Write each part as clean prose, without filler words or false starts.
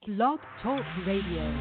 Blog Talk Radio.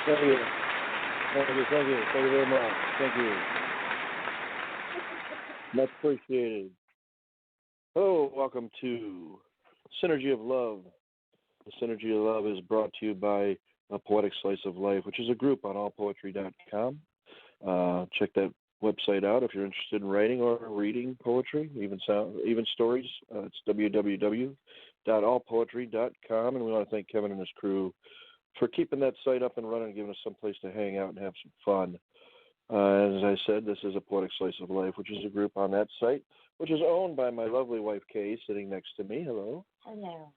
Thank you. Thank you very much. Thank you. Much appreciated. Hello, welcome to Synergy of Love. The Synergy of Love is brought to you by a Poetic Slice of Life, which is a group on allpoetry.com. Check that website out if you're interested in writing or reading poetry, even stories. It's www.allpoetry.com, and we want to thank Kevin and his crew for keeping that site up and running and giving us some place to hang out and have some fun. As I said, this is a Poetic Slice of Life, which is a group on that site, which is owned by my lovely wife, Kay, sitting next to me. Hello. Hello.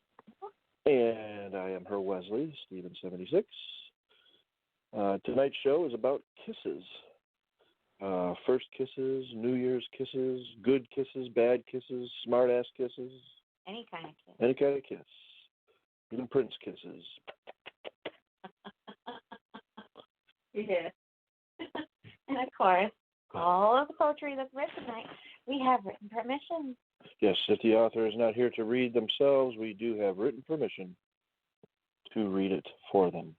And I am her Wesley, Steven76. Tonight's show is about kisses. First kisses, New Year's kisses, good kisses, bad kisses, smart-ass kisses. Any kind of kiss. Any kind of kiss. Even Prince kisses. Yeah. And of course, all of the poetry that's read tonight, we have written permission. Yes, if the author is not here to read themselves, we do have written permission to read it for them.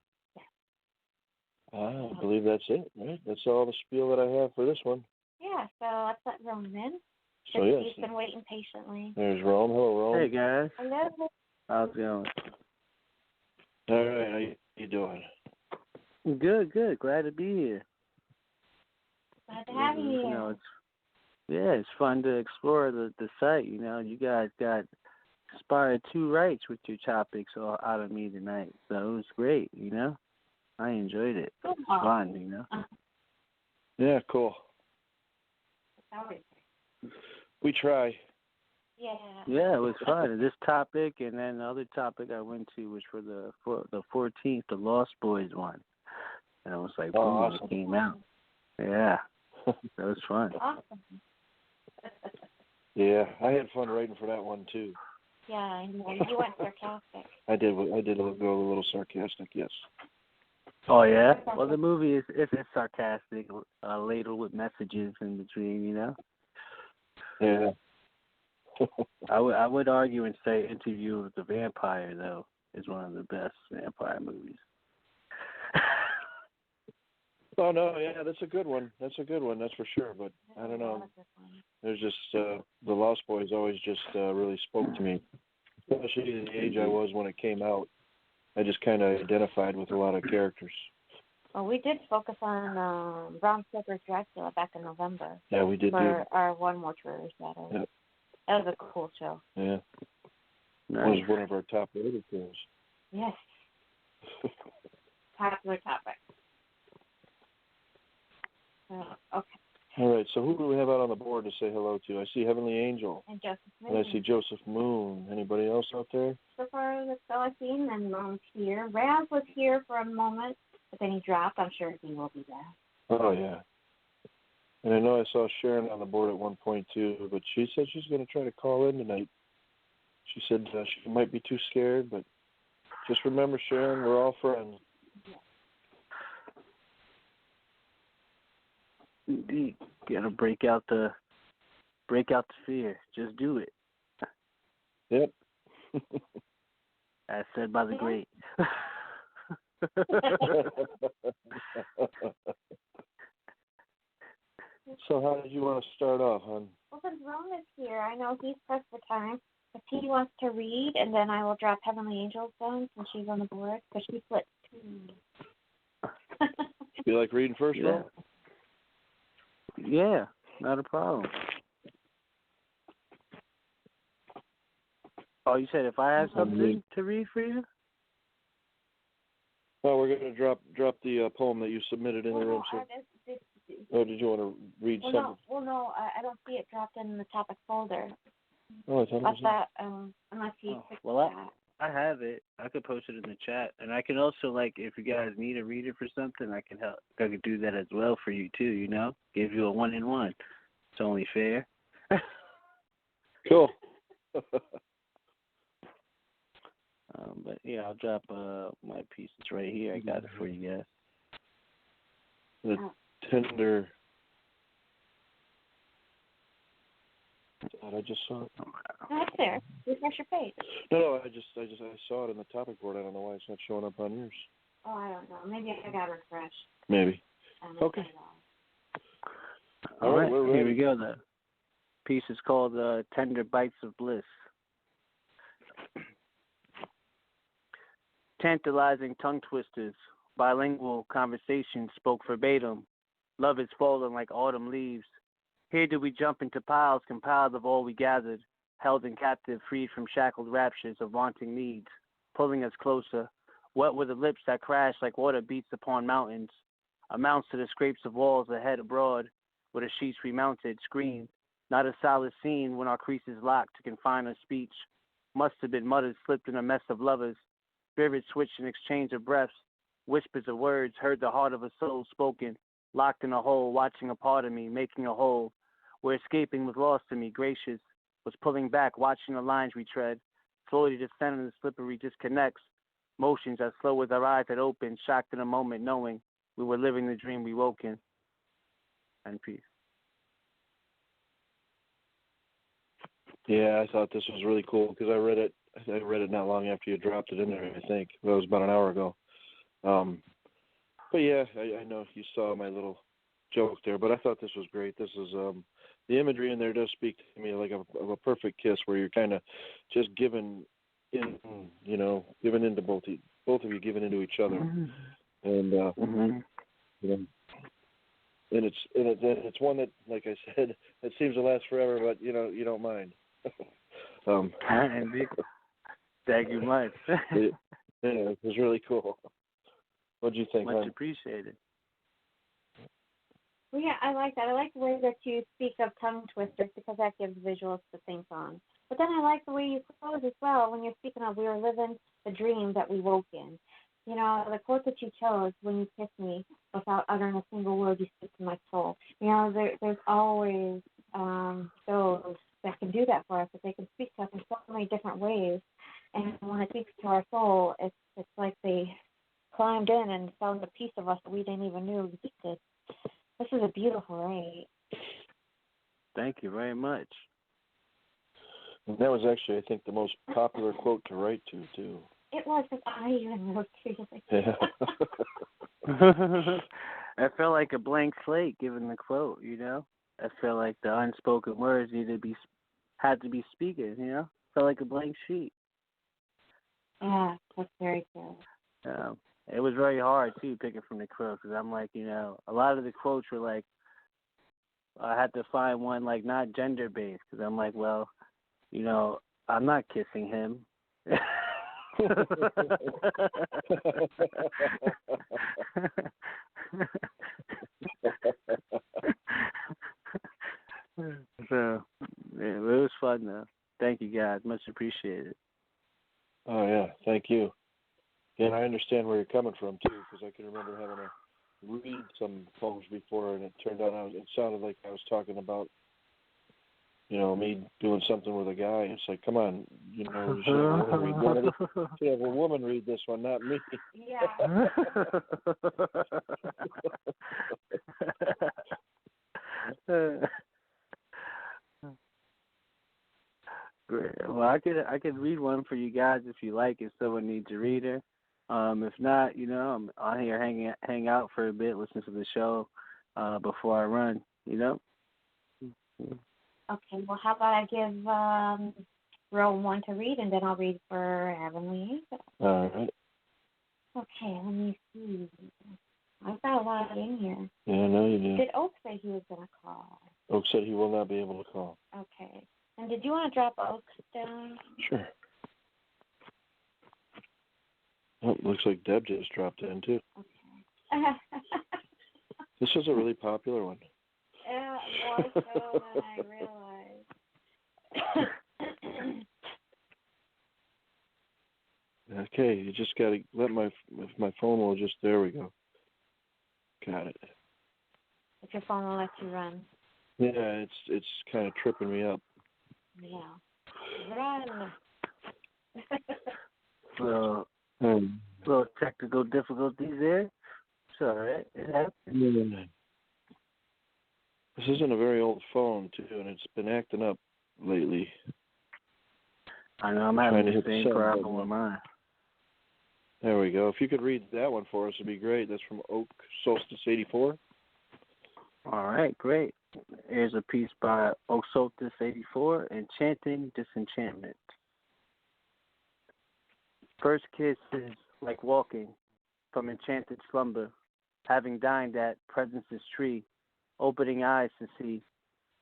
I believe that's it, right? That's all the spiel that I have for this one. Yeah, so let's let Rome in. So, yes. He's been waiting patiently. There's Rome. Hello, Rome. Hey, guys. Hello. How's it going? All right, how you doing? Good, good. Glad to be here. Glad to have you here. It's fun to explore the site. You guys got inspired 2 rights with your topics all out of me tonight. So it was great, I enjoyed it. It's fun, Yeah, cool. We try. Yeah. Yeah, it was fun. This topic and then the other topic I went to was for the 14th, the Lost Boys one. And I was like, boom, awesome. It came out. Yeah, that was fun. Awesome. Yeah, I had fun writing for that one too. Yeah, I know. You went sarcastic. I did go a little sarcastic, yes. Oh yeah. Well, the movie is sarcastic, ladled with messages in between. Yeah. I would argue and say Interview with the Vampire though is one of the best vampire movies. Oh no, yeah, that's a good one. That's for sure. But I don't know. There's just the Lost Boys always just really spoke to me, especially at the age I was when it came out. I just kind of identified with a lot of characters. Well, we did focus on Bram Stoker's Dracula back in November. Yeah, we did. For our One Mortuary Shadow. Yep. That was a cool show. Yeah. Nice. It was one of our top rated films. Yes. Popular topic. Okay. All right, so who do we have out on the board to say hello to? I see Heavenly Angel. And Joseph Moon. And I see Joseph Moon. Anybody else out there? So far, that's all I've seen, and Mom's here. Raz was here for a moment, but then he dropped. I'm sure he will be back. Oh, yeah. And I know I saw Sharon on the board at one point, too, but she said she's going to try to call in tonight. She said she might be too scared, but just remember, Sharon, we're all friends. You gotta break out the fear. Just do it. Yep. As said by the great. So how did you want to start off, hon? Well, since Ron is here, I know he's pressed for time. If he wants to read, and then I will drop Heavenly Angels down since she's on the board, because she flipped 2. You like reading first, Ron? Yeah, not a problem. Oh, you said if I have something to read for you? Well, we're going to drop the poem that you submitted in the room. So. Oh, did you want to read something? No, I don't see it dropped in the topic folder. Oh, it's unless you that. I have it. I could post it in the chat, and I can also, if you guys need a reader for something, I can help. I could do that as well for you too. Give you a 1-in-1. It's only fair. Cool. But yeah, I'll drop my pieces right here. I got it for you guys. The tender. I just saw it. That's there. Refresh your page. No, I saw it on the topic board. I don't know why it's not showing up on yours. Oh, I don't know. Maybe I got to refresh. Maybe. Okay. All right, here we go. The piece is called Tender Bites of Bliss. Tantalizing tongue twisters, bilingual conversation spoke verbatim. Love is falling like autumn leaves. Here do we jump into piles compiled of all we gathered, held in captive, freed from shackled raptures of wanting needs, pulling us closer. Wet were the lips that crash like water beats upon mountains, amounts to the scrapes of walls ahead abroad, where the sheets we mounted screamed. Not a solid scene when our creases locked to confine our speech. Must have been mutters slipped in a mess of lovers. Spirits switched in exchange of breaths, whispers of words, heard the heart of a soul spoken, locked in a hole, watching a part of me, making a hole, where escaping was lost to me, gracious, was pulling back, watching the lines we tread, slowly descending the slippery disconnects, motions as slow as our eyes had opened, shocked in a moment, knowing we were living the dream we woke in. And peace. Yeah, I thought this was really cool because I read it not long after you dropped it in there, I think. That was about an hour ago. But yeah, I know you saw my little joke there, but I thought this was great. This is the imagery in there does speak to me like of a perfect kiss, where you're kind of just giving giving into both of you giving into each other, and you know, and it's one that, like I said, it seems to last forever, but you don't mind. Thank you much. It was really cool. What do you think? Much appreciated. Well, yeah, I like that. I like the way that you speak of tongue twisters because that gives visuals to think on. But then I like the way you close as well when you're speaking of we were living the dream that we woke in. The quote that you chose, when you kiss me without uttering a single word, you speak to my soul. There's always those that can do that for us, that they can speak to us in so many different ways. And when it speaks to our soul, it's like they climbed in and found a piece of us that we didn't even know existed. This is a beautiful read. Thank you very much. And that was actually, I think, the most popular quote to write to, too. It was, because I even wrote to you. Yeah. I felt like a blank slate given the quote, I felt like the unspoken words had to be speaking, Felt like a blank sheet. Yeah, that's very true. It was very hard, too, picking from the quote, because I'm like, a lot of the quotes were like, I had to find one, like, not gender-based, because I'm like, well, I'm not kissing him. So, it was fun, though. Thank you, guys. Much appreciated. Oh, yeah. Thank you. And I understand where you're coming from, too, because I can remember having to read some poems before, and it turned out it sounded like I was talking about, me doing something with a guy. It's like, come on, you should have a woman read this one, not me. Yeah. Great. Well, I could read one for you guys if you like, if someone needs a reader. If not, I'm on here hang out for a bit, listen to the show before I run. Okay. Well, how about I give Rome one to read, and then I'll read for Heavenly Angel. All right. Okay. Let me see. I've got a lot in here. Yeah, I know you do. Did Oak say he was going to call? Oak said he will not be able to call. Okay. And did you want to drop Oak down? Sure. Oh, looks like Deb just dropped in, too. Okay. This is a really popular one. Yeah, more so than I realized. Okay, you just got to let my phone will just, there we go. Got it. If your phone will let you run. Yeah, it's kind of tripping me up. Yeah. Run. So, little technical difficulties there. It's all right. It happens. This isn't a very old phone, too, and it's been acting up lately. I know, I'm having the same problem with mine. There we go. If you could read that one for us, it'd be great. That's from Oak Solstice 84. All right, great. Here's a piece by Oak Solstice 84, Enchanting Disenchantment. First kiss is like walking from enchanted slumber, having dined at presence's tree, opening eyes to see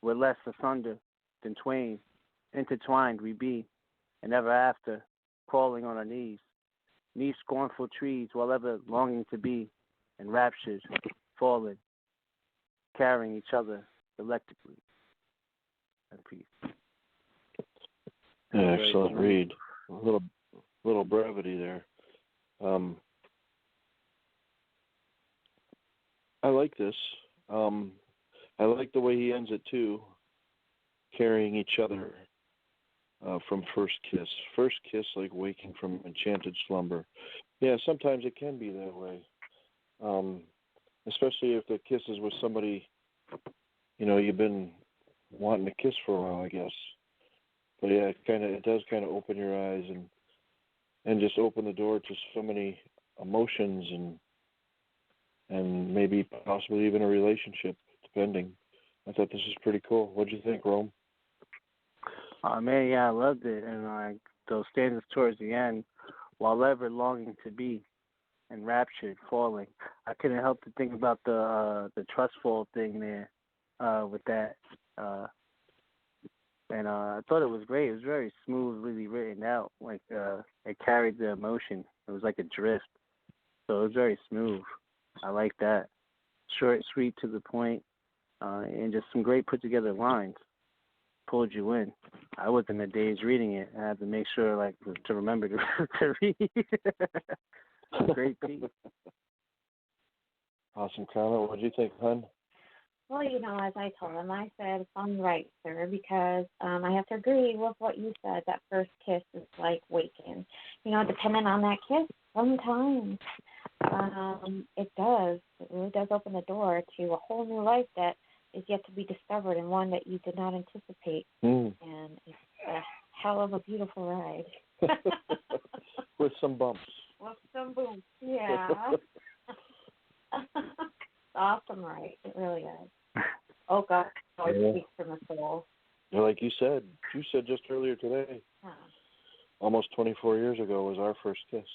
we're less asunder than twain, intertwined we be, and ever after, crawling on our knees, neath scornful trees, while ever longing to be, enraptured, fallen, carrying each other delectably. And peace. Excellent read. A little brevity there. I like this. I like the way he ends it too. Carrying each other from first kiss. First kiss, like waking from enchanted slumber. Yeah, sometimes it can be that way. Especially if the kiss is with somebody, you've been wanting to kiss for a while, I guess. But yeah, it does kind of open your eyes and just open the door to so many emotions and maybe possibly even a relationship, depending. I thought this was pretty cool. What'd you think, Rome? Oh man, yeah, I loved it, and those stanzas towards the end, while ever longing to be, enraptured, falling. I couldn't help to think about the trust fall thing there, with that. And I thought it was great. It was very smoothly written out. Like it carried the emotion. It was like a drift. So it was very smooth. I like that. Short, sweet, to the point, and just some great put together lines. Pulled you in. I was in the days reading it. I had to make sure, like, to remember to, to read. Great piece. Awesome comment. What do you think, hon? Well, as I told him, I said, I'm right, sir, because I have to agree with what you said. That first kiss is like waking. Depending on that kiss, sometimes it does. It really does open the door to a whole new life that is yet to be discovered and one that you did not anticipate. And it's a hell of a beautiful ride. With some bumps. With some boots, yeah. Awesome, right? It really is. Oh, God, it always speaks from the soul. Like you said just earlier today, almost 24 years ago was our first kiss.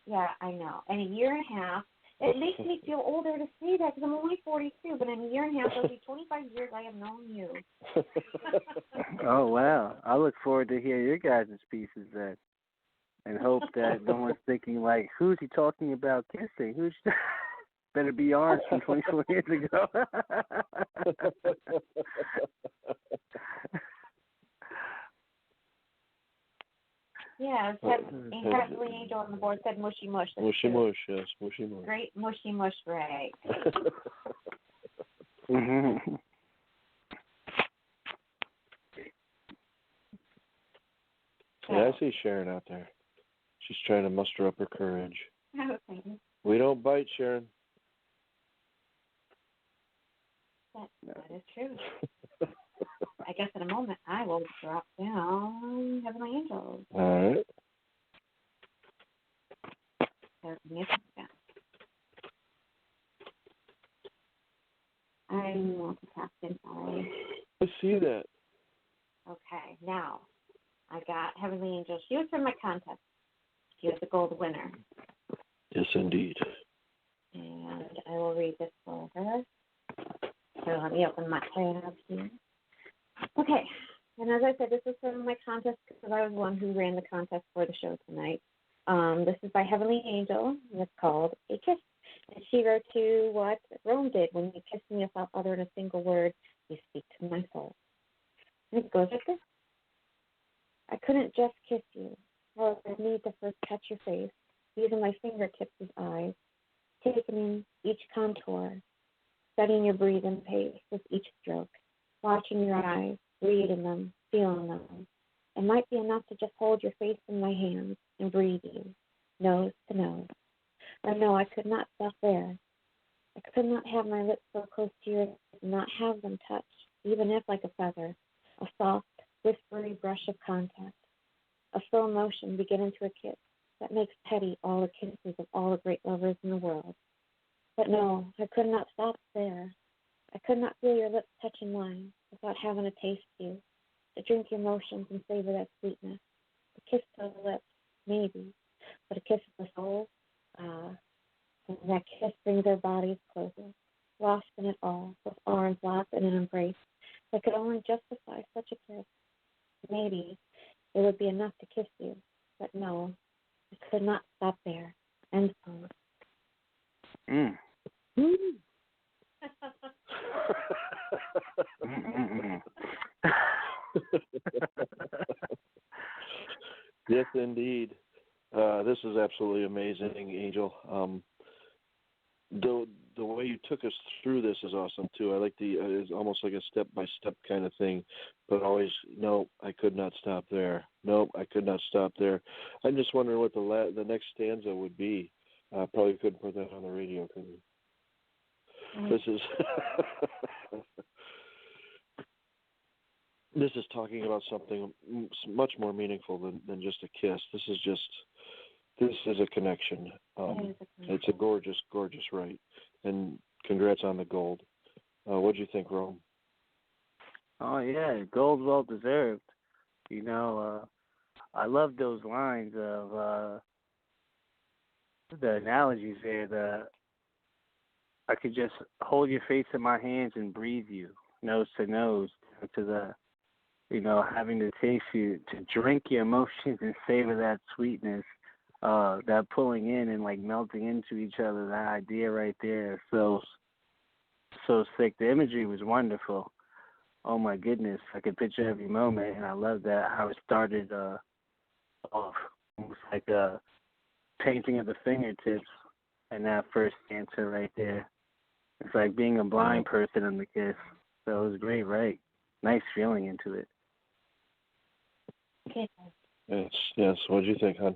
Yeah, I know. And a year and a half, it makes me feel older to say that because I'm only 42, but in a year and a half, it'll be 25 years I have known you. Oh, wow. I look forward to hear your guys' pieces then. And hope that no one's thinking, like, who's he talking about kissing? Who's better be ours from 24 years ago. Yeah, Heavenly Angel on the board said mushy mush. Mushy mush, yes, mushy mush. Great mushy mush rag. Mm-hmm. Yeah, I see Sharon out there. She's trying to muster up her courage. Okay. We don't bite, Sharon. That is true. I guess in a moment I will drop down Heavenly Angels. All right. There's music down. I'm multitasking, sorry. I see that. Okay, now I got Heavenly Angels. She was from my contest. She was the gold winner. Yes, indeed. And I will read this for her. So let me open my tab here. Okay, and as I said, this is from my contest because I was the one who ran the contest for the show tonight. This is by Heavenly Angel, and it's called A Kiss. And she wrote to what Rome did: when you kiss me without uttering a single word, you speak to my soul. And it goes like this. I couldn't just kiss you. Well, I need to first touch your face, using my fingertips as eyes, taking in each contour, studying your breathing pace with each stroke, watching your eyes, reading them, feeling them. It might be enough to just hold your face in my hands and breathe you, nose to nose. Or no, I could not stop there. I could not have my lips so close to yours and not have them touch, even if like a feather, a soft, whispery brush of contact, a slow motion begin into a kiss that makes petty all the kisses of all the great lovers in the world. But no, I could not stop there. I could not feel your lips touching mine without having to taste you, to drink your motions and savor that sweetness. A kiss of the lips, maybe, but a kiss of the soul, and that kiss brings our bodies closer, lost in it all, with arms locked in an embrace that could only justify such a kiss. Maybe it would be enough to kiss you, but no, I could not stop there. End poem. Yes, indeed. This is absolutely amazing, Angel. The way you took us through this is awesome too. I like it's almost like a step-by-step kind of thing, but always, no, I could not stop there. No, I could not stop there. I'm just wondering what the next stanza would be. Probably couldn't put that on the radio, could we? This is this is talking about something much more meaningful than just a kiss. This is a connection. It's a gorgeous, gorgeous rite. And congrats on the gold. What'd you think, Rome? Oh, yeah, gold well deserved. I love those lines of the analogies there. I could just hold your face in my hands and breathe you, nose to nose, to the, having to taste you, to drink your emotions and savor that sweetness, that pulling in and like melting into each other. That idea right there, so sick. The imagery was wonderful. Oh my goodness, I could picture every moment, and I love that how it started off almost like a painting of the fingertips, and that first answer right there. It's like being a blind person in the kiss. So it was great, right? Nice feeling into it. Okay. Yes. What do you think, hon?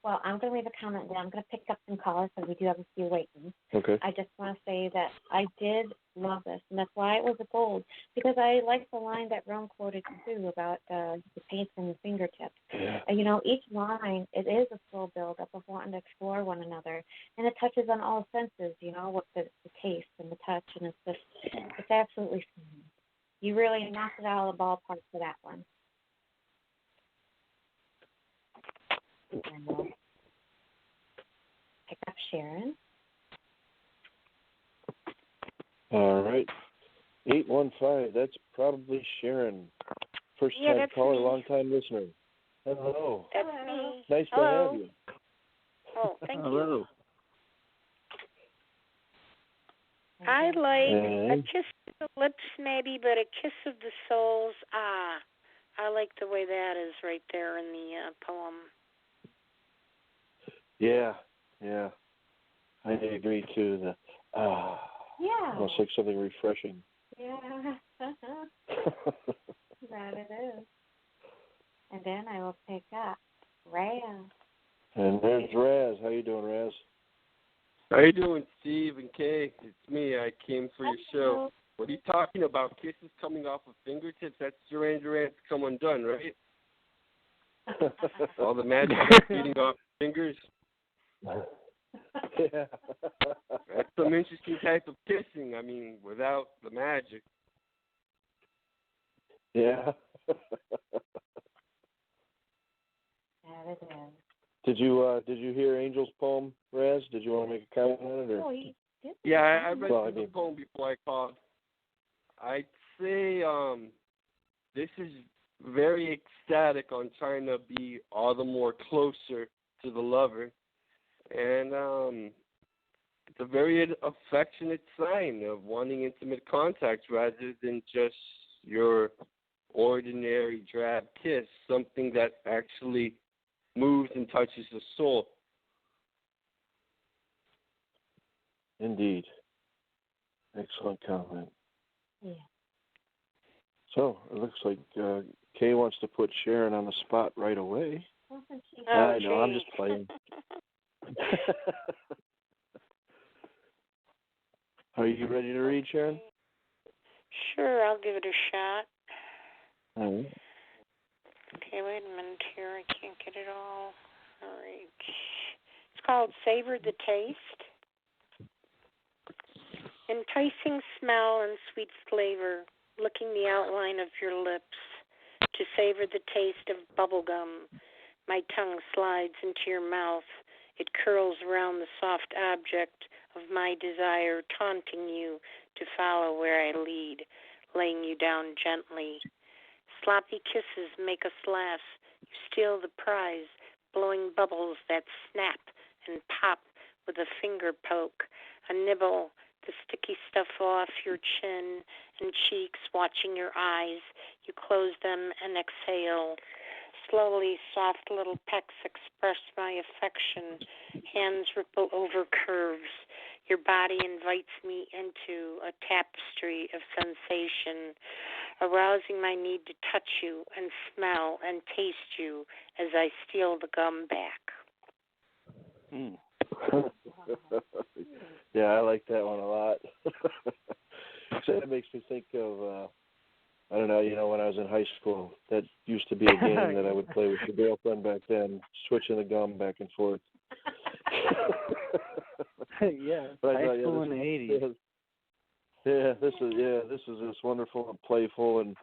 Well, I'm going to leave a comment there. I'm going to pick up some callers because we do have a few waiting. Okay. I just want to say that I did love this, and that's why it was a gold, because I like the line that Rome quoted too about the paint from the fingertips. Yeah. Each line, it is a slow build-up of wanting to explore one another, and it touches on all senses, with the taste and the touch, and it's absolutely fun. You really knocked it out of the ballpark for that one. And we'll pick up Sharon. All right. 815, that's probably Sharon. First time caller, long time listener. Hello. That's me. Nice Hello. to have you. Oh, thank you. Hello. I like And a kiss of the lips maybe, but a kiss of the souls, I like the way that is right there in the poem. yeah. I agree too. Yeah. Almost like something refreshing. Yeah. That it is. And then I will pick up Raz. And there's Raz. How you doing, Raz? How you doing, Steve and Kay? It's me. I came for your show. What are you talking about? Kisses coming off of fingertips? That's Duran Duran's Come Undone, right? All the magic beating off fingers. Yeah. That's some interesting type of kissing. I mean, without the magic. Yeah. That it is. Did you hear Angel's poem, Raz? Did you want to make a comment on it? Or? Oh, he did. Yeah, I read the poem before I called. I'd say this is very ecstatic on trying to be all the more closer to the lover. And it's a very affectionate sign of wanting intimate contact rather than just your ordinary drab kiss, something that actually moves and touches the soul. Indeed. Excellent comment. Yeah. So it looks like Kay wants to put Sharon on the spot right away. Wasn't she? I know, I'm just playing. Are you ready to read, Sharon? Sure, I'll give it a shot. All right. Okay, wait a minute here. I can't get it all. All right. It's called Savor the Taste. Enticing smell and sweet flavor, licking the outline of your lips. To savor the taste of bubble gum. My tongue slides into your mouth. It curls around the soft object of my desire, taunting you to follow where I lead, laying you down gently. Sloppy kisses make us laugh. You steal the prize, blowing bubbles that snap and pop with a finger poke, a nibble, the sticky stuff off your chin and cheeks, watching your eyes. You close them and exhale. Slowly, soft little pecks express my affection. Hands ripple over curves. Your body invites me into a tapestry of sensation, arousing my need to touch you and smell and taste you as I steal the gum back. Yeah, I like that one a lot. So it makes me think of, I don't know, when I was in high school, that used to be a game that I would play with your girlfriend back then, switching the gum back and forth. Yeah, but high school in the 80s. This is just wonderful and playful and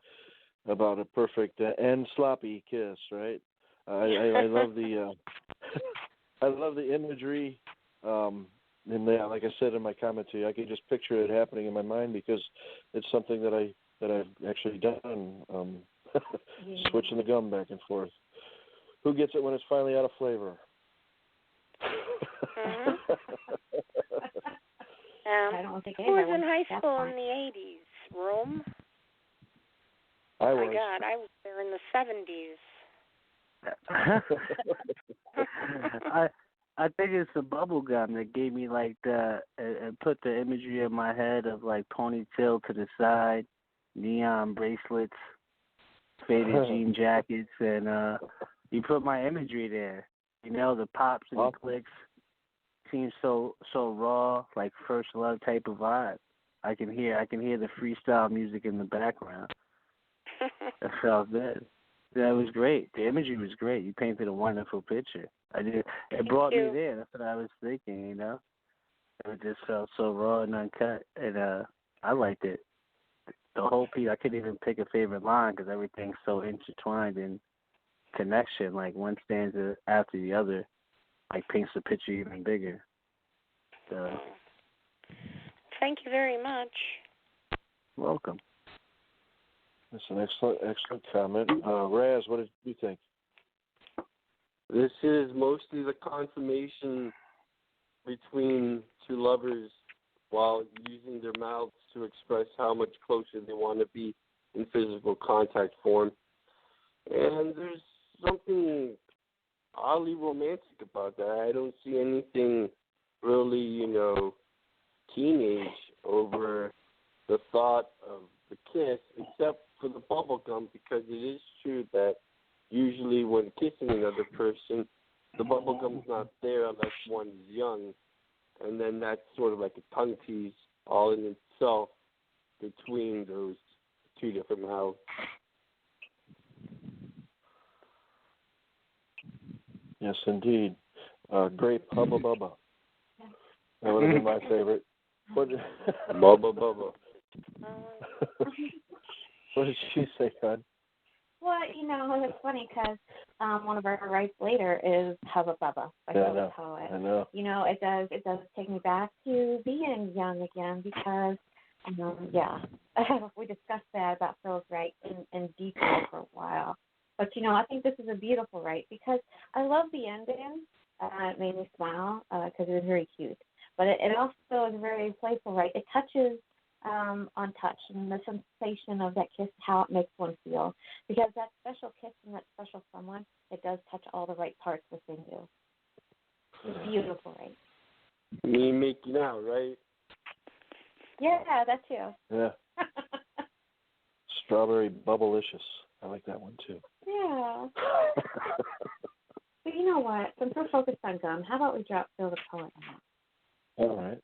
about a perfect and sloppy kiss, right? I love the I love the imagery. And yeah, like I said in my comment to you, I can just picture it happening in my mind because it's something that I've actually done. Switching the gum back and forth. Who gets it when it's finally out of flavor? I don't think who was in anyone high that's school fine. in the 80s? Rome? I Oh my was. God, I was there in the 70s. I think it's the bubble gum that gave me like the and put the imagery in my head of like ponytail to the side, neon bracelets, faded jean jackets, and you put my imagery there. You know, the pops and the clicks seems so raw, like first love type of vibe. I can hear the freestyle music in the background. That felt good. That was great. The imagery was great. You painted a wonderful picture. It brought me there. That's what I was thinking, you know. It just felt so raw and uncut, and I liked it. The whole piece, I couldn't even pick a favorite line because everything's so intertwined in connection. Like one stanza after the other, like paints the picture even bigger. So, thank you very much. Welcome. That's an excellent comment. Raz, what did you think? This is mostly the consummation between two lovers while using their mouths to express how much closer they want to be in physical contact form. And there's something oddly romantic about that. I don't see anything really, teenage over the thought of the kiss, except for the bubble gum, because it is true that usually when kissing another person, the bubble gum's not there unless one's young, and then that's sort of like a tongue tease all in itself between those two different mouths. Yes, indeed. Grape Hubba Bubba. That would have been my favorite. Bubba Bubba. What did she say, Con? Well, it's funny because one of our rights later is Hubba Bubba by Phil's Poet. I know. It does take me back to being young again because, we discussed that about Phil's right in detail for a while. But, I think this is a beautiful right because I love the ending. It made me smile because it was very cute. But it also is very playful, right? It touches on touch and the sensation of that kiss, how it makes one feel. Because that special kiss and that special someone, it does touch all the right parts within you. It's beautiful, right? Me making out, right? Yeah, that too. Yeah. Strawberry Bubblicious. I like that one too. Yeah. But you know what? Since we're focused on gum, how about we drop Phil the Poet on that? All right.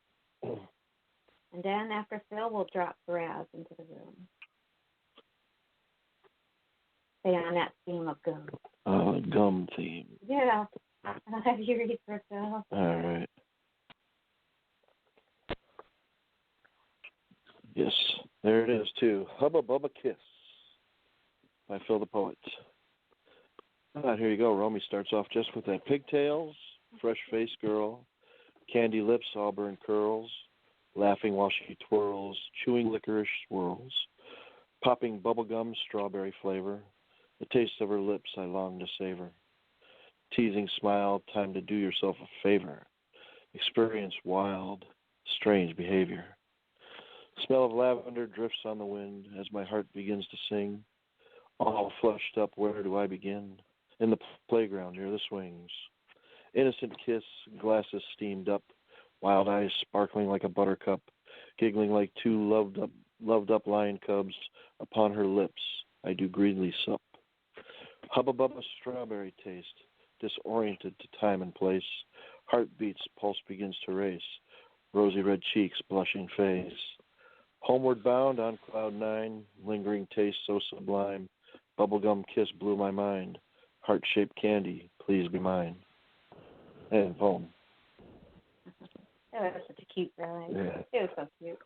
And then after Phil, we'll drop Raz into the room. Stay on that theme of gum. Gum theme. Yeah. I'll have you read for Phil. All right. Yes, there it is too. Hubba Bubba Kiss by Phil the Poet. Here you go. Romy starts off just with that. Pigtails, fresh-faced girl, candy lips, auburn curls, laughing while she twirls, chewing licorice swirls, popping bubblegum, strawberry flavor, the taste of her lips I long to savor. Teasing smile, time to do yourself a favor. Experience wild, strange behavior. Smell of lavender drifts on the wind as my heart begins to sing. All flushed up, where do I begin? In the playground near the swings. Innocent kiss, glasses steamed up, wild eyes sparkling like a buttercup, giggling like two loved up lion cubs. Upon her lips I do greedily sup. Hubba Bubba strawberry taste, disoriented to time and place. Heartbeats, pulse begins to race. Rosy red cheeks, blushing face. Homeward bound on cloud nine, lingering taste so sublime. Bubblegum kiss blew my mind. Heart-shaped candy, please be mine. And poem. That was such a cute rhyme. Yeah. It was so cute.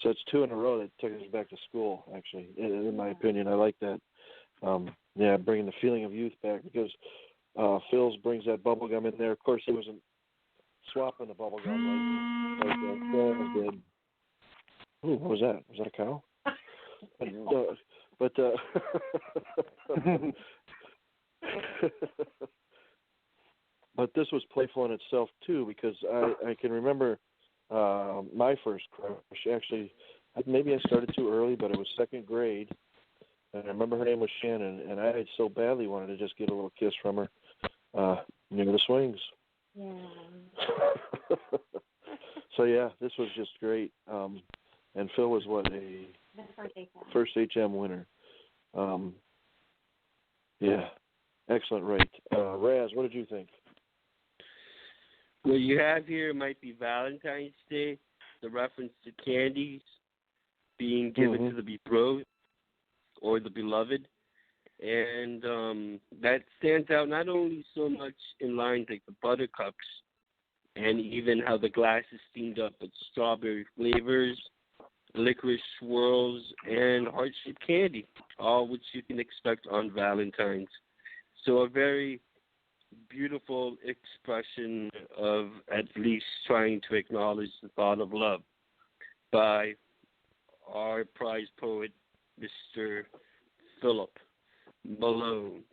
So it's two in a row that took us back to school, actually, in my opinion. I like that. Bringing the feeling of youth back because Phil's brings that bubble gum in there. Of course, he wasn't swapping the bubble gum like Phil did. Ooh, what was that? Was that a cow? But but this was playful in itself too, because I can remember my first crush. Actually, maybe I started too early, but it was second grade, and I remember her name was Shannon, and I so badly wanted to just get a little kiss from her near the swings. Yeah. So yeah, this was just great. And Phil was first HM winner. Yeah, excellent rate. Raz, what did you think? What you have here might be Valentine's Day, the reference to candies being given to the betrothed or the beloved. And that stands out not only so much in lines like the buttercups and even how the glass is steamed up with strawberry flavors, licorice swirls, and heart-shaped candy, all which you can expect on Valentine's. So a very beautiful expression of at least trying to acknowledge the thought of love by our prize poet, Mr. Philip Malone.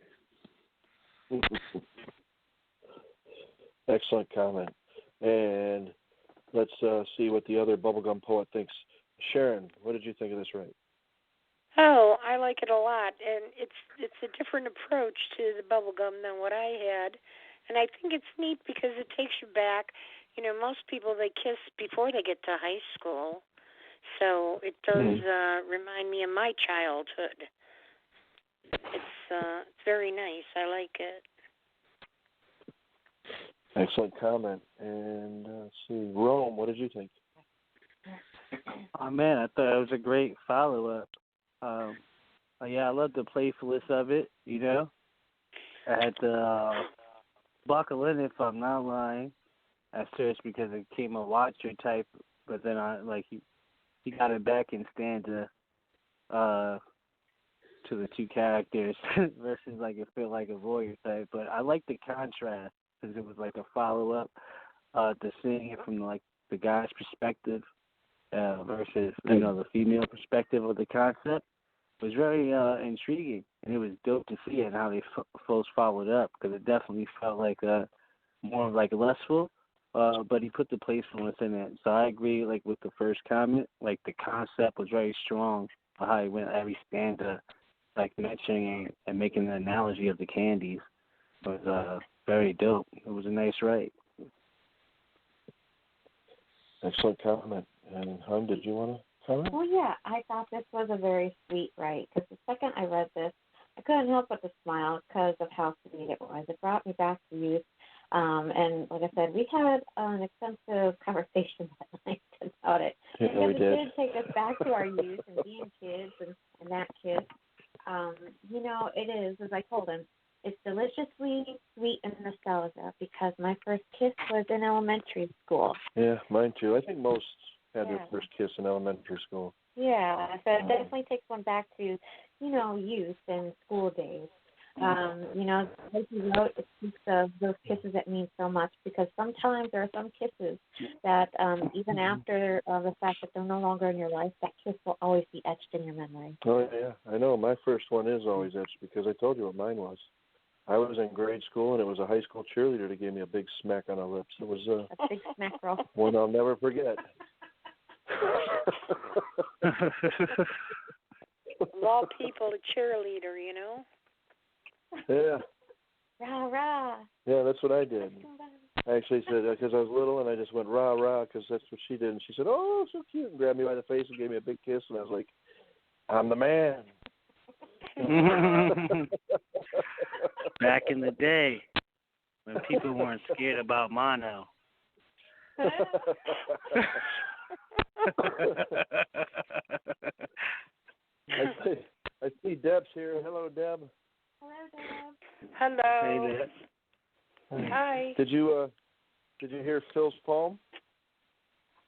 Excellent comment. And let's see what the other bubblegum poet thinks. Sharon, what did you think of this rite? Oh, I like it a lot, and it's a different approach to the bubble gum than what I had, and I think it's neat because it takes you back. You know, most people, they kiss before they get to high school, so it does remind me of my childhood. It's very nice. I like it. Excellent comment. And let's see, Rome, what did you think? Oh man, I thought it was a great follow-up. Yeah, I love the playfulness of it. You know, I had to buckle in if I'm not lying at first because it came a watcher type, but then he got it back in stanza to the two characters versus like it felt like a voyeur type. But I like the contrast because it was like a follow-up to seeing it from like the guy's perspective versus the female perspective of the concept. Was very intriguing, and it was dope to see it and how they folks followed up because it definitely felt like more like lustful, but he put the playfulness in it. So I agree, like with the first comment, like the concept was very strong. How he went every stanza, like mentioning and making the analogy of the candies was very dope. It was a nice write. Excellent comment. And Hun, did you want to comment? Well, yeah, I thought this was a very sweet write because the second I read this, I couldn't help but to smile because of how sweet it was. It brought me back to youth. And like I said, we had an extensive conversation that night about it. Yeah, because we it did. did take us back to our youth and being kids and that kiss. It is, as I told him, it's deliciously sweet and nostalgia because my first kiss was in elementary school. Yeah, mine too. I think most had their first kiss in elementary school. Yeah, so it definitely takes one back to, youth and school days. Like you wrote, it speaks of those kisses that mean so much because sometimes there are some kisses that even after the fact that they're no longer in your life, that kiss will always be etched in your memory. Oh, yeah. I know. My first one is always etched because I told you what mine was. I was in grade school, and it was a high school cheerleader that gave me a big smack on the lips. It was a big smack roll. One I'll never forget. Of all people, a cheerleader, Yeah. Rah, rah. Yeah, that's what I did. I actually said, because I was little, and I just went rah, rah, because that's what she did. And she said, oh, so cute, and grabbed me by the face and gave me a big kiss. And I was like, I'm the man. Back in the day when people weren't scared about mono. I see Deb's here. Hello, Deb. Hello, Deb. Hello. Hey, Deb. Hi. Did you hear Phil's poem?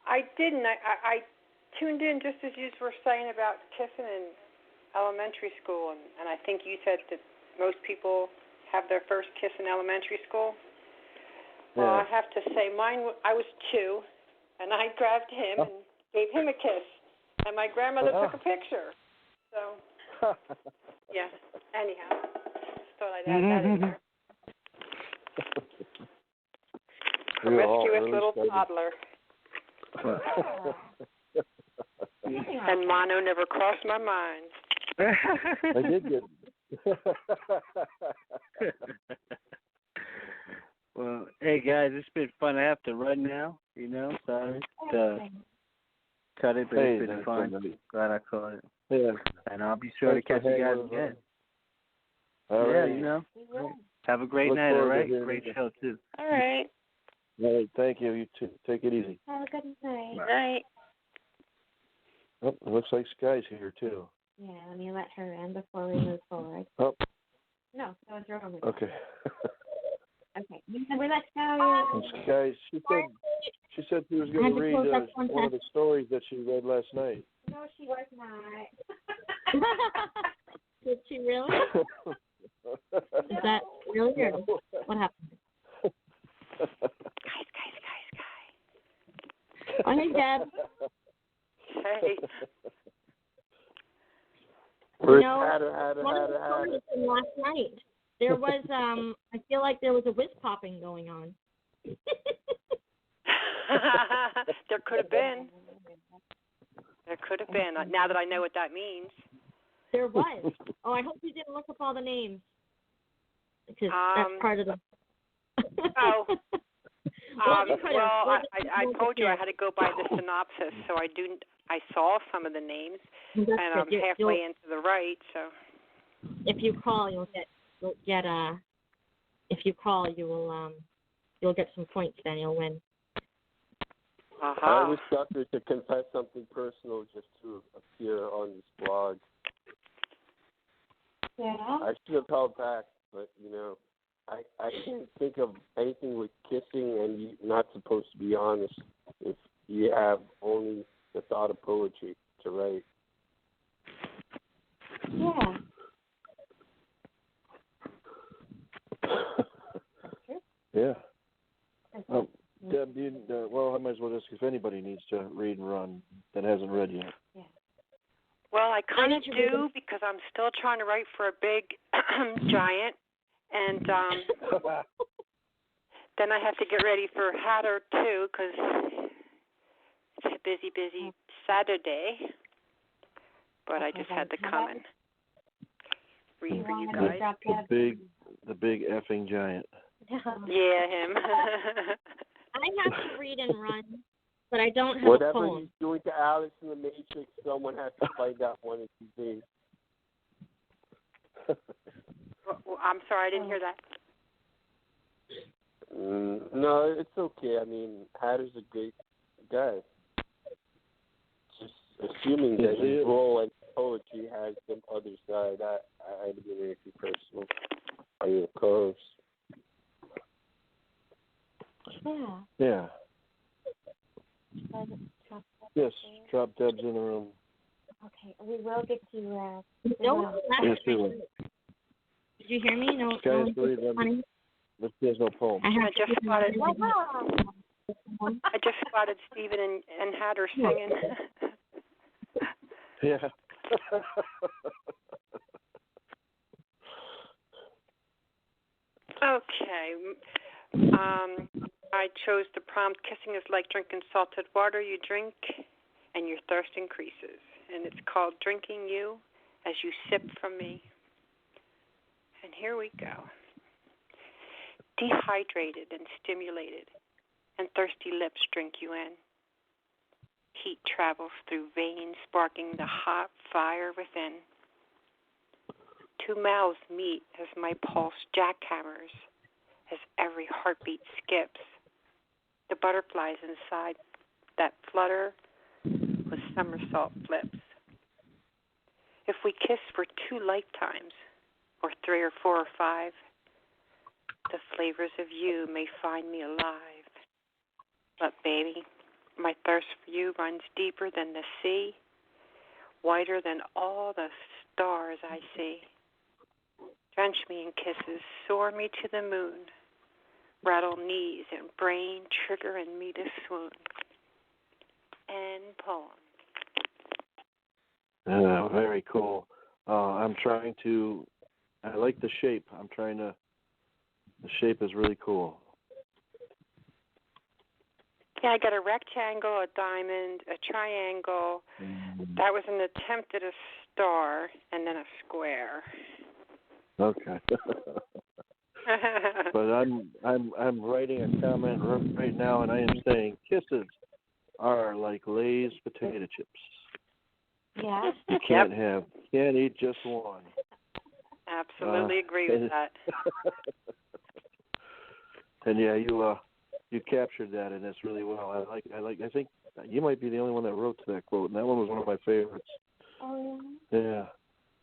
I didn't. I tuned in just as you were saying about kissing in elementary school, and I think you said that most people have their first kiss in elementary school. Yeah. Well, I have to say, I was 2, and I grabbed him and gave him a kiss, and my grandmother took a picture. So, yeah. Anyhow, just thought I'd add that in there. Promiscuous little toddler. And mono never crossed my mind. I did get. Well, hey guys, it's been fun. I have to run now. Sorry to cut it, but it's been fun. Glad I caught it. Yeah. And I'll be sure to catch you guys again. All right. Have a great night, all right? Great show, too. All right. All right, thank you. You too. Take it easy. Have a good night. Night. Oh, it looks like Sky's here, too. Yeah, let me let her in before we move forward. Oh. No, that was your own. Okay. Okay. We let Sky And Sky, she said she was going to read one of the stories that she read last night. No, she was not. Did she really? Is that really or what happened? Guys. Oh, hey, Deb. Hey. Last night there was I feel like there was a whiz popping going on. There could have been. Now that I know what that means. There was. Oh, I hope you didn't look up all the names because that's part of the. Oh. I told you I had to go by the synopsis, so I saw some of the names, and I'm halfway into the right. So if you call, you'll get some points. Then you'll win. I was sucker to confess something personal just to appear on this blog. Yeah. I should have held back, but I can't think of anything with kissing, and you're not supposed to be honest if you have only the thought of poetry to write. Yeah. Yeah. Deb, well, I might as well ask if anybody needs to read and run that hasn't read yet. Yeah. Well, I kind of do because I'm still trying to write for a big giant, and then I have to get ready for Hatter too because it's a busy Saturday. But I just had to come and read for you guys. The big effing giant. Yeah, him. I have to read and run, but I don't have Whatever a poem. he's doing to Alice in the Matrix, someone has to find out one of these days. Well, I'm sorry, I didn't hear that. No, it's okay. I mean, Hatter's a great guy. Just assuming that his role in poetry has some other side. I didn't mean anything personal. I mean, of course. Yeah. Yeah. Yes, drop Deb's in the room. Okay, we will get to. Yes, we will. Did you hear me? No. But there's no poem. I just spotted Stephen and Hatter singing. Yeah. Okay. I chose the prompt, kissing is like drinking salted water. You drink and your thirst increases. And it's called Drinking You as You Sip from Me. And here we go. Dehydrated and stimulated, and thirsty lips drink you in. Heat travels through veins, sparking the hot fire within. Two mouths meet as my pulse jackhammers, as every heartbeat skips. The butterflies inside that flutter with somersault flips. If we kiss for 2 lifetimes, or 3 or 4 or 5, the flavors of you may find me alive. But baby, my thirst for you runs deeper than the sea, wider than all the stars I see. Drench me in kisses, soar me to the moon, rattle knees and brain, trigger in me to swoon. End poem. Very cool. I like the shape. The shape is really cool. Yeah, I got a rectangle, a diamond, a triangle. That was an attempt at a star, and then a square. Okay. But I'm writing a comment right now, and I am saying kisses are like Lay's potato chips. Yeah. You can't eat just one. Absolutely agree with that. And yeah, you captured that, and that's really well. I think you might be the only one that wrote to that quote, and that one was one of my favorites. Oh, yeah.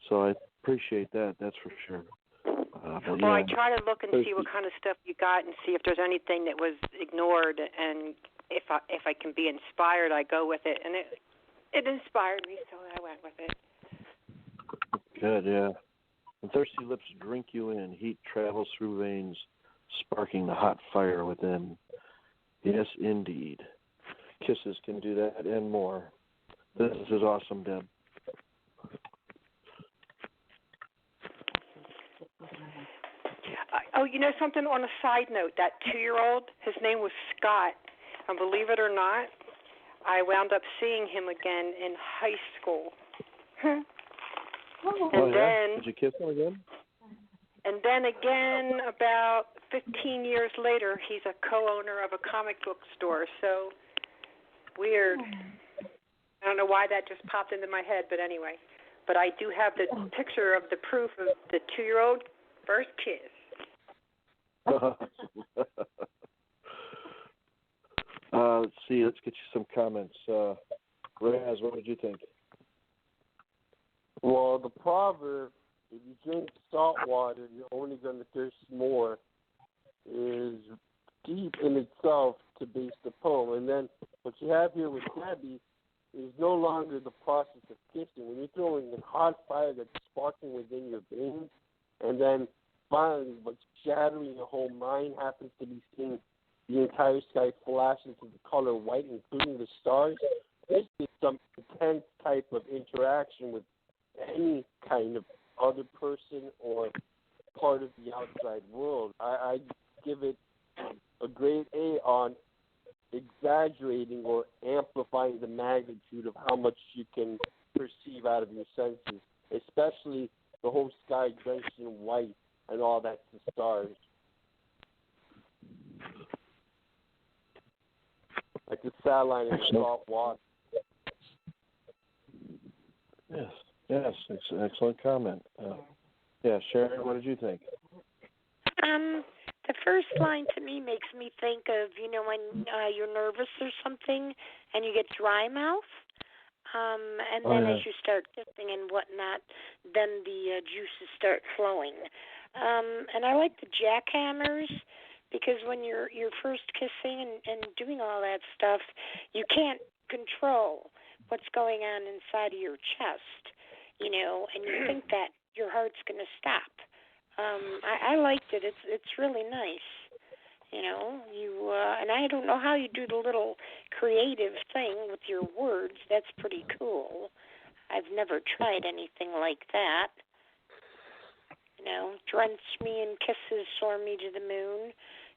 So I appreciate that. That's for sure. Well, I try to look and see what kind of stuff you got, and see if there's anything that was ignored, and if I can be inspired, I go with it, and it inspired me, so I went with it. Good, yeah. And thirsty lips drink you in. Heat travels through veins, sparking the hot fire within. Yes, indeed. Kisses can do that and more. This is awesome, Deb. Oh, you know something on a side note? That 2-year-old, his name was Scott. And believe it or not, I wound up seeing him again in high school. Then, did you kiss him again? And then again, about 15 years later, he's a co-owner of a comic book store. So weird. I don't know why that just popped into my head, but anyway. But I do have the picture of the proof of the 2-year-old first kiss. Let's see. Let's get you some comments. Raz, what did you think? Well, the proverb, if you drink salt water, you're only going to thirst more, is deep in itself to base the poem. And then what you have here with Debbie is no longer the process of kissing. When you're throwing a hot fire that's sparking within your veins, and then finally what's shattering your whole mind happens to be seeing the entire sky flash into the color white, including the stars. This is some intense type of interaction with any kind of other person or part of the outside world. I give it a grade A on exaggerating or amplifying the magnitude of how much you can perceive out of your senses, especially the whole sky drenched in white and all that's the stars. Like the satellite in salt water. Yes, excellent comment. Yeah, Sharon, what did you think? The first line to me makes me think of, when you're nervous or something and you get dry mouth. And then as you start kissing and whatnot, then the juices start flowing. And I like the jackhammers because when you're first kissing and doing all that stuff, you can't control what's going on inside of your chest, and you think that your heart's going to stop. I liked it. It's really nice. And I don't know how you do the little creative thing with your words. That's pretty cool. I've never tried anything like that. Drench me in kisses, soar me to the moon.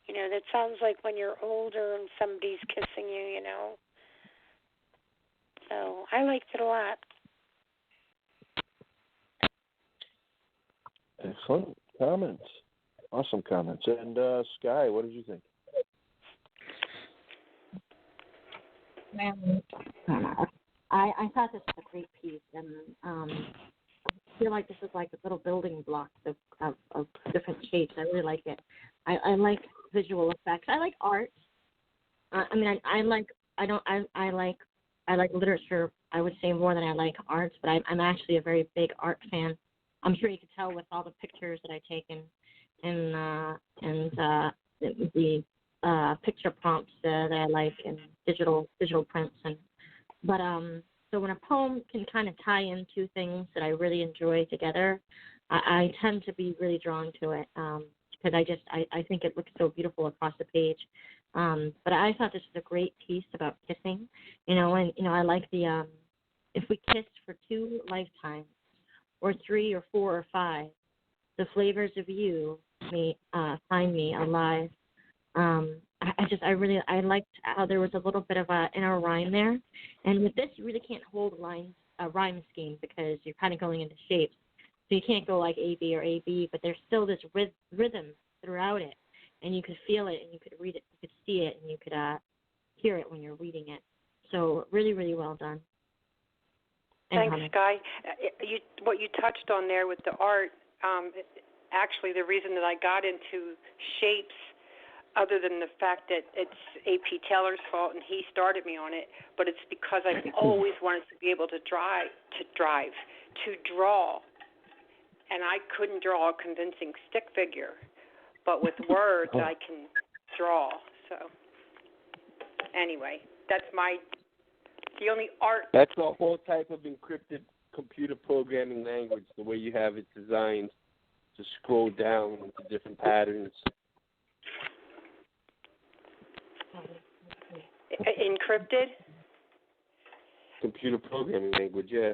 That sounds like when you're older and somebody's kissing you, So I liked it a lot. Excellent comments. Awesome comments. And Sky, what did you think? I thought this was a great piece, and I feel like this is like a little building blocks of different shapes. I really like it. I like visual effects. I like art. I like literature. I would say more than I like art, but I'm actually a very big art fan. I'm sure you could tell with all the pictures that I take and the picture prompts that I like and digital prints so when a poem can kind of tie in two things that I really enjoy together, I tend to be really drawn to it because I think it looks so beautiful across the page. But I thought this was a great piece about kissing, and I like the if we kissed for 2 lifetimes, or 3 or 4 or 5, the flavors of you may find me alive. I liked how there was a little bit of a inner rhyme there, and with this you really can't hold a rhyme scheme because you're kind of going into shapes, so you can't go like AB or AB, but there's still this rhythm throughout it, and you could feel it, and you could read it, you could see it, and you could hear it when you're reading it. So really, really well done. Thanks, Sky. What you touched on there with the art, actually the reason that I got into shapes, other than the fact that it's A.P. Taylor's fault and he started me on it, but it's because I've always wanted to be able to draw. And I couldn't draw a convincing stick figure, but with words I can draw. So anyway, that's the only art. That's a whole type of encrypted computer programming language, the way you have it designed to scroll down into different patterns. Encrypted? Computer programming language, yeah.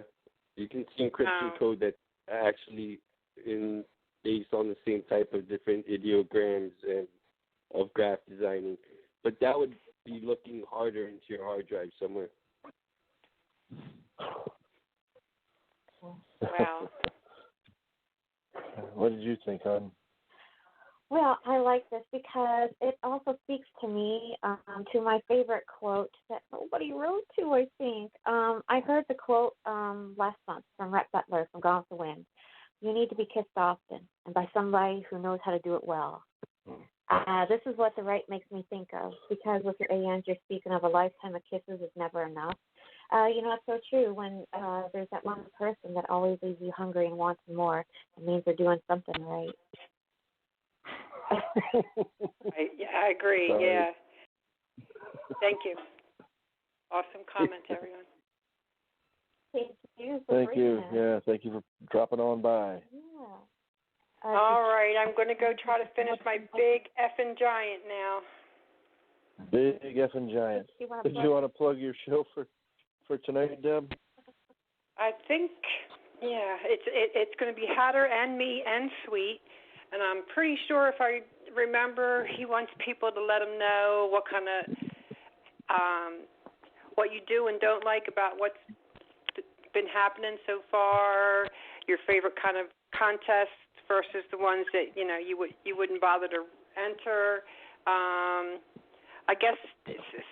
You can see encryption code that's actually based on the same type of different ideograms and of graph designing. But that would be looking harder into your hard drive somewhere. Wow. What did you think, hon? Well, I like this because it also speaks to me, to my favorite quote that nobody wrote to, I think. I heard the quote last month from Rhett Butler from Gone with the Wind. You need to be kissed often, and by somebody who knows how to do it well. This is what the right makes me think of, because with your ANs, you're speaking of a lifetime of kisses is never enough. It's so true. When there's that one person that always leaves you hungry and wants more, it means they're doing something right. I agree. Sorry. Yeah. Thank you. Awesome comment, everyone. Thank you. Thank you. Yeah, thank you for dropping on by. Yeah. All right, I'm going to go try to finish my big effing giant now. Big effing giant. Did you want to plug your show for tonight, Deb? I think, yeah, it's going to be Hatter and me and Sweet. And I'm pretty sure if I remember, he wants people to let him know what kind of, what you do and don't like about what's been happening so far, your favorite kind of contests versus the ones that, you wouldn't bother to enter. I guess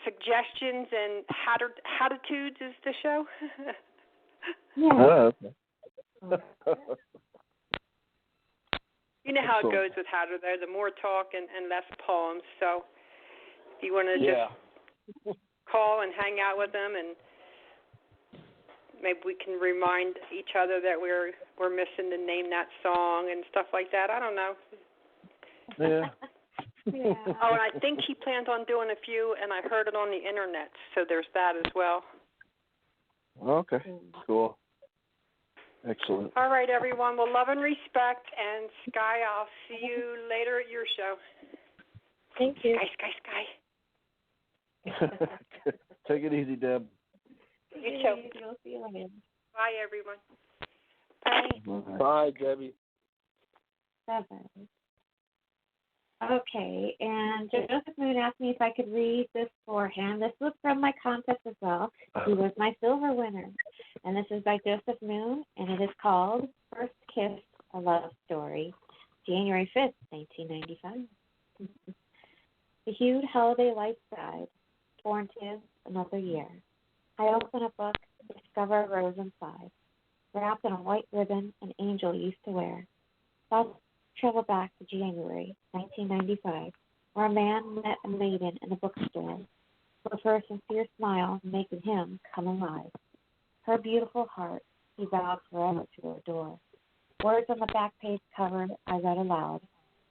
suggestions and attitudes is the show. Yeah. Okay. You know how it goes with Hatter there, the more talk and less poems. So if you want to just call and hang out with them, and maybe we can remind each other that we're missing to name that song and stuff like that. I don't know. Yeah. Yeah. Oh, and I think he plans on doing a few, and I heard it on the internet, so there's that as well. Okay, cool. Excellent. All right, everyone. Well, love and respect. And Sky, I'll see you later at your show. Thank you. Sky. Take it easy, Deb. You too. We'll see you later. Bye, everyone. Bye. Bye, Debbie. 7. Okay, and Joseph Moon asked me if I could read this for him. This was from my contest as well. He was my silver winner. And this is by Joseph Moon, and it is called First Kiss, a Love Story, January 5th, 1995. The hued holiday lights died. Born 'tis another year. I open a book, discover a rose inside. Wrapped in a white ribbon an angel used to wear. Thoughts travel back to January 1995, where a man met a maiden in a bookstore, with her sincere smile making him come alive. Her beautiful heart he vowed forever to adore. Words on the back page covered, I read aloud.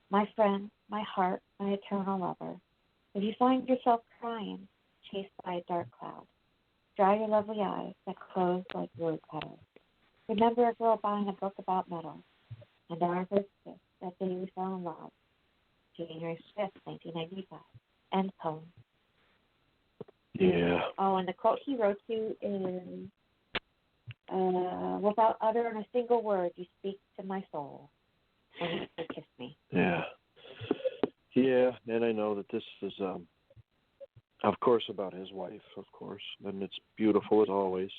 My friend, my heart, my eternal lover. If you find yourself crying, chased by a dark cloud, dry your lovely eyes that close like word petals. Remember a girl buying a book about metals, And our first kiss, that day we fell in love, January 5th, 1995. End poem. Yeah. Oh, and the quote he wrote you is, without uttering a single word, you speak to my soul when you kiss me. Yeah. Yeah, and I know that this is, of course, about his wife, of course, and it's beautiful as always.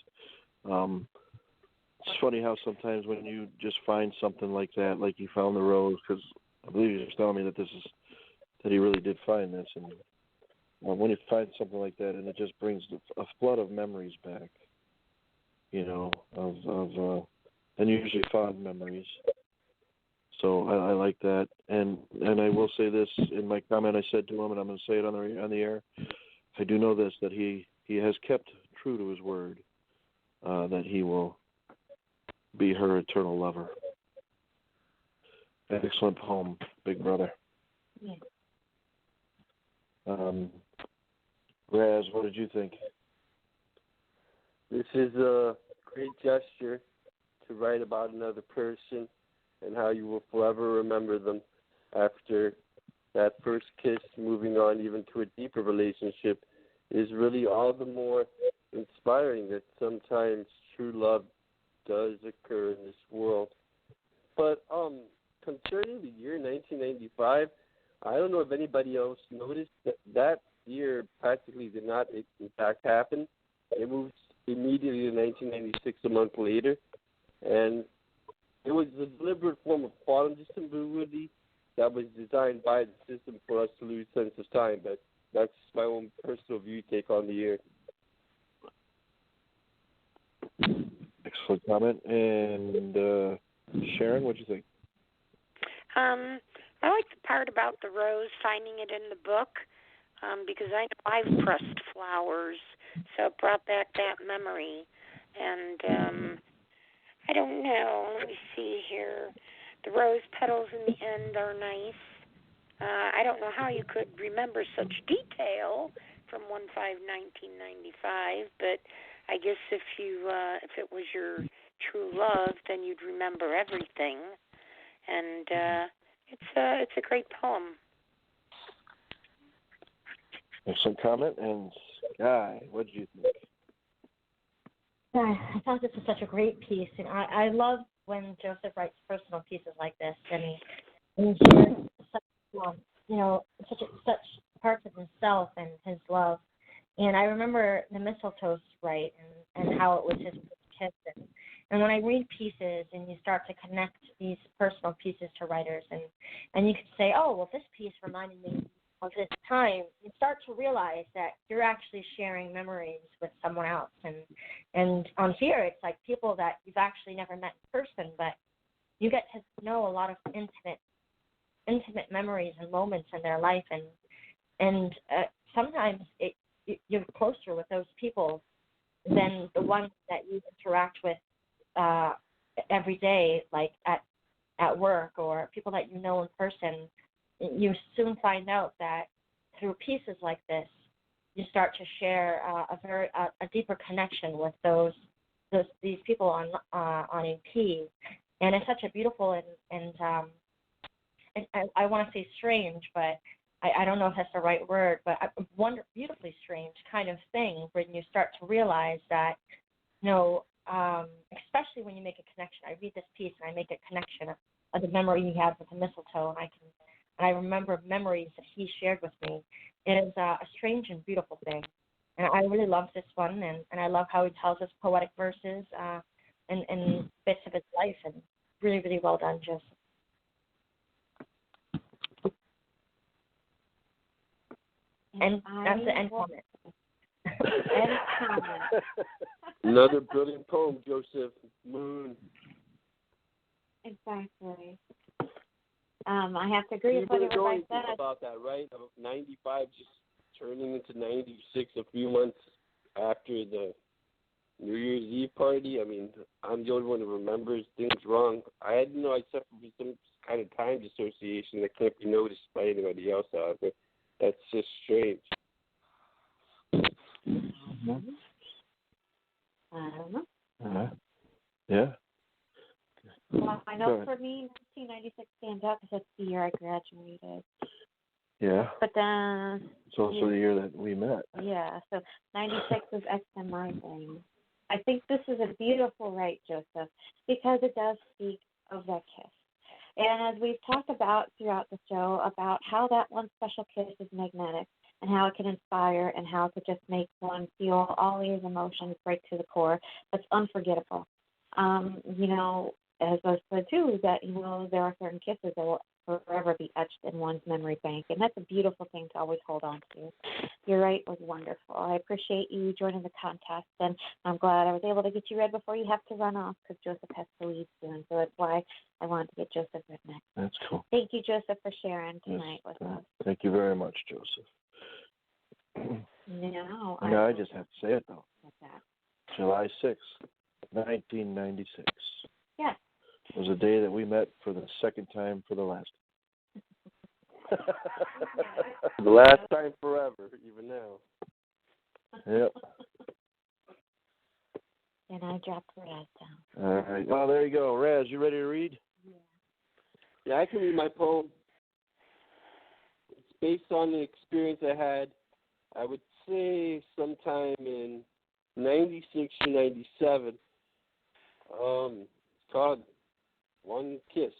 It's funny how sometimes when you just find something like that, like you found the rose, because I believe you just telling me that that he really did find this, and when you find something like that, and it just brings a flood of memories back, of and usually fond memories. So I like that, and I will say this in my comment I said to him, and I'm going to say it on the air. I do know this, that he has kept true to his word, that he will be her eternal lover. Excellent poem, Big Brother. Yeah. Raz, what did you think? This is a great gesture to write about another person and how you will forever remember them after that first kiss. Moving on even to a deeper relationship is really all the more inspiring, that sometimes true love does occur in this world. But concerning the year 1995, I don't know if anybody else noticed that year practically did not in fact happen. It moved immediately to 1996, a month later, and it was a deliberate form of quantum disambiguity that was designed by the system for us to lose sense of time. But that's my own personal view take on the year. Excellent comment. And Sharon, what do you think? I like the part about the rose, finding it in the book, because I know I've pressed flowers, so it brought back that memory. And I don't know. Let me see here. The rose petals in the end are nice. I don't know how you could remember such detail from 1/5/1995, but I guess if it was your true love, then you'd remember everything. And it's a great poem. Excellent comment. And Guy, what did you think? I thought this was such a great piece, and I love when Joseph writes personal pieces like this, and he shares such parts of himself and his love. And I remember the mistletoe right, and how it was his kiss. And when I read pieces, and you start to connect these personal pieces to writers, and you could say, oh, well, this piece reminded me of this time, you start to realize that you're actually sharing memories with someone else. And on here, it's like people that you've actually never met in person, but you get to know a lot of intimate memories and moments in their life, and sometimes you're closer with those people than the ones that you interact with every day, like at work, or people that you know in person. You soon find out that through pieces like this, you start to share a deeper connection with these people on AP, and it's such a beautiful and I want to say strange, but I don't know if that's the right word, but beautifully strange kind of thing when you start to realize that, especially when you make a connection. I read this piece and I make a connection of the memory he had with the mistletoe, and I remember memories that he shared with me. It is a strange and beautiful thing, and I really love this one, and I love how he tells us poetic verses and bits of his life, and really, really well done, Joseph. And that's the end comment. End comment. Another brilliant poem, Joseph. Moon. Exactly. I have to agree with whatever I said. About that, right? 95 just turning into 96 a few months after the New Year's Eve party. I mean, I'm the only one who remembers things wrong. I didn't know I suffered from some kind of time dissociation that can't be noticed by anybody else out there. That's just strange. I don't know. Yeah. Well, I know for me, 1996 stands out because that's the year I graduated. Yeah. But then... It's also the year that we met. Yeah, so 96 was XMI thing. I think this is a beautiful right, Joseph, because it does speak of that kiss. And as we've talked about throughout the show, about how that one special kiss is magnetic and how it can inspire and how it could just make one feel all these emotions right to the core. That's unforgettable. You know, as I said too, that, you know, there are certain kisses that will forever be etched in one's memory bank, and that's a beautiful thing to always hold on to. Your right was wonderful. I appreciate you joining the contest, and I'm glad I was able to get you read before you have to run off because Joseph has to leave soon, so that's why I wanted to get Joseph read next. That's cool. Thank you, Joseph, for sharing tonight with us. Thank you very much, Joseph. No, I just have to say it, though. What's that? July 6th, 1996. Yes. It was a day that we met for the second time for the last. The last time forever, even now. Yep. And I dropped Raz down. All right. Well, there you go. Raz, you ready to read? Yeah, I can read my poem. It's based on the experience I had, I would say sometime in 96 or 97. It's called One Kiss.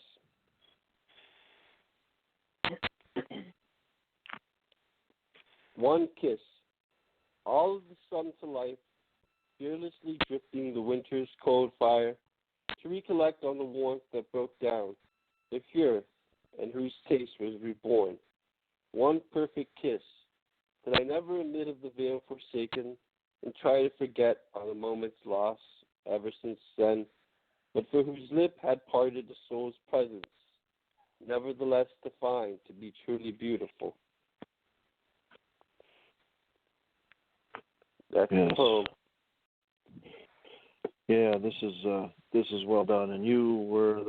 One kiss. All of the sun to life, fearlessly drifting the winter's cold fire, to recollect on the warmth that broke down, the cure, and whose taste was reborn. One perfect kiss, that I never admit of the veil forsaken, and try to forget on a moment's loss ever since then, but for whose lip had parted the soul's presence, nevertheless defined to be truly beautiful. That's the poem. Yeah, this is well done, and you were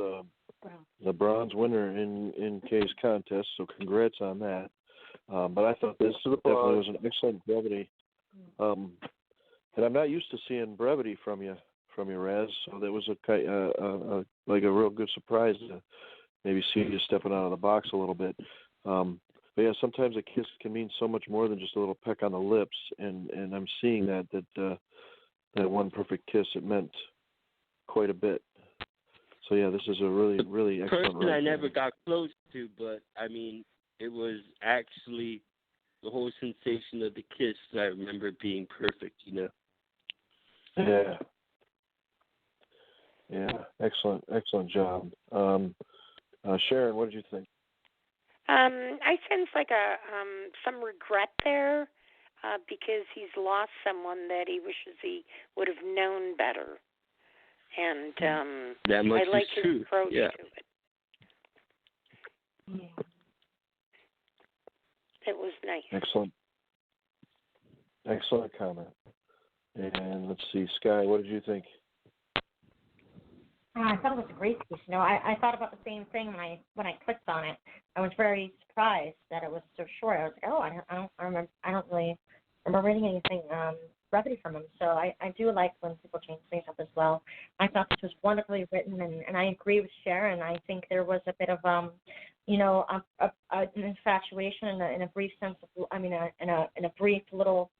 the bronze winner in Kay's contest, so congrats on that. But I thought this definitely was an excellent brevity, and I'm not used to seeing brevity from you, Raz. So that was a like a real good surprise to maybe see you stepping out of the box a little bit. But yeah, sometimes a kiss can mean so much more than just a little peck on the lips, and I'm seeing that one perfect kiss, it meant quite a bit. So yeah, this is a really, really excellent. Person I never got close to, but I mean, it was actually the whole sensation of the kiss that I remember being perfect, you know. Yeah. Yeah, excellent job. Sharon, what did you think? I sense like some regret there because he's lost someone that he wishes he would have known better, and that much I like is his true. approach Yeah. to it. Yeah. It was nice. Excellent comment. And let's see, Sky, what did you think? I thought it was a great piece. You know, I thought about the same thing when I clicked on it. I was very surprised that it was so short. I was like, oh, I don't really remember reading anything brevity from him. So I do like when people change things up as well. I thought this was wonderfully written, and I agree with Sharon. I think there was a bit of an infatuation in a brief sense of, in a brief little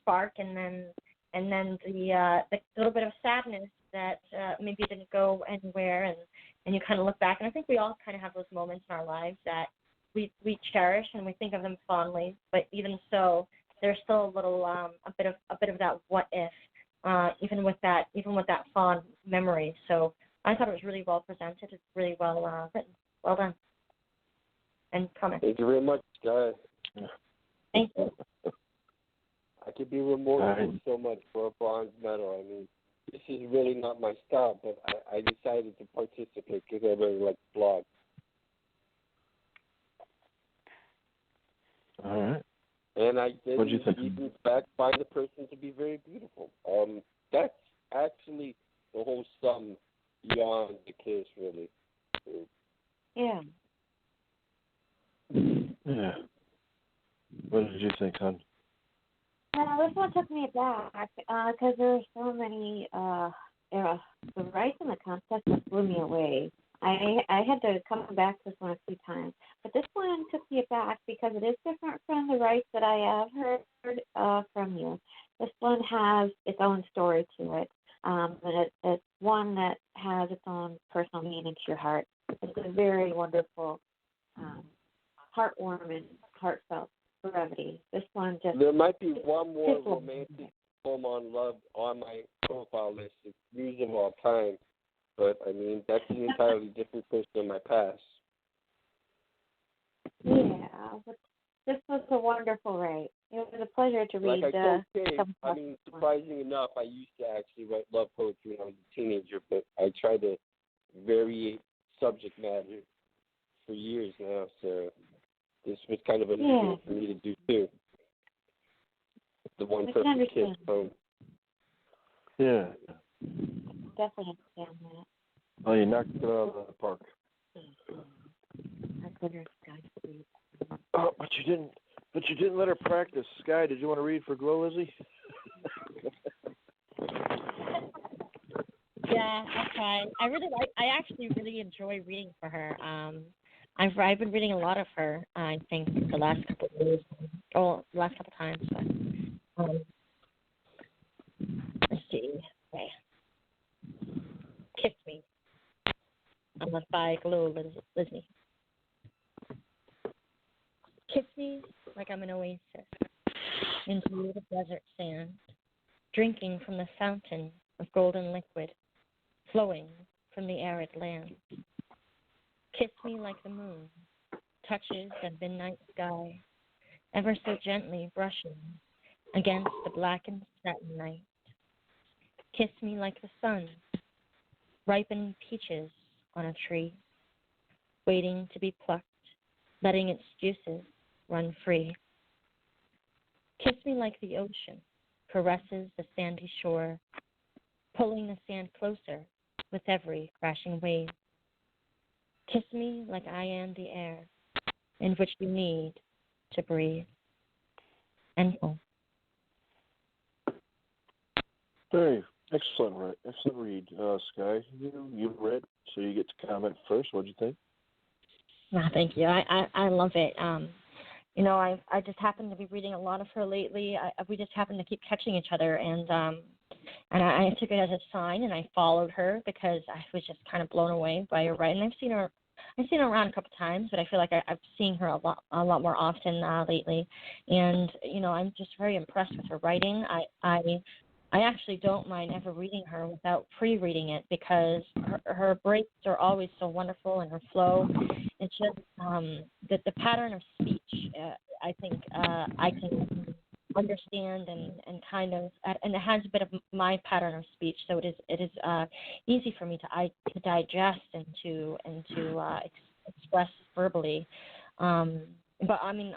spark, and then the little bit of sadness that maybe didn't go anywhere, and you kind of look back, and I think we all kind of have those moments in our lives that we cherish and we think of them fondly, but even so, there's still a little a bit of that what if, even with that fond memory. So I thought it was really well presented. It's really well written. Well done. And comment. Thank you very much, guys. Thank you. I could be remorseful so much for a bronze medal. I mean, this is really not my style, but I decided to participate because I really like the blog. All right. And I did, in fact, find the person to be very beautiful. That's actually the whole sum beyond the kiss, really. Yeah. Yeah. What did you think, hon? This one took me back because there were so many the rice and the concept just blew me away. I had to come back to this one a few times, but this one took me back because it is different from the rice that I have heard from you. This one has its own story to it, and it's one that has its own personal meaning to your heart. It's a very wonderful, heartwarming, heartfelt brevity. This one just... There might be one more romantic poem on love on my profile list. It's Muse of All Time. But, I mean, that's an entirely different person in my past. Yeah, but this was a wonderful write. It was a pleasure to read. Like I told Dave, I mean, surprisingly enough, I used to actually write love poetry when I was a teenager, but I tried to vary subject matter for years now, so this was kind of a new thing for me to do, too. The one perfect kiss poem. Yeah. Definitely understand that. Oh, you knocked it out of the park. Oh, but you didn't let her practice. Sky, did you want to read for Glow Lizzie? Yeah, I'll try. I actually really enjoy reading for her. I've been reading a lot of her, I think, the last couple of years. Oh, the last couple of times, but let's see. Okay. Kiss Me. By Glow Lizzie. Kiss me like I'm an oasis into the desert sand, drinking from the fountain of golden liquid, flowing from the arid land. Kiss me like the moon touches the midnight sky, ever so gently brushing against the blackened satin night. Kiss me like the sun, ripened peaches on a tree, waiting to be plucked, letting its juices run free. Kiss me like the ocean caresses the sandy shore, pulling the sand closer with every crashing wave. Kiss me like I am the air in which you need to breathe. End poem. Hey, excellent read, Sky. You read, so you get to comment first. What'd you think? Thank you. I love it. I just happened to be reading a lot of her lately. We just happened to keep catching each other, and I took it as a sign, and I followed her because I was just kind of blown away by her writing. I've seen her around a couple of times, but I feel like I've seen her a lot more often lately, and I'm just very impressed with her writing. I actually don't mind ever reading her without pre-reading it because her breaks are always so wonderful and her flow. It's just the pattern of speech. I think I can understand and kind of, and it has a bit of my pattern of speech, so it is easy for me to digest and to express verbally. But I mean,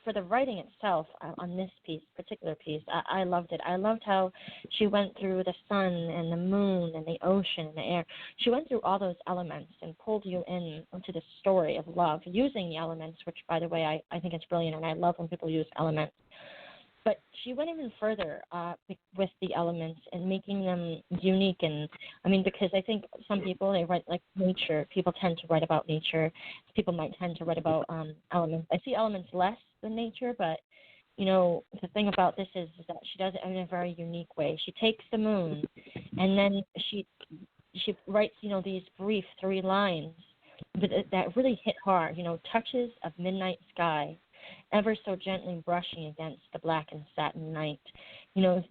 for the writing itself on this particular piece, I loved it. I loved how she went through the sun and the moon and the ocean and the air. She went through all those elements and pulled you into the story of love using the elements, which, by the way, I think it's brilliant, and I love when people use elements. But she went even further with the elements and making them unique. And I mean, because I think some people, they write like nature. People tend to write about nature. People might tend to write about elements. I see elements less than nature, but the thing about this is that she does it in a very unique way. She takes the moon, and then she writes these brief 3 lines that really hit hard. Touches of midnight sky, ever so gently brushing against the blackened satin night.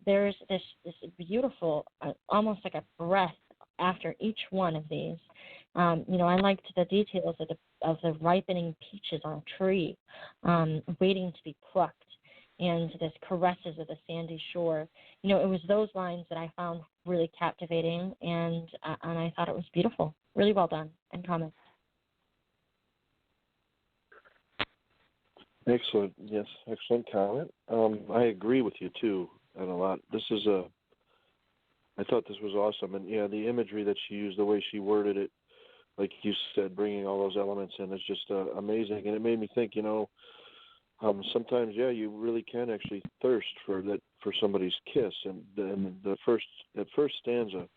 There's this beautiful, almost like a breath after each one of these. I liked the details of the ripening peaches on a tree, waiting to be plucked, and this caresses of the sandy shore. It was those lines that I found really captivating, and I thought it was beautiful. Really well done. And comments. Excellent. Yes, excellent comment. I agree with you too, and a lot. I thought this was awesome, and yeah, the imagery that she used, the way she worded it, like you said, bringing all those elements in is just amazing. And it made me think, sometimes, you really can actually thirst for somebody's kiss, and the first stanza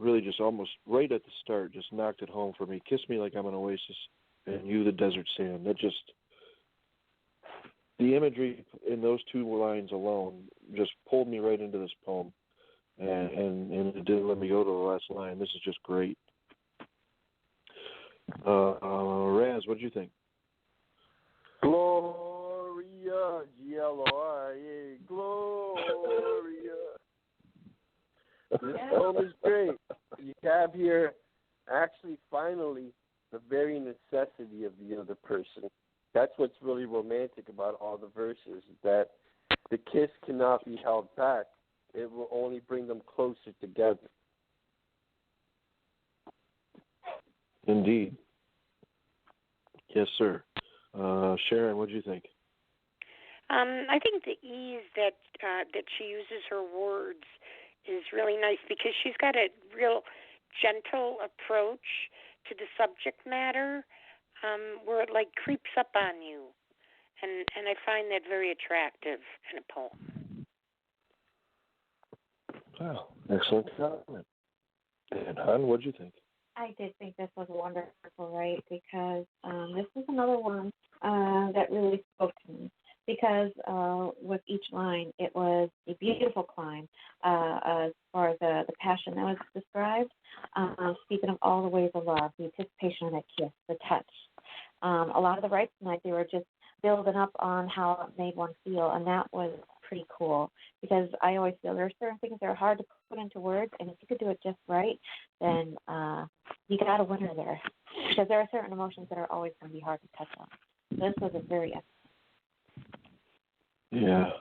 really just almost right at the start just knocked it home for me. Kiss me like I'm an oasis, and you the desert sand. That just, the imagery in those two lines alone just pulled me right into this poem, and it didn't let me go to the last line. This is just great. Raz, what did you think? Gloria, G-L-O-R-I-A, Gloria. This poem is great. You have here, actually, finally, the very necessity of the other person. That's what's really romantic about all the verses, that the kiss cannot be held back. It will only bring them closer together. Indeed. Yes, sir. Sharon, what do you think? I think the ease that she uses her words is really nice because she's got a real gentle approach to the subject matter, where it like creeps up on you, and I find that very attractive in a poem. Wow, excellent comment. And Han, what do you think? I did think this was wonderful, right? Because this is another one that really spoke to me. Because with each line, it was a beautiful climb as far as the passion that was described. Speaking of all the ways of love, the anticipation of that kiss, the touch. A lot of the rights tonight, they were just building up on how it made one feel, and that was pretty cool. Because I always feel there are certain things that are hard to put into words, and if you could do it just right, then you got a winner there. Because there are certain emotions that are always going to be hard to touch on. This was a very Yeah,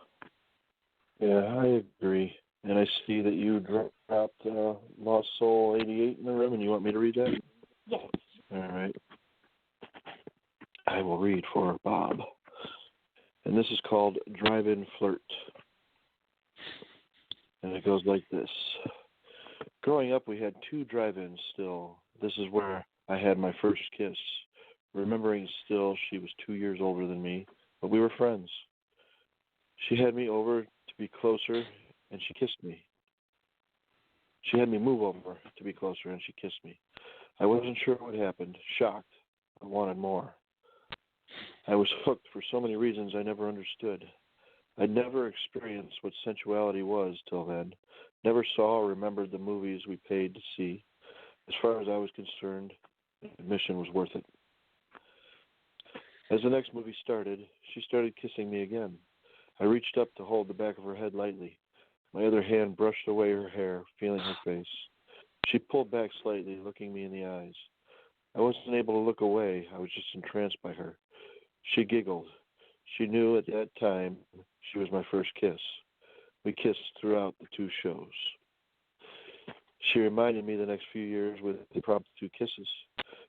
I agree. And I see that you dropped Lost Soul 88 in the room, and you want me to read that? Yes. All right. I will read for Bob. And this is called Drive-In Flirt. And it goes like this. Growing up, we had 2 drive-ins still. This is where I had my first kiss. Remembering still, she was 2 years older than me, but we were friends. She had me over to be closer, and she kissed me. She had me move over to be closer, and she kissed me. I wasn't sure what happened, shocked. I wanted more. I was hooked for so many reasons I never understood. I'd never experienced what sensuality was till then, never saw or remembered the movies we paid to see. As far as I was concerned, admission was worth it. As the next movie started, she started kissing me again. I reached up to hold the back of her head lightly. My other hand brushed away her hair, feeling her face. She pulled back slightly, looking me in the eyes. I wasn't able to look away. I was just entranced by her. She giggled. She knew at that time she was my first kiss. We kissed throughout the 2 shows. She reminded me the next few years with impromptu kisses.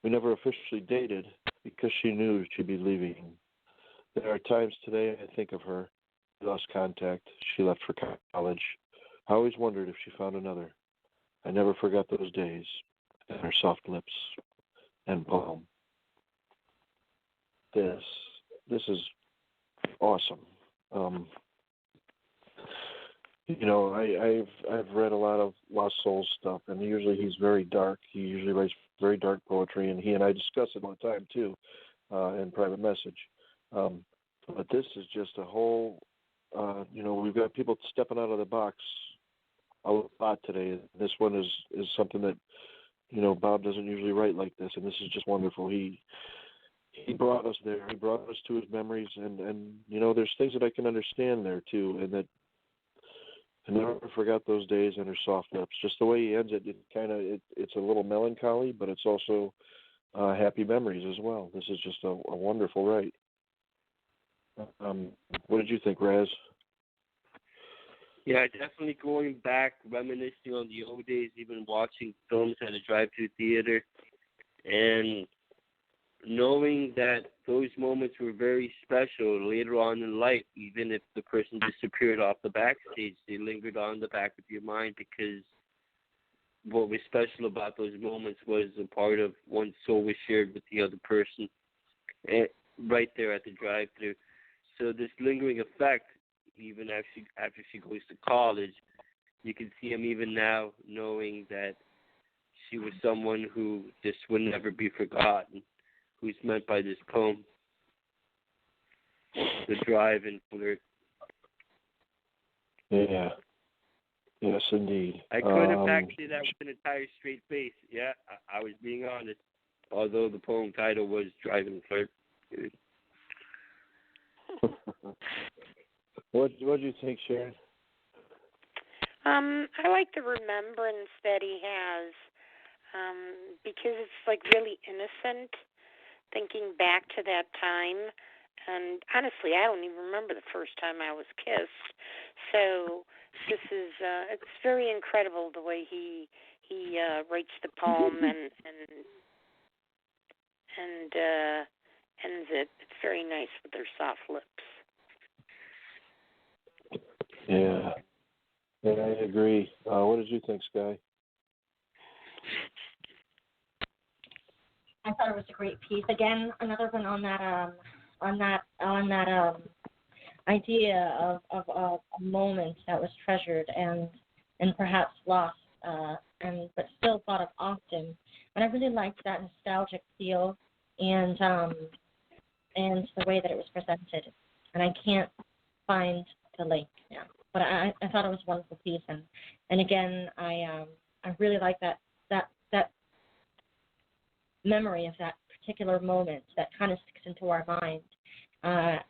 We never officially dated because she knew she'd be leaving. There are times today I think of her. We lost contact. She left for college. I always wondered if she found another. I never forgot those days and her soft lips and poem. This is awesome. I've read a lot of Lost Souls stuff, and usually he's very dark. He usually writes very dark poetry, and he and I discuss it all the time too, in private message. But this is just a whole. We've got people stepping out of the box a lot today. This one is something that, Bob doesn't usually write like this, and this is just wonderful. He brought us there. He brought us to his memories, and there's things that I can understand there too, and that I never forgot those days and her soft lips. Just the way he ends it, it's a little melancholy, but it's also happy memories as well. This is just a wonderful write. What did you think, Raz? Yeah, definitely going back, reminiscing on the old days, even watching films at a drive-thru theater, and knowing that those moments were very special later on in life. Even if the person disappeared off the backstage, they lingered on the back of your mind because what was special about those moments was a part of one's soul was shared with the other person, right there at the drive-thru. So this lingering effect, even after she goes to college, you can see him even now knowing that she was someone who just would never be forgotten, who's meant by this poem. The drive and flirt. Yeah. Yes, indeed. I couldn't in fact say that with an entire straight face. Yeah, I was being honest. Although the poem title was Drive and Flirt. What do you think, Sharon? I like the remembrance that he has, because it's like really innocent, thinking back to that time. And honestly, I don't even remember the first time I was kissed. So this is it's very incredible the way he writes the poem and ends it. It's very nice with their soft lips. Yeah, I agree. What did you think, Sky? I thought it was a great piece. Again, another one on that idea of a moment that was treasured and perhaps lost, but still thought of often. And I really liked that nostalgic feel and the way that it was presented. And I can't find the link now, but I thought it was a wonderful piece. And again, I really like that memory of that particular moment that kind of sticks into our mind,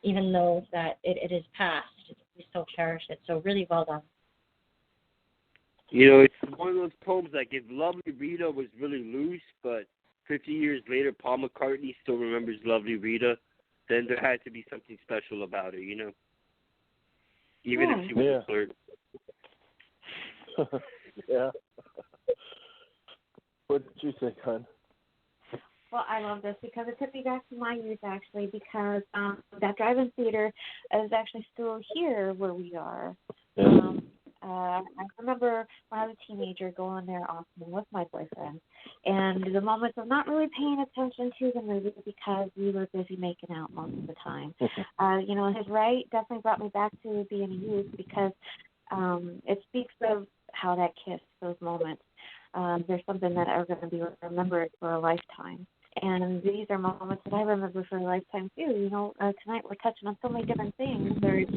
even though that it is past. We still cherish it. So really well done. You know, it's one of those poems like if Lovely Rita was really loose, but 50 years later Paul McCartney still remembers Lovely Rita, then there had to be something special about her, you know? Even if she was a flirt. Yeah. What did you think, hon? Well, I love this because it took me back to my youth, actually, because that drive-in theater is actually still here where we are. Yeah. I remember when I was a teenager going there often with my boyfriend, and the moments of not really paying attention to the movie because we were busy making out most of the time. His right definitely brought me back to being a youth because it speaks of how that kiss, those moments. There's something that are going to be remembered for a lifetime. And these are moments that I remember for a lifetime, too. Tonight we're touching on so many different things. There's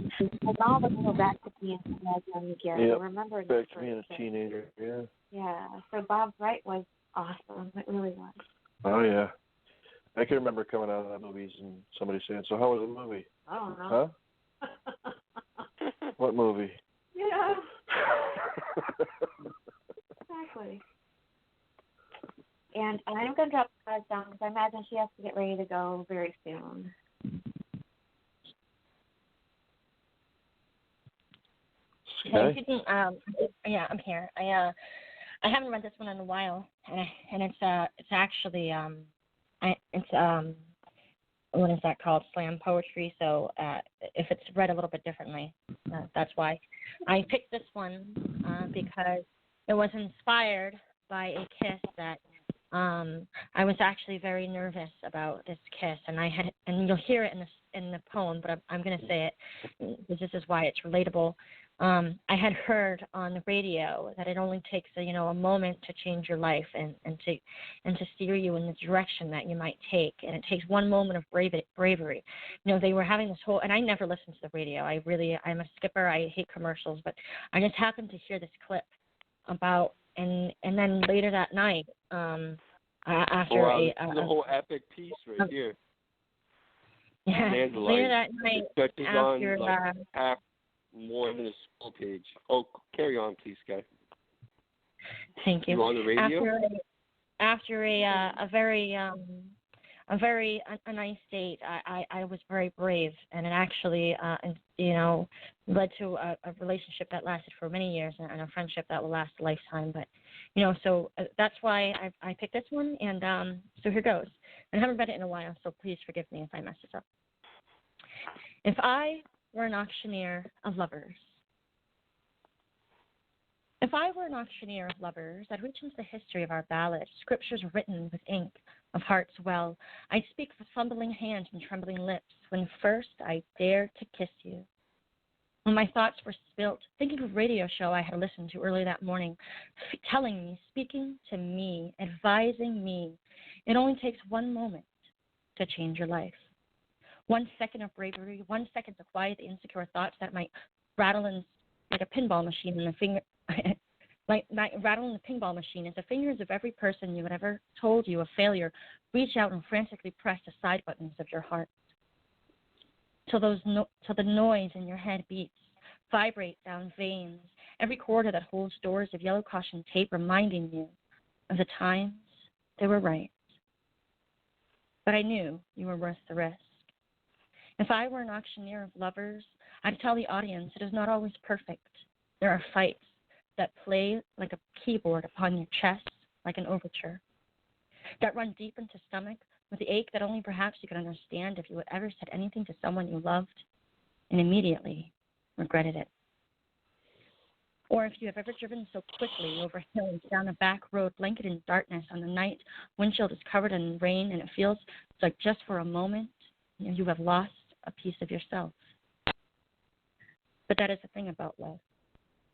all the go back to being young again. Yep. Remembering back to being a teenager, yeah. Yeah, so Bob's right was awesome. It really was. Oh, yeah. I can remember coming out of that movies and somebody saying, so how was the movie? I don't know. Huh? What movie? Yeah. Exactly. And I'm going to drop the cards down because I imagine she has to get ready to go very soon. Okay. I'm here. I haven't read this one in a while, and it's actually what is that called? Slam poetry. So if it's read a little bit differently, that's why I picked this one because it was inspired by a kiss that I was actually very nervous about this kiss, and you'll hear it in the poem, but I'm going to say it because this is why it's relatable. I had heard on the radio that it only takes a moment to change your life and to steer you in the direction that you might take, and it takes one moment of bravery. They were having this whole, and I never listened to the radio. I'm a skipper. I hate commercials, but I just happened to hear this clip about. And then later that night, after the whole epic piece right here. Yeah, later that night, stretches after on half more than a school page. Oh, carry on, please, Guy. Thank you. You on the radio? After a very nice date, I was very brave, and it actually led to a relationship that lasted for many years and a friendship that will last a lifetime. But so that's why I picked this one, and so here goes. And I haven't read it in a while, so please forgive me if I mess this up. If I were an auctioneer of lovers. If I were an auctioneer of lovers, I'd reach into the history of our ballad, scriptures written with ink of heart's well. I'd speak with fumbling hand and trembling lips when first I dared to kiss you. When my thoughts were spilt, thinking of a radio show I had listened to early that morning, telling me, speaking to me, advising me, it only takes one moment to change your life. 1 second of bravery, 1 second to quiet the insecure thoughts that might rattle in like a pinball machine in the finger, might rattle in the pinball machine as the fingers of every person you had ever told you a failure reach out and frantically press the side buttons of your heart. Till the noise in your head beats, vibrate down veins, every corridor that holds doors of yellow caution tape reminding you of the times they were right. But I knew you were worth the risk. If I were an auctioneer of lovers, I'd tell the audience it is not always perfect. There are fights that play like a keyboard upon your chest, like an overture, that run deep into stomach with the ache that only perhaps you could understand if you had ever said anything to someone you loved and immediately regretted it. Or if you have ever driven so quickly over hills, down a back road, blanketed in darkness on the night, windshield is covered in rain, and it feels like just for a moment you have lost a piece of yourself. But that is the thing about love.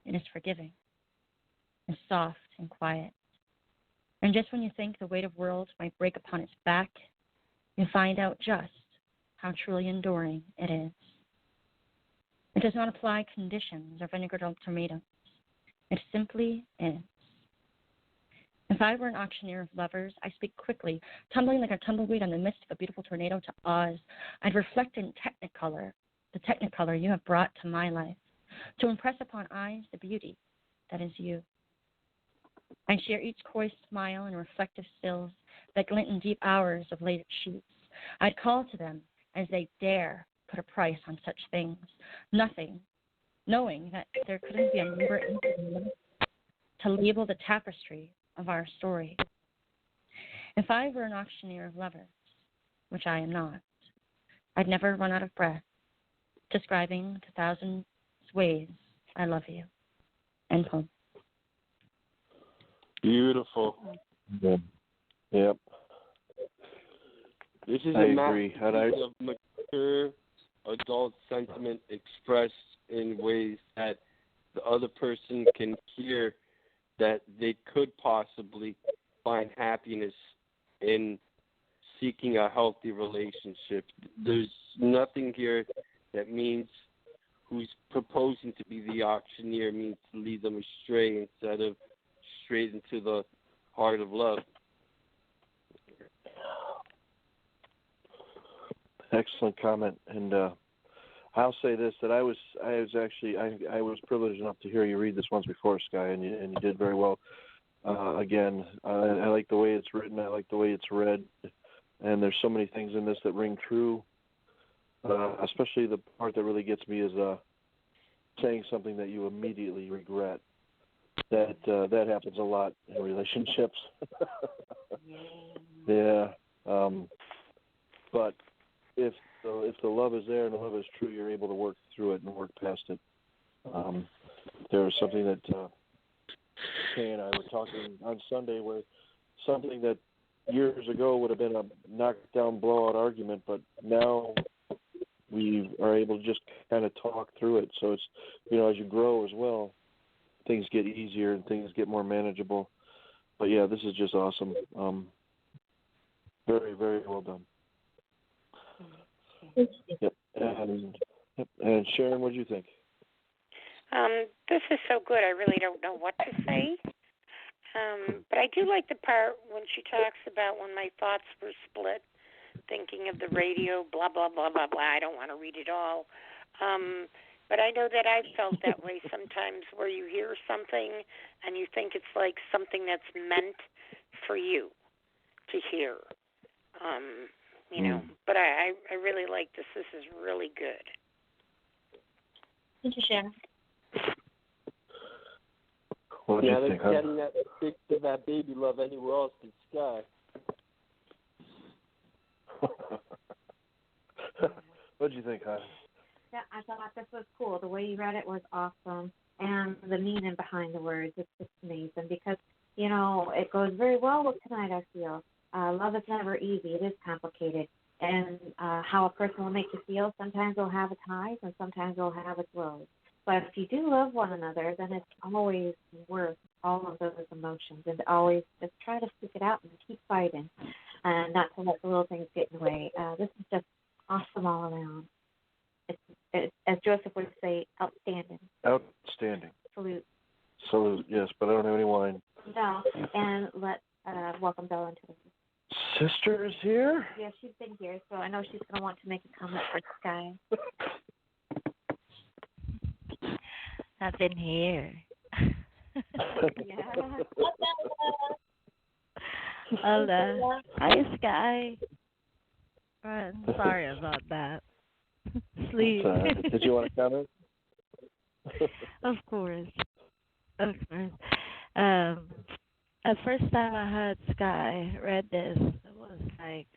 It is forgiving. It's soft and quiet. And just when you think the weight of the world might break upon its back, you find out just how truly enduring it is. It does not apply conditions or vinegared ultimatums. It simply is. If I were an auctioneer of lovers, I speak quickly, tumbling like a tumbleweed on the midst of a beautiful tornado to Oz. I'd reflect in technicolor, the technicolor you have brought to my life, to impress upon eyes the beauty that is you. I'd share each coy smile and reflective stills that glint in deep hours of late sheets. I'd call to them as they dare put a price on such things, nothing, knowing that there couldn't be a number to label the tapestry of our story. If I were an auctioneer of lovers, which I am not, I'd never run out of breath describing the thousand ways I love you. End poem. Beautiful. Yeah. Yep. This is I a agree. masterpiece of mature adult sentiment expressed in ways that the other person can hear that they could possibly find happiness in seeking a healthy relationship. There's nothing here that means who's proposing to be the auctioneer means to lead them astray instead of straight into the heart of love. Excellent comment, and I'll say this: that I was privileged enough to hear you read this once before, Sky, and you did very well. Again, I like the way it's written. I like the way it's read, and there's so many things in this that ring true. Especially the part that really gets me is saying something that you immediately regret. That happens a lot in relationships. Yeah. But if the love is there and the love is true, you're able to work through it and work past it. There was something that Kay and I were talking on Sunday where something that years ago would have been a knockdown, blowout argument, but now we are able to just kind of talk through it. So it's, as you grow as well, things get easier and things get more manageable. But yeah, this is just awesome. Very, very well done. Yep. And Sharon, what do you think? This is so good. I really don't know what to say. But I do like the part when she talks about when my thoughts were split, thinking of the radio, blah, blah, blah, blah, blah. I don't want to read it all. But I know that I've felt that way sometimes where you hear something and you think it's like something that's meant for you to hear. But I really like this. This is really good. Thank you, Sharon. What do you think, huh? Getting that stick to that baby love anywhere else than Sky. What do you think, huh? Yeah, I thought this was cool. The way you read it was awesome. And the meaning behind the words, it's just amazing because, it goes very well with tonight, I feel. Love is never easy. It is complicated. And how a person will make you feel, sometimes they'll have its highs and sometimes they'll have its lows. But if you do love one another, then it's always worth all of those emotions, and always just try to stick it out and keep fighting, and not to let the little things get in the way. This is just awesome all around. It's, as Joseph would say, outstanding. Outstanding. Salute. Salute, yes, but I don't have any wine. No, and let's welcome Bella into the room. Sister is here? Yeah, she's been here, so I know she's going to want to make a comment for Sky. I've been here. Yeah. Hello. Hi, Sky. I'm sorry about that. Sleep. Did you want to comment? Of course. Of course. The first time I heard Sky read this, it was like,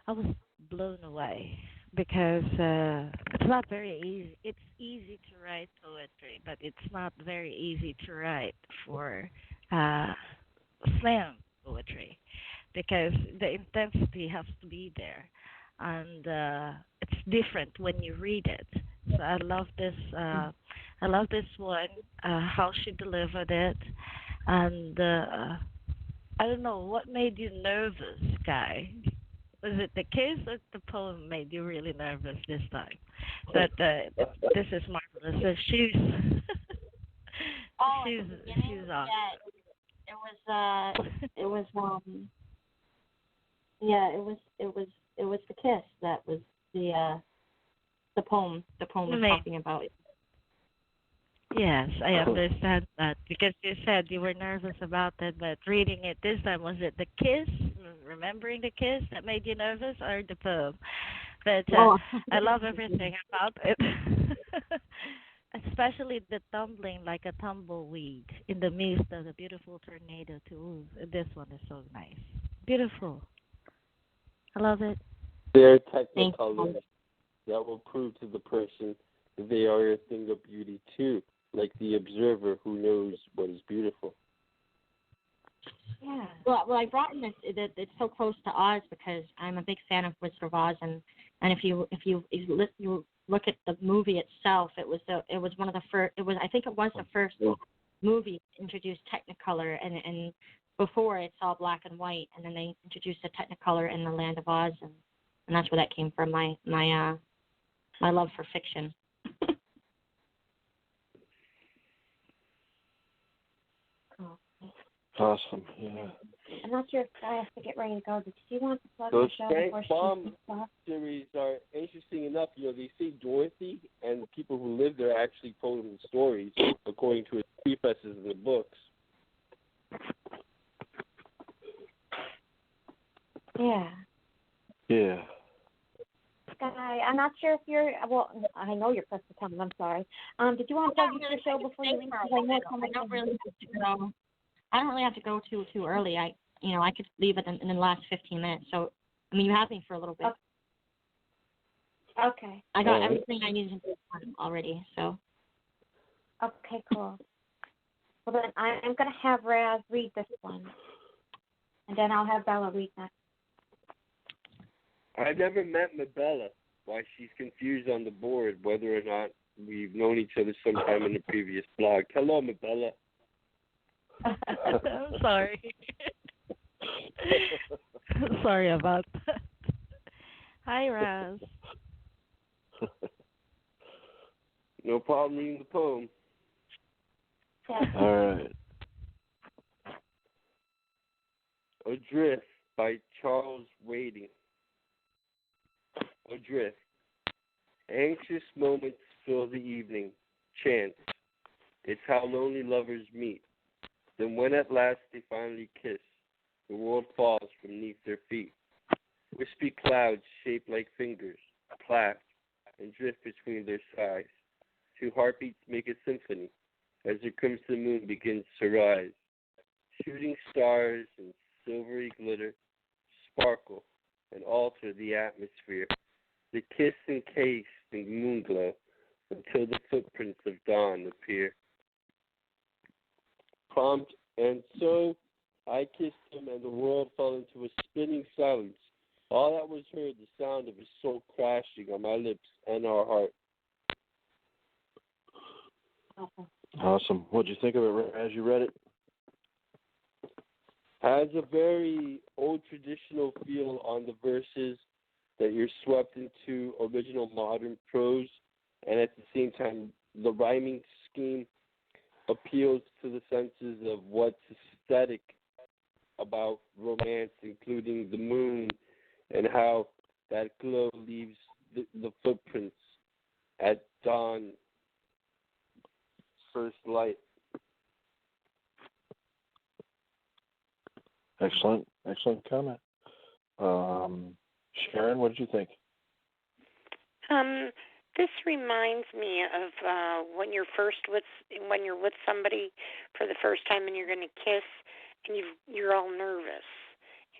I was blown away because it's not very easy. It's easy to write poetry, but it's not very easy to write for slam poetry because the intensity has to be there, and it's different when you read it. So I love this. I love this one. How she delivered it, and I don't know what made you nervous, Guy. Was it the kiss or the poem made you really nervous this time? But this is marvelous. So she's Oh, she's awesome. Yeah, it was yeah, it was the kiss that was the poem was talking about. Yes, I understand that because you said you were nervous about it, but reading it this time, was it the kiss, remembering the kiss that made you nervous, or the poem? But I love everything about it, especially the tumbling like a tumbleweed in the midst of a beautiful tornado too. This one is so nice, beautiful. I love it. There are technicolors that will prove to the person that they are a thing of beauty too, like the observer who knows what is beautiful. Yeah. Well, I brought in this. It's so close to Oz because I'm a big fan of Wizard of Oz, and if you look at the movie itself, it was one of the first. I think it was the first movie to introduce Technicolor, and before it's all black and white, and then they introduced the Technicolor in the Land of Oz, and that's where that came from. My love for fiction. Awesome, yeah. I'm not sure if I have to get ready to go. Did you want to plug Those the show Frank before Baum she off? series are interesting enough. You know, they say Dorothy and the people who live there actually told them the stories according to its prefaces in the books. Yeah. Yeah. Sky, I'm not sure if you're. Well, I know you're pressed for time. I'm sorry. Did you want to plug your show before you leave? I don't really have to go. I don't really have to go too early. I could leave it in the last 15 minutes. So, I mean, you have me for a little bit. Okay. I got everything I needed to do already. So. Okay, cool. Well, then I'm going to have Raz read this one, and then I'll have Bella read next. I've never met Mabella. Why she's confused on the board whether or not we've known each other sometime in the previous blog. Hello, Mabella. I'm sorry. Sorry about that. Hi, Raz. No problem reading the poem. All right. Adrift by Charles Wading. Adrift. Anxious moments fill the evening. Chance. It's how lonely lovers meet. Then when at last they finally kiss, the world falls from beneath their feet. Wispy clouds shaped like fingers, clash, and drift between their sides. Two heartbeats make a symphony as the crimson moon begins to rise. Shooting stars and silvery glitter sparkle and alter the atmosphere. The kiss encased in moonglow until the footprints of dawn appear. Prompt, and so I kissed him, and the world fell into a spinning silence. All that was heard, the sound of his soul crashing on my lips and our heart. Awesome. Awesome. What'd you think of it as you read it? Has a very old traditional feel on the verses that you're swept into original modern prose, and at the same time, the rhyming scheme appeals to the senses of what's aesthetic about romance, including the moon and how that glow leaves the footprints at dawn, first light. Excellent. Excellent comment. Sharon, what did you think? This reminds me of when you're with somebody for the first time and you're going to kiss, and you're all nervous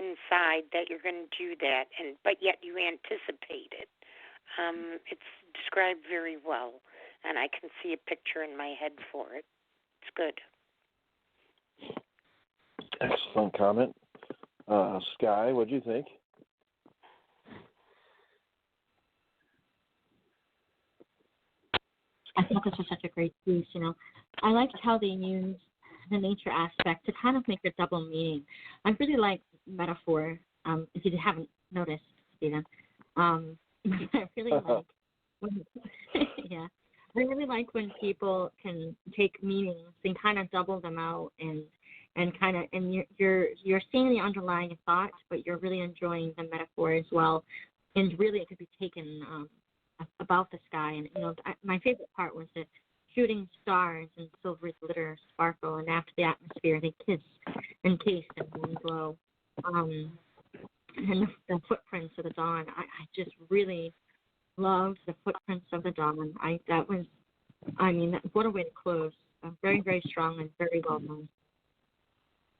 inside that you're going to do that, but yet you anticipate it. It's described very well, and I can see a picture in my head for it. It's good. Excellent comment. Sky, what do you think? I thought this was such a great piece. I liked how they used the nature aspect to kind of make a double meaning. I really like metaphor. If you haven't noticed, Stephen, I really like when, yeah, I really like when people can take meanings and kind of double them out and you're seeing the underlying thought, but you're really enjoying the metaphor as well. And really, it could be taken about the sky. And my favorite part was the shooting stars and silvery glitter sparkle, and after the atmosphere, they kiss and taste and warm glow. And the footprints of the dawn. I just really loved the footprints of the dawn. What a way to close. Very, very strong and very well done.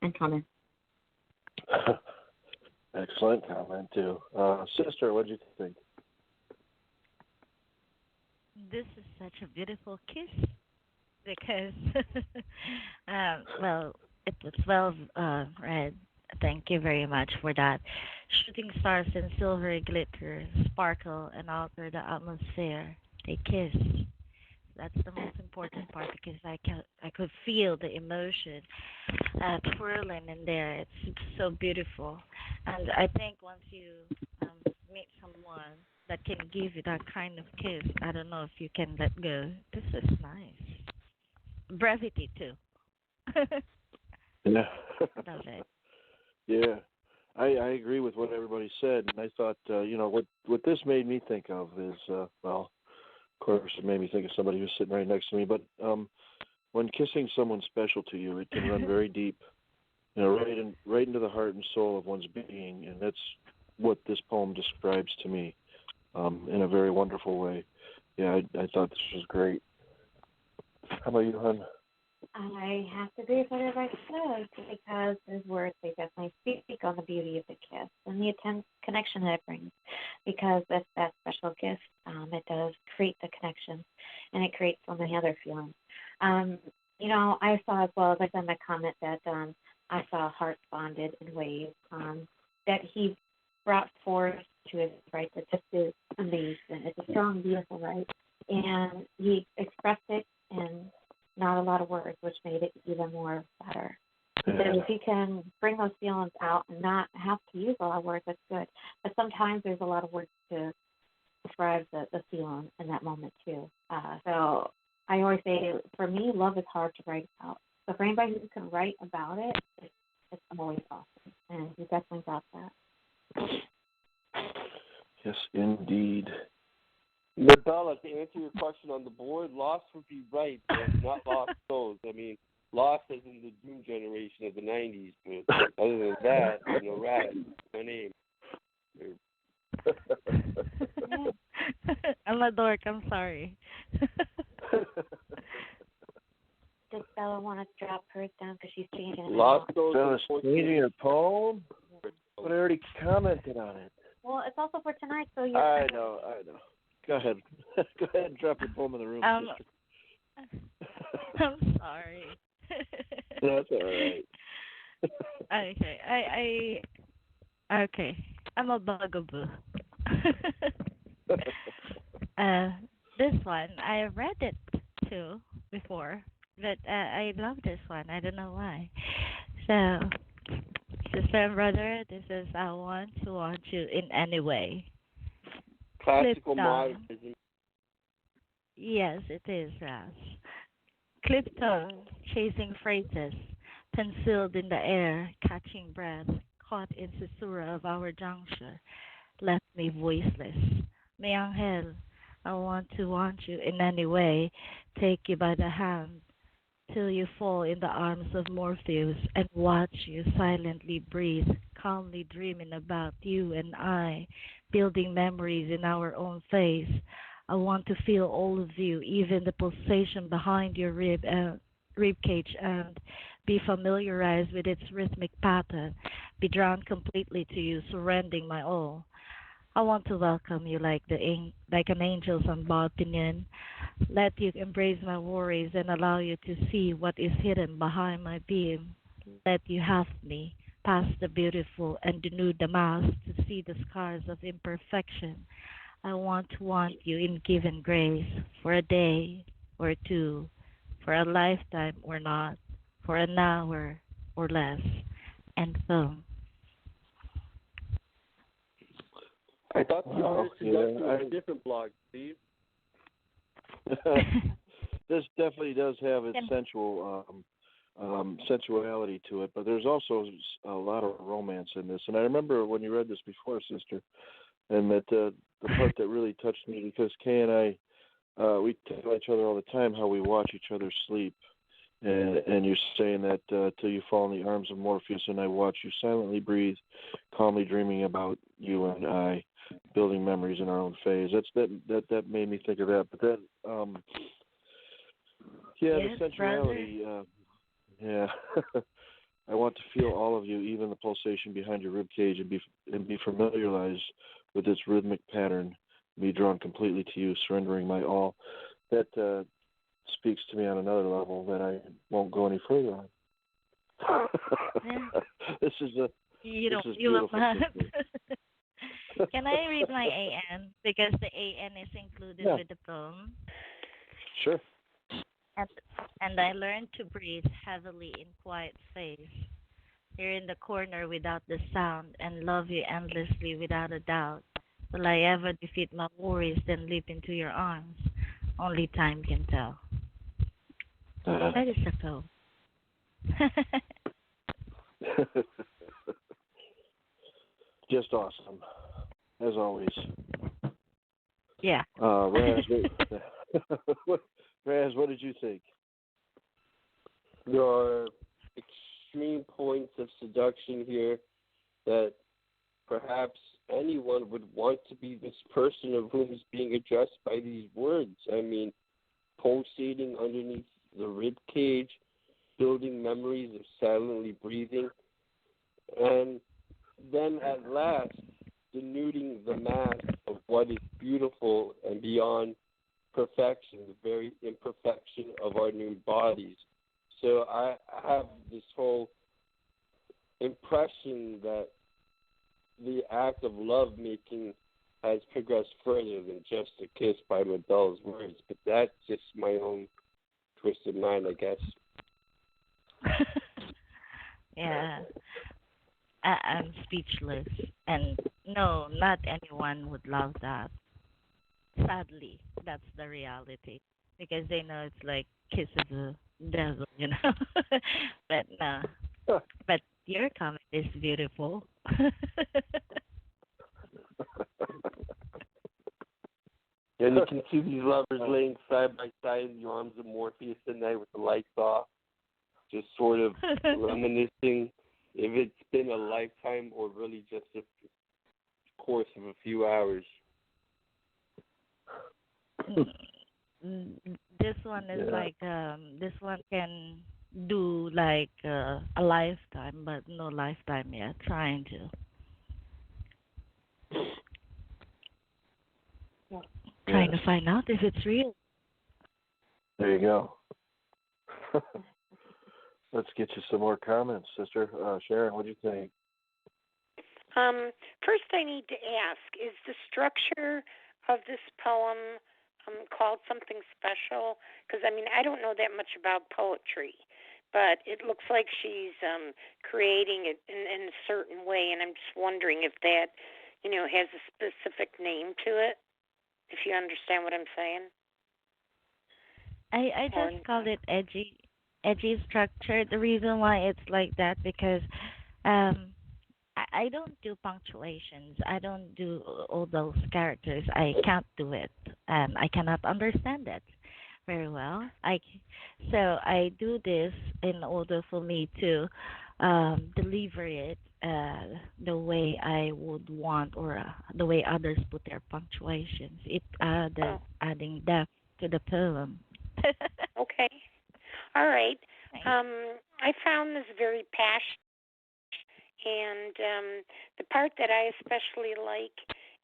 And comment. Excellent comment too. Sister, what did you think? This is such a beautiful kiss because, well, it was well read. Thank you very much for that. Shooting stars and silvery glitter sparkle and alter the atmosphere. They kiss. That's the most important part because I could feel the emotion twirling in there. It's so beautiful, and I think once you meet someone that can give you that kind of kiss, I don't know if you can let go. This is nice. Brevity too. Yeah. Love it. Yeah. I agree with what everybody said, and I thought, what this made me think of is, well, of course, it made me think of somebody who's sitting right next to me. But when kissing someone special to you, it can run very deep, right into the heart and soul of one's being, and that's what this poem describes to me, in a very wonderful way. Yeah, I thought this was great. How about you, hon? I have to agree with what everybody says because his words, they definitely speak on the beauty of the kiss and the intense connection that it brings. Because that's that special gift, it does create the connection, and it creates so many other feelings. I saw as well, as I said in my comment, that I saw hearts bonded in ways that he brought forth to his right. That just is amazing. It's a strong, beautiful right, and he expressed it in not a lot of words, which made it even more better. So if you can bring those feelings out and not have to use a lot of words, that's good. But sometimes there's a lot of words to describe the feeling in that moment too. So I always say, for me, love is hard to write about. So for anybody who can write about it, it's always awesome. And you definitely got that. Yes, indeed. Bella, to answer your question on the board, Lost would be right, but not Lost Souls. I mean, Lost is in the Doom generation of the 90s, but other than that, Rat, my name. I'm a dork. I'm sorry. Does Bella want to drop hers down because she's changing it? Lost Souls. Bella's changing her poem? But I already commented on it. Well, it's also for tonight, so you. I know. Go ahead. Go ahead and drop your poem in the room, sister. I'm sorry. That's all right. Okay. Okay. I'm a bugaboo. This one, I read it too, before, but I love this one. I don't know why. So, sister and brother, this is I want you in any way. Clip Classical tongue. modernism. Yes, it is, Ras. Clip tongue, chasing phrases, penciled in the air, catching breath, caught in susura of our juncture, left me voiceless. Mi angel, I want you in any way, take you by the hand, till you fall in the arms of Morpheus and watch you silently breathe, calmly dreaming about you and I, building memories in our own face. I want to feel all of you, even the pulsation behind your rib cage, and be familiarized with its rhythmic pattern, be drawn completely to you, surrendering my all. I want to welcome you like like an angel's on balcony, let you embrace my worries and allow you to see what is hidden behind my beam. Let you have me, past the beautiful and denude the mask, to see the scars of imperfection. I want you in given grace, for a day or two, for a lifetime or not, for an hour or less, and boom. I thought the Wow. artist seduction was a different blog, Steve. This definitely does have its And sensuality to it, but there's also a lot of romance in this. And I remember when you read this before, sister, and that the part that really touched me because Kay and I we tell each other all the time how we watch each other sleep. And you're saying that till you fall in the arms of Morpheus, and I watch you silently breathe, calmly dreaming about you and I, building memories in our own phase. That made me think of that. But then, yeah, the yes, brother. sensuality. Yeah, I want to feel all of you, even the pulsation behind your rib cage, and be familiarized with its rhythmic pattern. Be drawn completely to you, surrendering my all. That speaks to me on another level that I won't go any further on. Yeah. this is a You this don't is you will beautiful, not. sister. Can I read my AN? Because the AN is included Yeah, with the poem. sure. And and I learned to breathe heavily in quiet space. Here in the corner without the sound, and love you endlessly without a doubt. Will I ever defeat my worries, then leap into your arms? Only time can tell. That is the poem. Just awesome, as always. Yeah. Raz, Raz, what did you think? There are extreme points of seduction here that perhaps anyone would want to be this person of whom is being addressed by these words. I mean, pulsating underneath the rib cage, building memories of silently breathing, and then at last denuding the mask of what is beautiful and beyond perfection, the very imperfection of our nude bodies. So I have this whole impression that the act of love making has progressed further than just a kiss by Medel's words, but that's just my own twisted mind, I guess. Yeah. I'm speechless. And no, not anyone would love that. Sadly, that's the reality. Because they know it's like kiss of the devil. But no. But your comment is beautiful. And you can see these lovers laying side by side in the arms of Morpheus at night with the lights off, just sort of reminiscing if it's been a lifetime or really just a course of a few hours. This one is like this one can do like a lifetime, but no lifetime yet. Trying to. Trying Yes. to find out if it's real. There you go. Let's get you some more comments, sister. Sharon, what do you think? First, I need to ask: is the structure of this poem called something special? Because, I mean, I don't know that much about poetry, but it looks like she's creating it in a certain way, and I'm just wondering if that, has a specific name to it, if you understand what I'm saying. I just call it edgy structure. The reason why it's like that because um I don't do punctuations. I don't do all those characters. I can't do it. I cannot understand it very well. So I do this in order for me to deliver it the way I would want or the way others put their punctuations. It adding depth to the poem. Okay. All right. Thanks. I found this very passionate. And the part that I especially like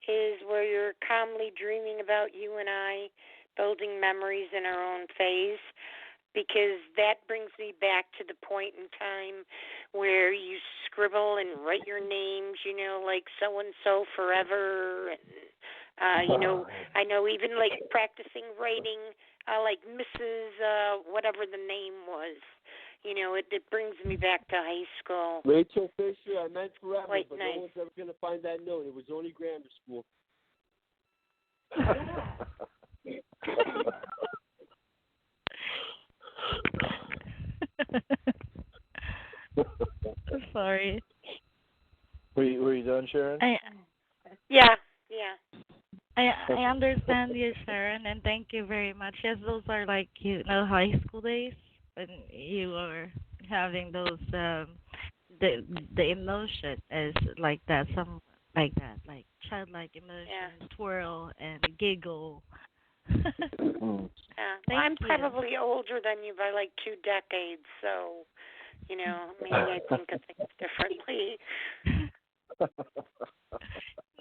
is where you're calmly dreaming about you and I building memories in our own phase, because that brings me back to the point in time where you scribble and write your names, like so and so forever. And, I know even like practicing writing, like Mrs. Whatever the name was. It brings me back to high school. Rachel Fisher, I meant forever, Quite but nice. no one's ever going to find that note. It was only grammar school. Sorry. Were you done, Sharon? Yeah. I understand you, Sharon, and thank you very much. Yes, those are like high school days when you are having those the emotion is like that, some like that, like childlike emotion, twirl and giggle. Yeah. Well, I'm probably older than you by like 2 decades, so maybe I think of things differently.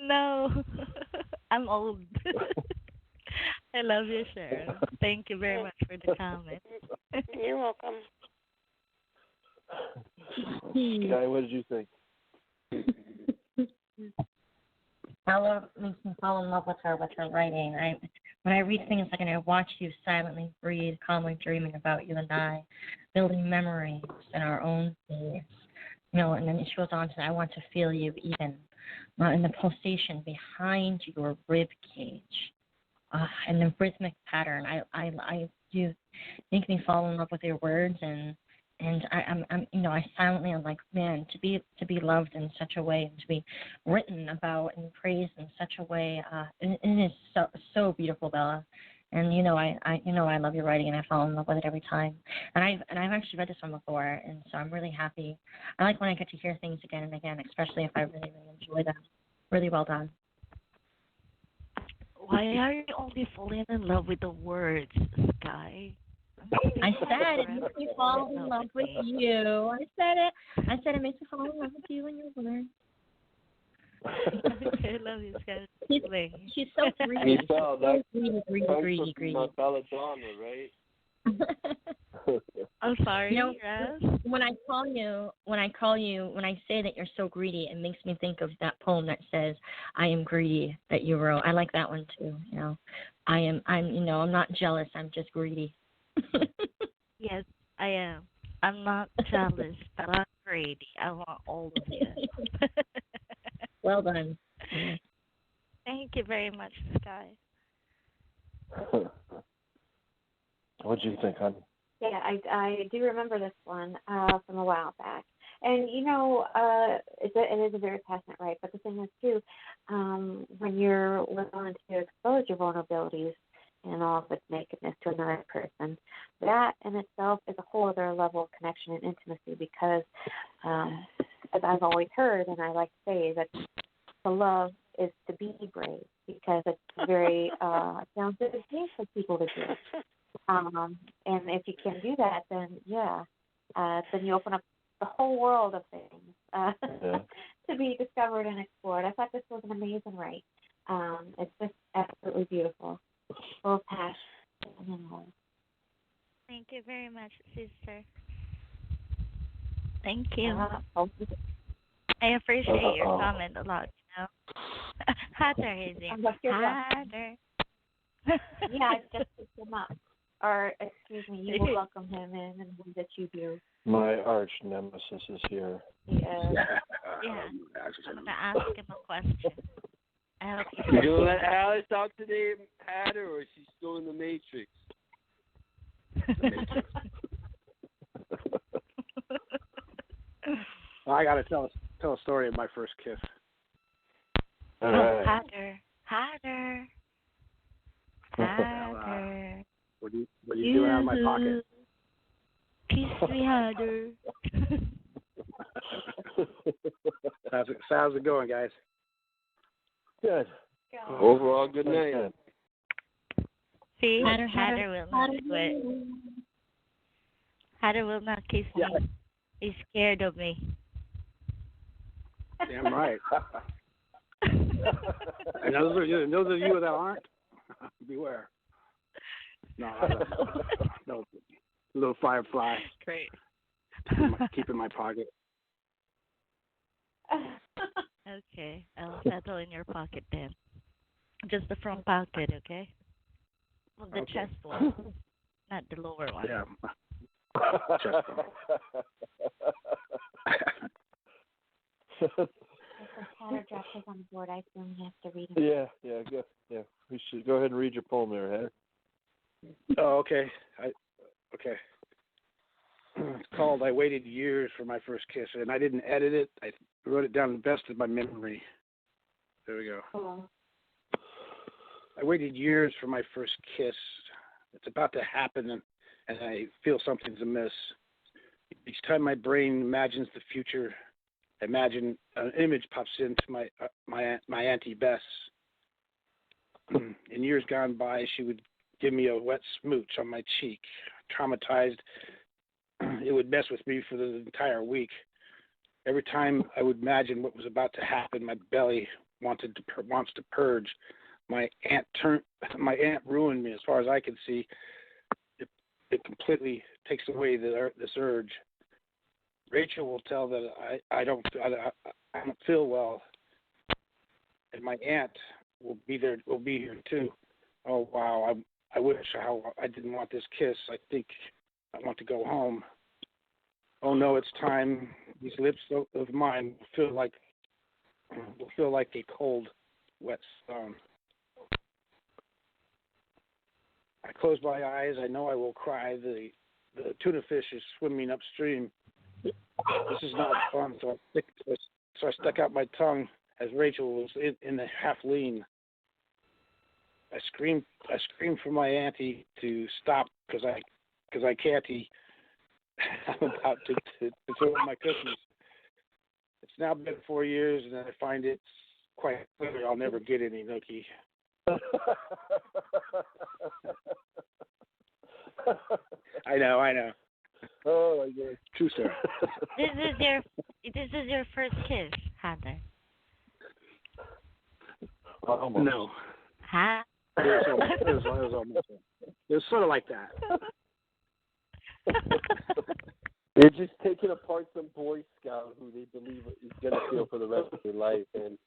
No, I'm old. I love you, Sharon. Thank you very much for the comment. You're welcome. Sky, what did you think? Ella makes me fall in love with her writing. When I read things like, and I watch you silently breathe, calmly dreaming about you and I, building memories in our own ways. And then she goes on to say, I want to feel you even in the pulsation behind your rib cage, and the rhythmic pattern. I do make me fall in love with your words, and I'm I silently am like, man, to be loved in such a way and to be written about and praised in such a way, it is so beautiful, Bella. And I love your writing, and I fall in love with it every time. And I've actually read this one before, and so I'm really happy. I like when I get to hear things again and again, especially if I really, really enjoy them. Really well done. Why are you only falling in love with the words, Sky? I said it makes me fall in love with you. I said it makes me fall in love with you and your words. I love you, Sky. She's so greedy. Hey, Belle, so greedy. Greedy. Belladonna, right? I'm sorry, Raz. When I say that you're so greedy, it makes me think of that poem that says, I am greedy, that you wrote. I like that one too. I'm not jealous, I'm just greedy. Yes, I am. I'm not jealous, but I'm greedy. I want all of you. Well done. Thank you very much, Sky. What did you think, honey? Yeah, I do remember this one from a while back. And, it is a very passionate write. But the thing is, too, when you're willing to expose your vulnerabilities and all of its nakedness to another person, that in itself is a whole other level of connection and intimacy because, as I've always heard, and I like to say, that to love is to be brave because it's very sensitive thing for people to do. And if you can do that, then then you open up the whole world of things to be discovered and explored. I thought this was an amazing write. It's just absolutely beautiful, full of passion and love. Thank you very much, sister. Thank you. I appreciate your comment a lot. Hi there, Hazy. Hi there. Yeah, I just picked him up. Or, excuse me, you will welcome him in and we'll let you do. My arch nemesis is here. Yeah. Yeah. I'm gonna ask him a question. I hope he's You gonna let Alice out today, Hatter, or is she still in the Matrix? Well, I got to tell a story of my first kiss. All right. Hatter. What are you doing out of my pocket? Kiss me, Hatter. How's it going, guys? Good. Overall, good night. See, Hatter will not do it. Hatter will not kiss me. He's scared of me. Damn right. And those of you that aren't, beware. No, no, little firefly. Great. Keep in my pocket. Okay, I'll settle in your pocket then. Just the front pocket, okay? Well, the chest one, not the lower one. Yeah. Chest one. Hatter dropped his on the board. I assume he has to read him. Yeah. We should go ahead and read your poem there, Hatter. Oh, okay. Okay. It's called "I Waited Years for My First Kiss," and I didn't edit it. I wrote it down to the best of my memory. There we go. Cool. I waited years for my first kiss. It's about to happen, and I feel something's amiss. Each time my brain imagines the future, I imagine an image pops into my Auntie Bess. In years gone by, she would give me a wet smooch on my cheek. Traumatized, it would mess with me for the entire week. Every time I would imagine what was about to happen, my belly wants to purge. My aunt ruined me as far as I can see. It completely takes away this urge. Rachel will tell that I don't feel well, and my aunt will be here too. Oh wow! I wish I didn't want this kiss. I think I want to go home. Oh no, it's time. These lips of mine will feel like a cold, wet stone. I close my eyes. I know I will cry. The tuna fish is swimming upstream. This is not fun. So I stuck out my tongue as Rachel was in the half lean. I screamed for my auntie to stop because I can't. I'm about to throw my cookies. It's now been 4 years, and I find it's quite clear I'll never get any nookie. I know. Oh my God. True story. This is your first kiss, Heather. Almost. No. Huh? It was almost. It was sort of like that. They're just taking apart some Boy Scout who they believe is going to feel for the rest of their life, and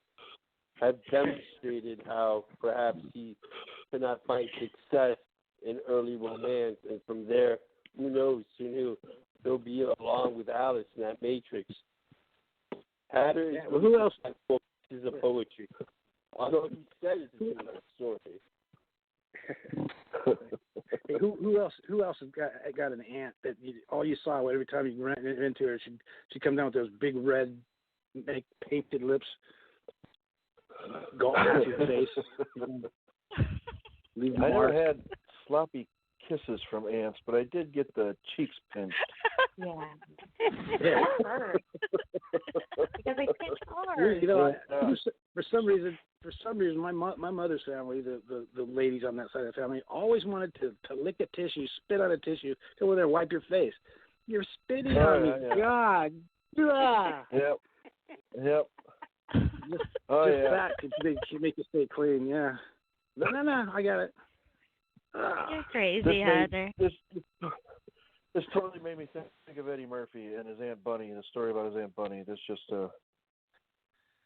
have demonstrated how perhaps he cannot find success in early romance, and from there, who knows, soon he'll be along with Alice in that Matrix. Hatter is who else? Pieces of poetry. Although he said it's a true story. Hey, who else has got an aunt that all you saw every time you ran into her, she'd come down with those big red, painted lips, go off your face. I never had sloppy kisses from aunts, but I did get the cheeks pinched. Yeah. Yeah. Because they pinch hard. You know, for some reason, my mother's family, the ladies on that side of the family, always wanted to lick a tissue, spit on a tissue, go over there and wipe your face. You're spitting on me, yeah. God. Yep. Just that to make you stay clean. Yeah. No, I got it. You're crazy, Heather. This totally made me think of Eddie Murphy and his Aunt Bunny, and the story about his Aunt Bunny. This just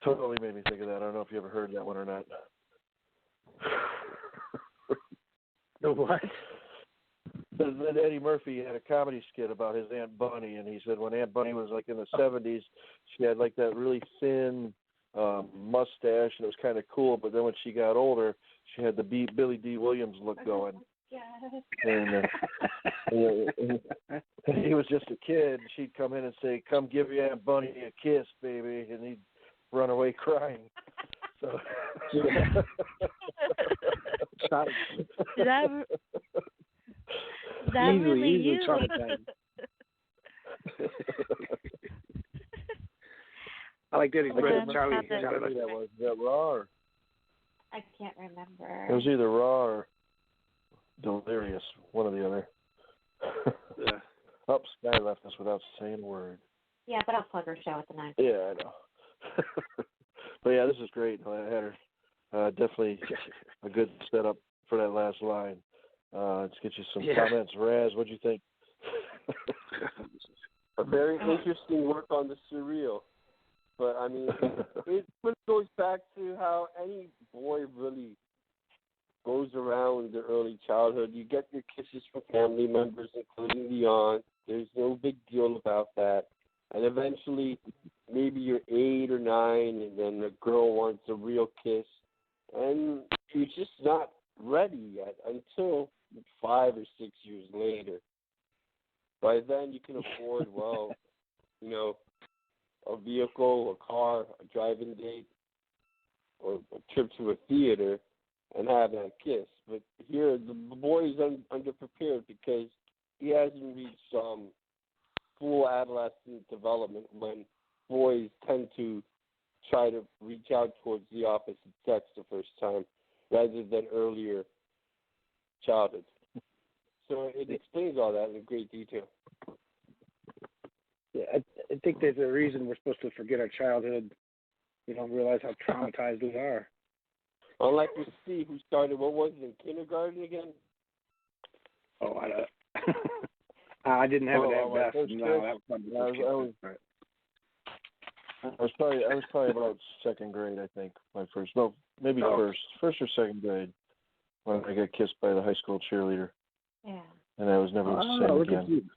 totally made me think of that. I don't know if you ever heard that one or not. The what? Then Eddie Murphy had a comedy skit about his Aunt Bunny, and he said when Aunt Bunny was like in the 70s, she had like that really thin mustache, and it was kind of cool. But then when she got older, she had the Billy D. Williams look going. And he was just a kid. She'd come in and say, "Come give your Aunt Bunny a kiss, baby," and he'd run away crying. So. That really you? I like that. He's brother Charlie. That was that Raw. Or, I can't remember. it was either Raw or Delirious, one or the other. Yeah. Oh, Sky left us without saying a word. Yeah, but I'll plug her show at the 9. Yeah, I know. But yeah, this is great. I had her definitely a good setup for that last line. Let's get you some comments. Raz, what'd you think? A very interesting work on the surreal. But, I mean, it goes back to how any boy really goes around their early childhood. You get your kisses from family members, including the aunt. There's no big deal about that. And eventually, maybe you're 8 or 9, and then the girl wants a real kiss. And you're just not ready yet until 5 or 6 years later. By then, you can afford, well, you know, a vehicle, a car, a driving date, or a trip to a theater, and have that kiss. But here, the boy is underprepared because he hasn't reached full adolescent development when boys tend to try to reach out towards the opposite sex the first time rather than earlier childhood. So it explains all that in great detail. Yeah, I think there's a reason we're supposed to forget our childhood. We don't realize how traumatized we are. Unlike with Steve, who started, what was it, in kindergarten again? Oh, I didn't have it that best. No, I was probably about second grade, I think. First or second grade when I got kissed by the high school cheerleader. Yeah. And I was never the same again.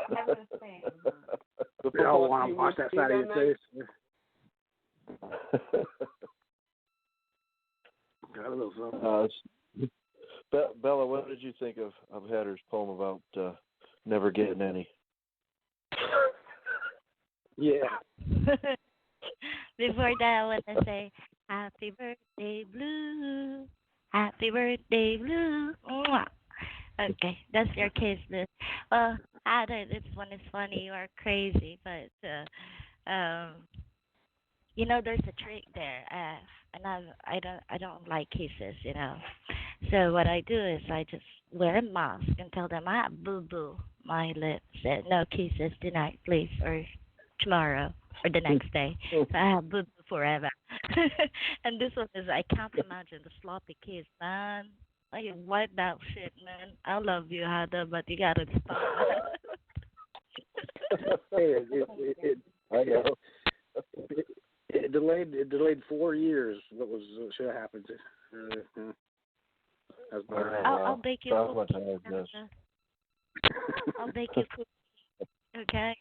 Never the same. We all want to wash that side of your face. Got a little something. Bella, what did you think of Hatter's poem about never getting any? Yeah. Before that, I want to say happy birthday, Blue. Happy birthday, Blue. Mwah. Okay, that's your case, Blue. Well, Hatter, this one is funny. You are crazy, but you know, there's a trick there. And I don't like kisses, you know. So what I do is I just wear a mask and tell them, boo boo, my lips. Said no kisses tonight, please, or tomorrow, or the next day. So I have boo boo forever. And this one is I can't imagine the sloppy kiss, man. Like wipe that shit, man. I love you, Heather, but you gotta stop. I know. It delayed 4 years. What should have happened? I'll bake you cookies. I'll bake you cookies. Okay.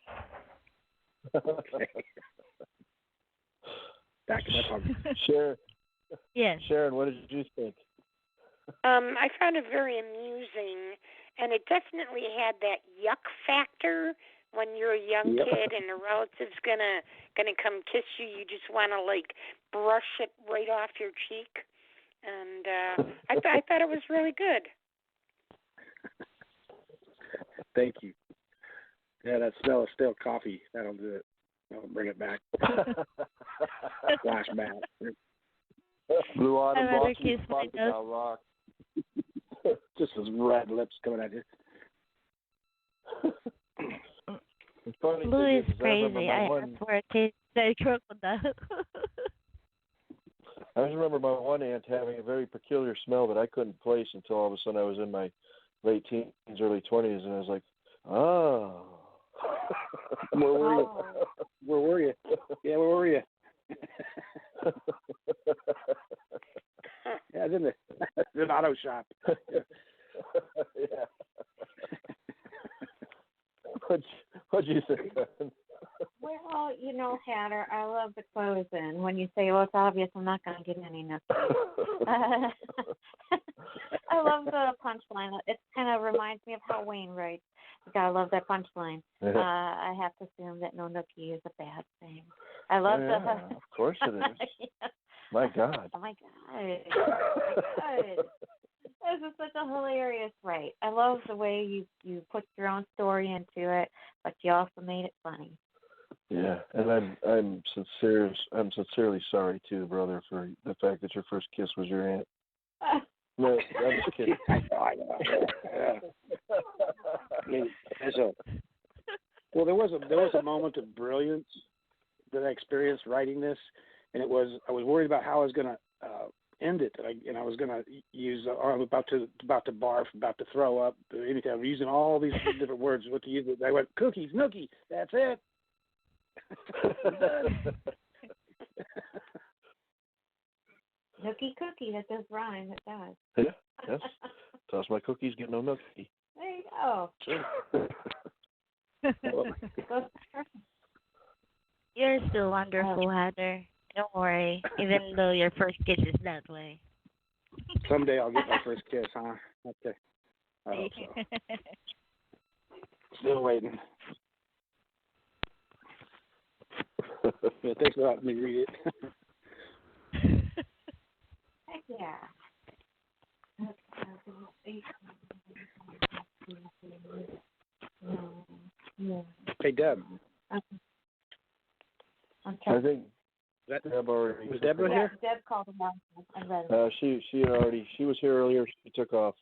Back to my comment. Sharon. Yes. Sharon, what did you think? I found it very amusing, and it definitely had that yuck factor. When you're a young kid and a relative's gonna come kiss you, you just want to like brush it right off your cheek. And I thought it was really good. Thank you. Yeah, that smell of stale coffee, that'll do it. That'll bring it back. Flashback. Blue Autumn kiss my Boston rock. Just those red lips coming at you. Blue is crazy. I swear to the crocodile. I just remember my one aunt having a very peculiar smell that I couldn't place until all of a sudden I was in my late teens, early 20s, and I was like, oh. Where were you? Where were you? Yeah, where were you? Yeah, As in the auto shop. Yeah. What'd you say, Kevin? Well, Hatter, I love the closing. When you say, well, it's obvious I'm not going to get any nothing. I love the punchline. It kind of reminds me of how Wayne writes. I love that punchline. I have to assume that no nookie is a bad thing. I love the... Of course it is. Yeah. My God. Oh, my God. This is such a hilarious write. I love the way you put your own story into it, but you also made it funny. Yeah, and I'm sincerely sorry too, brother, for the fact that your first kiss was your aunt. No, I'm just kidding. I know. Yeah. I mean, there was a moment of brilliance that I experienced writing this, and I was worried about how I was going to end it, and I was going to use, or I'm about to barf, about to throw up, anything. I'm using all these different words. What to use? I went cookies, nookie. That's it. Nookie cookie, that does rhyme. It does. Yeah, yes. Toss my cookies, get no nookie. There you go. Sure. You're still wonderful, Heather. Don't worry, even though your first kiss is that way. Someday I'll get my first kiss, huh? Okay. I hope so. Still waiting. Yeah, thanks for letting me read it. Heck yeah. Hey, Deb. I think Deb already. Was Deborah here? Deb called him out. She was here earlier. She took off.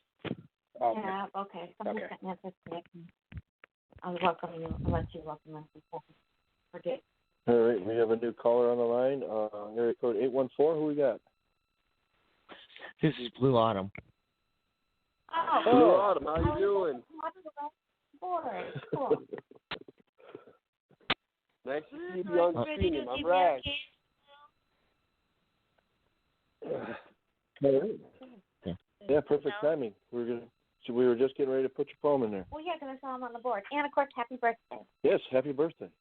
Okay. Yeah. Okay. Somebody sent me a disconnection. I'll welcome you. I'll let you welcome us. Forget. All right, we have a new caller on the line. Area code 814. Who we got? This is Blue Autumn. Oh, Blue Autumn, how you doing? Boy, cool. Nice to see you on the stream. I'm Rash. Yeah, perfect timing. We were just getting ready to put your poem in there. Well, yeah, because I saw him on the board. And, of course, happy birthday. Yes, happy birthday.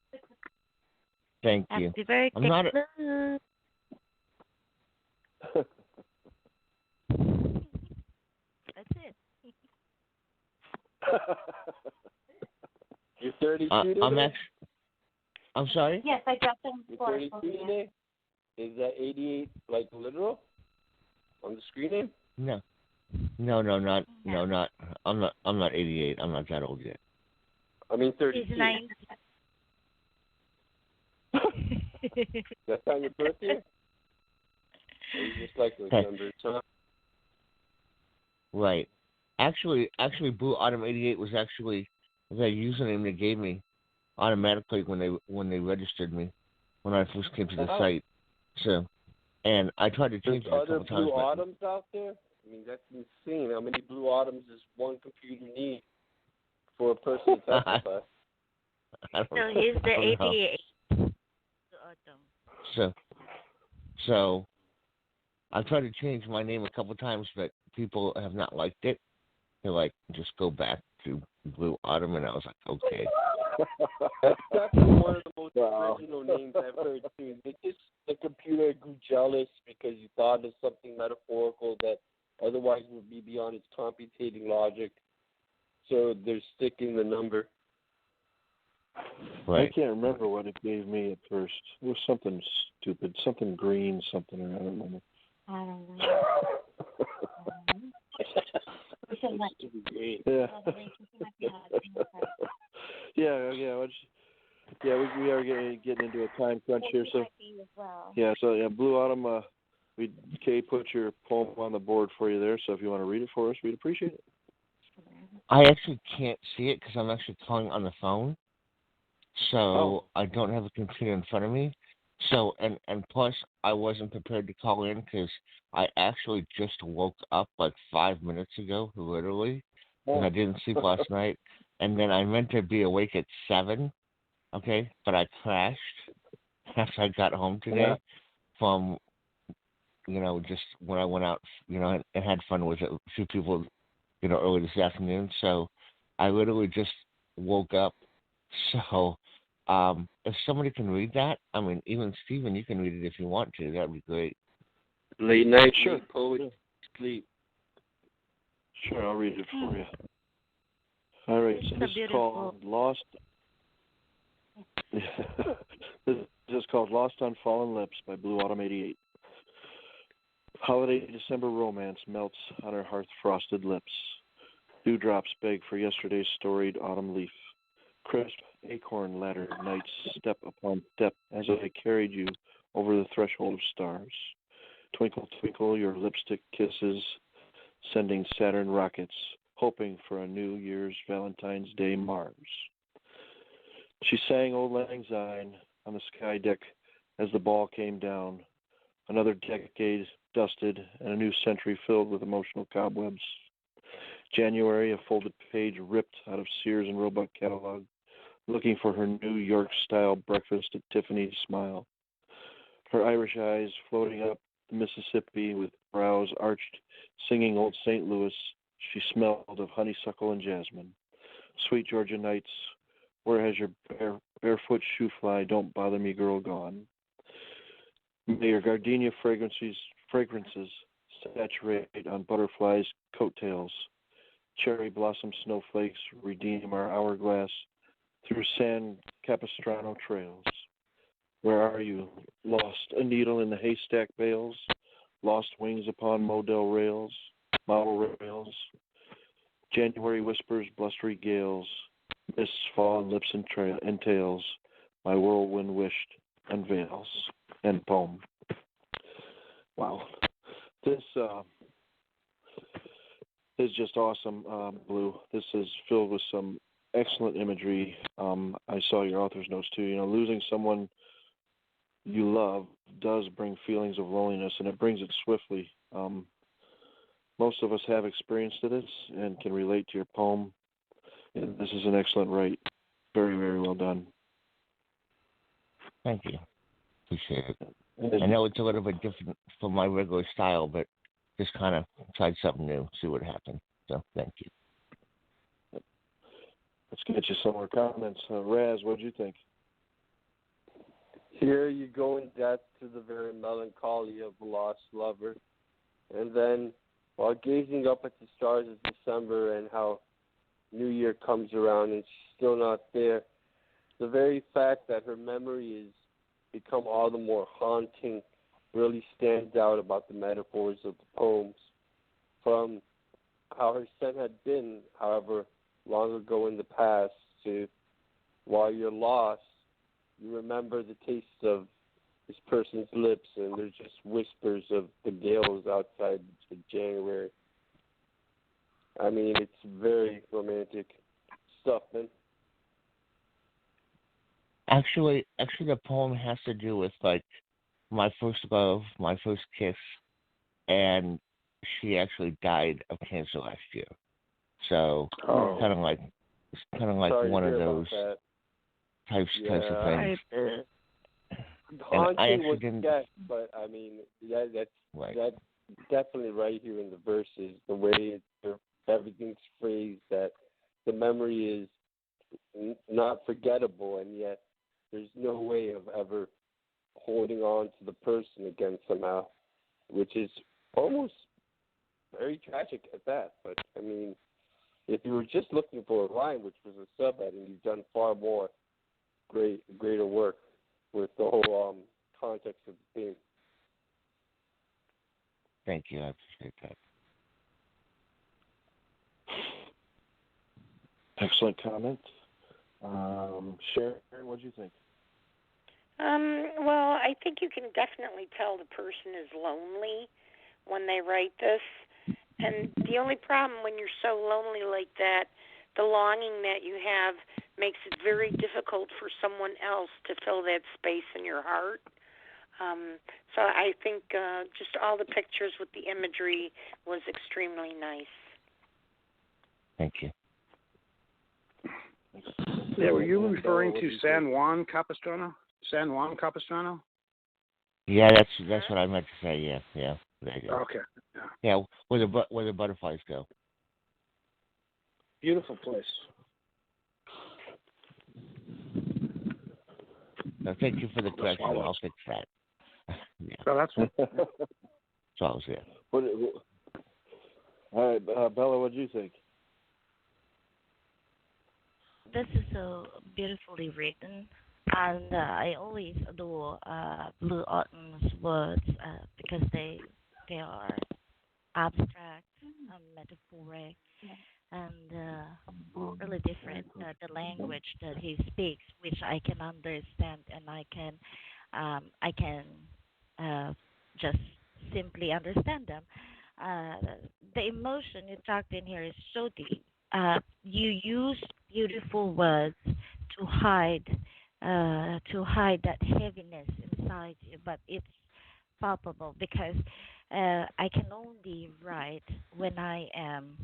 Thank you. Happy birthday. I'm not That's it. You're 32 today? I'm sorry? Yes, I dropped them. You're 32 today? Is that 88 like literal on the screen name? No. No, not. I'm not 88. I'm not that old yet. I mean 32. He's 9. That's on your birthday? Or you just like those numbers, huh? Right. Actually, Blue Autumn 88 was actually the username they gave me automatically when they registered me when I first came to the site. So, and I tried to change it a couple times. Blue Autumns out there? I mean, that's insane. How many Blue Autumns does one computer need for a person to testify? So he's the 88. So I've tried to change my name a couple times, but people have not liked it. They're like, just go back to Blue Autumn, and I was like, okay. That's one of the most original names I've heard too. The computer grew jealous because you thought of something metaphorical that otherwise would be beyond its computating logic. So they're sticking the number. Right. I can't remember what it gave me at first. It was something stupid, something green, something. I don't remember. I don't know. Yeah. We are getting into a time crunch here, so Blue Autumn. Kay put your poem on the board for you there, so if you want to read it for us, we'd appreciate it. I actually can't see it because I'm actually calling on the phone, so I don't have a computer in front of me. So and plus I wasn't prepared to call in because I actually just woke up like 5 minutes ago, literally, and I didn't sleep last night. And then I meant to be awake at 7, okay, but I crashed after I got home today from just when I went out, and had fun with a few people, early this afternoon. So I literally just woke up. So if somebody can read that, I mean, even Stephen, you can read it if you want to. That'd be great. Late night, Sure. Poet, sleep. Sure, I'll read it for you. All right, so this is called Lost. This is called Lost on Fallen Lips by Blue Autumn 88. Holiday December romance melts on her hearth-frosted lips. Dewdrops beg for yesterday's storied autumn leaf. Crisp acorn ladder nights step upon step as I carried you over the threshold of stars. Twinkle, twinkle, your lipstick kisses, sending Saturn rockets, hoping for a New Year's Valentine's Day Mars. She sang Old Lang Syne on the sky deck as the ball came down. Another decade dusted and a new century filled with emotional cobwebs. January, a folded page ripped out of Sears and Roebuck catalog, looking for her New York-style breakfast at Tiffany's smile. Her Irish eyes floating up the Mississippi with brows arched, singing Old St. Louis, she smelled of honeysuckle and jasmine. Sweet Georgia nights, where has your barefoot shoe fly, don't bother me girl gone. May your gardenia fragrances saturate on butterflies' coattails. Cherry blossom snowflakes redeem our hourglass through San Capistrano trails. Where are you? Lost a needle in the haystack bales, lost wings upon model rails. January whispers, blustery gales, mists fall on lips and tails, my whirlwind wished unveils. End poem. Wow. This is just awesome, Blue. This is filled with some excellent imagery. I saw your author's notes too. Losing someone you love does bring feelings of loneliness, and it brings it swiftly. Most of us have experienced this and can relate to your poem. And this is an excellent write. Very, very well done. Thank you. Appreciate it. I know it's a little bit different from my regular style, but just kind of tried something new, see what happens. So thank you. Let's get you some more comments. Raz, what did you think? Here you go in depth to the very melancholy of a lost lover. And then, while gazing up at the stars of December and how New Year comes around and she's still not there, the very fact that her memory has become all the more haunting really stands out about the metaphors of the poems. From how her son had been, however long ago in the past, to while you're lost, you remember the taste of this person's lips, and there's just whispers of the gales outside in January. I mean, it's very romantic stuff, man. Actually, the poem has to do with my first love, my first kiss, and she actually died of cancer last year. So kind of like one of those types of things. Haunting was yes, but I mean that's definitely right here in the verses. The way everything's phrased, that the memory is not forgettable, and yet there's no way of ever holding on to the person again somehow, which is almost very tragic at that. But I mean, if you were just looking for a rhyme, which was a subheading, you've done far more greater work with the whole context of the theme. Thank you. I appreciate that. Excellent comment. Sharon, what do you think? Well, I think you can definitely tell the person is lonely when they write this. And the only problem when you're so lonely like that, the longing that you have makes it very difficult for someone else to fill that space in your heart. So I think just all the pictures with the imagery was extremely nice. Thank you. Yeah, were you referring to San Juan Capistrano? San Juan Capistrano? Yeah, that's what I meant to say. Yeah, yeah. There you go. Okay. Yeah. Yeah, where the butterflies go. Beautiful place. So thank you for the The correction. swallows. I'll fix that. Yeah, So that's one. swallows. Yeah. All right, Bella, what do you think? This is so beautifully written, and I always adore Blue Autumn's words because they are abstract, metaphoric, and really different. The language that he speaks, which I can understand, and I can uh, just simply understand them. Uh, the emotion you talked in here is so deep. You use beautiful words to hide that heaviness inside you, but it's palpable because I can only write when I am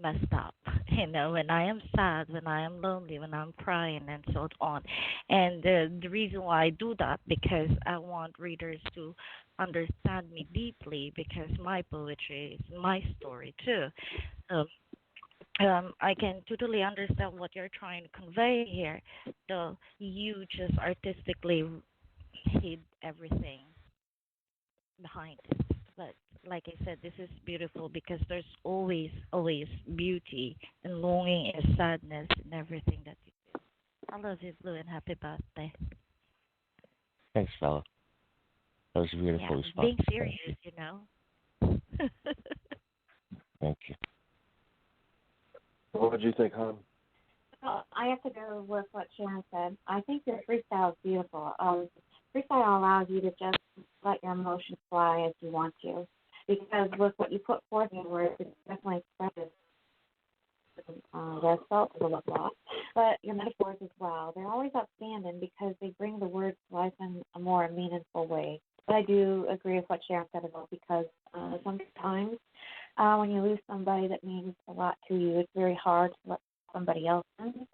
messed up, when I am sad, when I am lonely, when I'm crying, and so on. And the reason why I do that because I want readers to understand me deeply because my poetry is my story too. Um, I can totally understand what you're trying to convey here, though you just artistically hid everything behind it. But like I said, this is beautiful because there's always beauty and longing and sadness in everything that you do. I love you, Blue, and happy birthday. Thanks, fella. That was a Yeah, beautiful response. being Thank serious, you. you know. Thank you. What did you think, hon? Well, I have to go with what Sharon said. I think your freestyle is beautiful. Freestyle allows you to just let your emotions fly as you want to, because with what you put forth in your words, it's definitely expressive. Their felt a little lot, but your metaphors as well. They're always outstanding because they bring the words to life in a more meaningful way. But I do agree with what Sharon said about because sometimes when you lose somebody that means a lot to you, it's very hard to let somebody else in.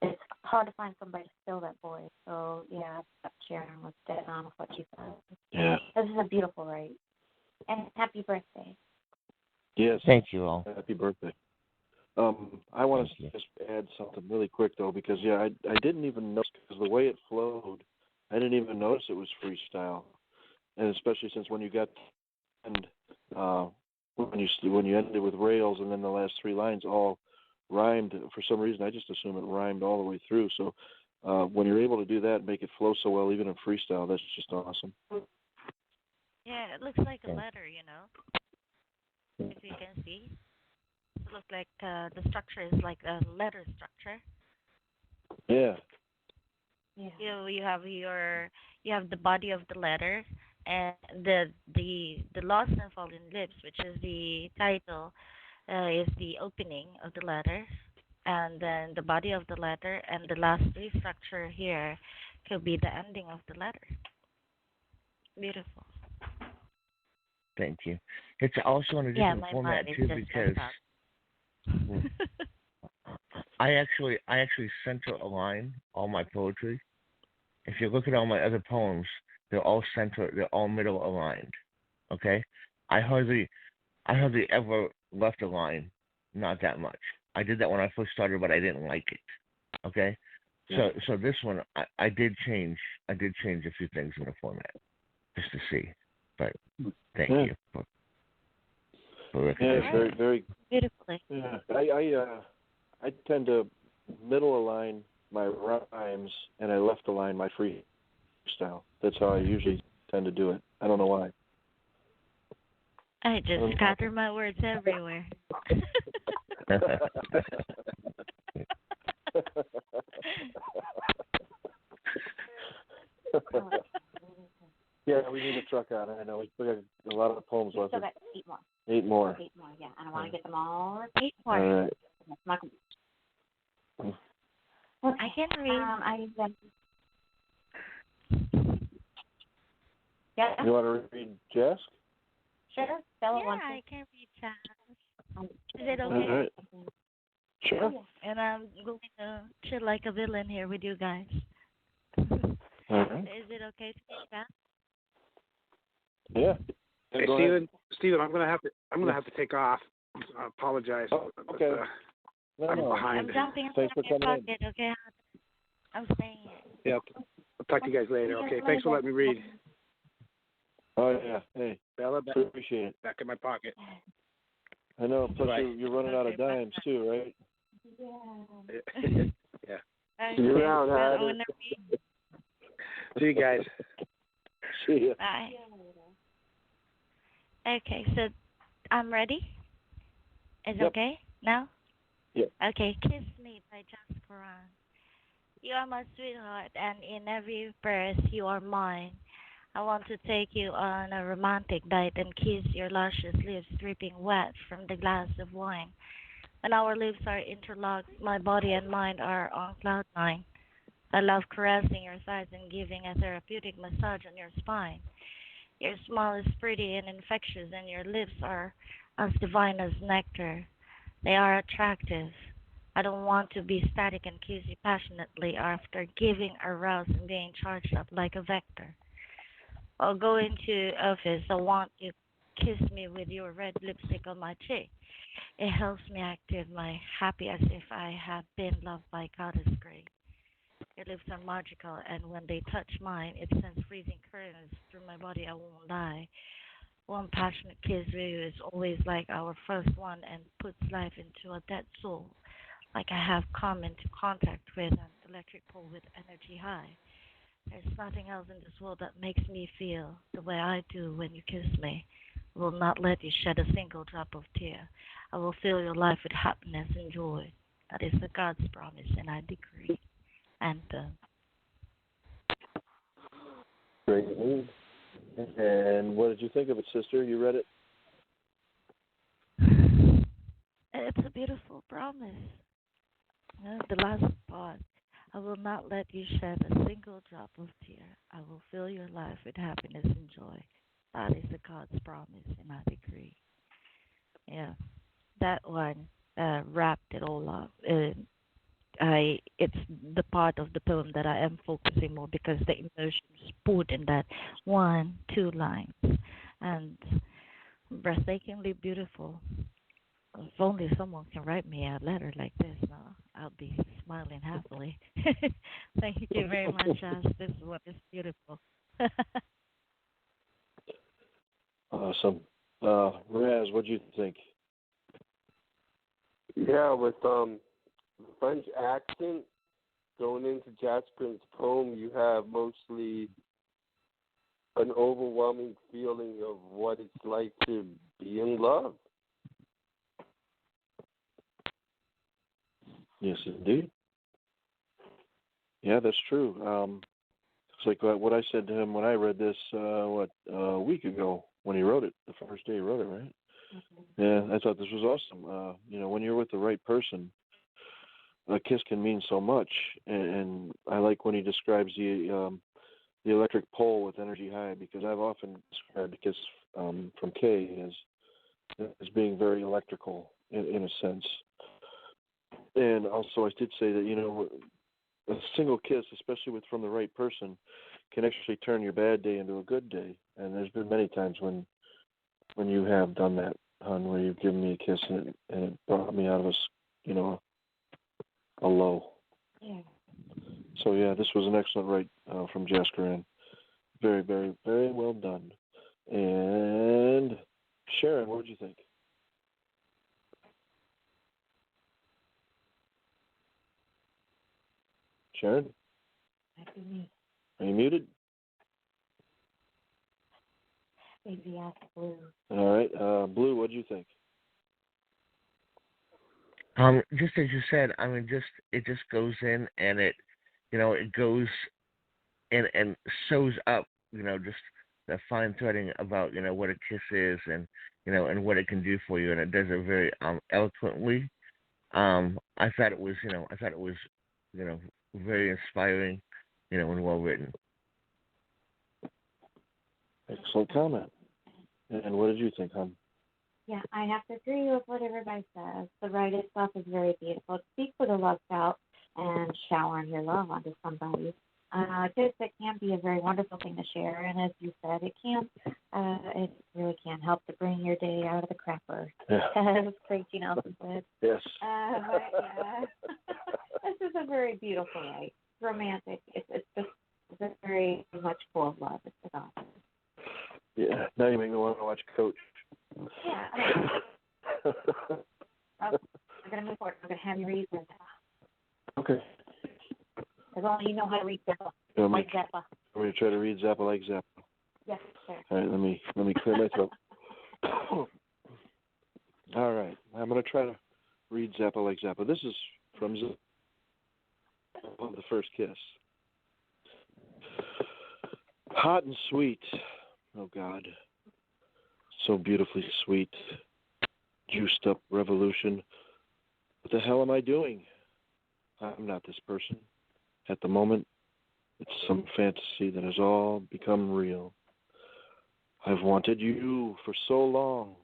It's hard to find somebody to fill that void. So yeah, Sharon was dead on with what she said. Yeah. This is a beautiful write. And happy birthday. Yes. Thank you all. Happy birthday. I want to just add something really quick though, because I didn't even notice because the way it flowed, I didn't even notice it was freestyle, and especially since when you got and when you ended with rails and then the last three lines all rhymed for some reason, I just assume it rhymed all the way through. So when you're able to do that and make it flow so well, even in freestyle, that's just awesome. Yeah, it looks like a letter, if you can see. It looks like the structure is like a letter structure. Yeah. You have the body of the letter and the Lost and Fallen Lips, which is the title, is the opening of the letter, and then the body of the letter and the last three structure here could be the ending of the letter. Beautiful. Thank you. It's also in a Yeah, different my format mind is too just because messed I actually center align all my poetry. If you look at all my other poems, they're all middle aligned. Okay? I hardly ever left a line, not that much. I did that when I first started, but I didn't like it. Okay? So this one I did change a few things in the format just to see. But thank you for recognizing. Yeah, very, very beautifully. Yeah, I tend to middle align my rhymes and I left align my freestyle. That's how I usually tend to do it. I don't know why. I just scatter my words everywhere. Yeah, we need a truck on it. I know we still got a lot of poems left. Still got 8 more. 8 more. 8 more, yeah. And I want to get them all. 8 more. All right. That's not okay. I can read. Yeah. You want to read Jask? Sure. Bella Yeah, I can read Jazz. Is it okay? All right. Sure. And I'm going to chill like a villain here with you guys. All right. Is it okay to read that? Yeah. Hey, Go Stephen. ahead. Stephen, I'm gonna have to take off. I apologize. Oh, okay. I'm behind. I'm jumping out Thanks of for your coming pocket, okay? I'm staying here. Yeah. I'll talk to you guys later. Okay. Thanks for letting me read. Oh yeah. Hey, Bella, appreciate it. back in my pocket. I know. Plus, Bye. you're running out of dimes too, right? Yeah. Yeah. Okay. See you around, Well, I Hatter. wanna read. See you guys. See ya. Bye. Okay, so I'm ready. Is it Yep. okay now? Yeah. Okay, Kiss Me by Just Quran. You are my sweetheart, and in every verse you are mine. I want to take you on a romantic night and kiss your luscious lips dripping wet from the glass of wine. When our lips are interlocked, my body and mind are on cloud nine. I love caressing your thighs and giving a therapeutic massage on your spine. Your smile is pretty and infectious, and your lips are as divine as nectar. They are attractive. I don't want to be static and kiss you passionately after giving a rouse and being charged up like a vector. I'll go into office. I want you to kiss me with your red lipstick on my cheek. It helps me active my happy as if I had been loved by goddess Grey. Your lips are magical, and when they touch mine, it sends freezing currents through my body. I won't lie. One passionate kiss with you is always like our first one and puts life into a dead soul, like I have come into contact with an electric pole with energy high. There's nothing else in this world that makes me feel the way I do when you kiss me. I will not let you shed a single drop of tear. I will fill your life with happiness and joy. That is the God's promise, and I decree. And Great news. And what did you think of it, sister? You read it? it's a beautiful promise. The last part. I will not let you shed a single drop of tear. I will fill your life with happiness and joy. That is the God's promise, and I decree. Yeah, that one wrapped it all up. It's the part of the poem that I am focusing more because the emotions put in that one, two lines, and breathtakingly beautiful. If only someone can write me a letter like this, now I'll be smiling happily. Thank you very much, Ash. This one is beautiful. Awesome. Raz, what do you think? Yeah, with the French accent going into Jasper's poem, you have mostly an overwhelming feeling of what it's like to be in love. Yes, indeed. Yeah, that's true. It's like what I said to him when I read this, a week ago when he wrote it, the first day he wrote it, right? Mm-hmm. Yeah, I thought this was awesome. When you're with the right person, a kiss can mean so much. And I like when he describes the electric pole with energy high, because I've often described a kiss from Kay as being very electrical in a sense. And also, I did say that a single kiss, especially from the right person, can actually turn your bad day into a good day. And there's been many times when you have done that, hon, where you've given me a kiss and it brought me out of a low. Yeah. So yeah, this was an excellent write from Jaskaran. Very, very, very well done. And Sharon, what did you think? Sharon? Are you muted? Maybe ask Blue. All right. Blue, what do you think? Just as you said, it just goes in and it goes in and shows up, just the fine threading about, what a kiss is and, and what it can do for you. And it does it very eloquently. I thought it was, very inspiring, and well written. Excellent comment. And what did you think, hon? Yeah, I have to agree with what everybody says. The write itself is very beautiful. Speak with a love out and showering your love onto somebody. Because it can be a very wonderful thing to share, and as you said, it really can help to bring your day out of the crapper. Yeah. As Craig G. Nelson said. Yes. But, yeah. This is a very beautiful night. Romantic. It's just very much full of love. It's awesome. Yeah. Now you make me want to watch Coach. Yeah. We're gonna move forward. I'm gonna have you read this. Okay. As long as you know how to read Zappa. Like Zappa. I'm going to try to read Zappa like Zappa. Yes, sir. All right, let me clear my throat. All right, I'm going to try to read Zappa like Zappa. This is from The First Kiss. Hot and sweet. Oh, God. So beautifully sweet. Juiced up revolution. What the hell am I doing? I'm not this person. At the moment, it's some fantasy that has all become real. I've wanted you for so long,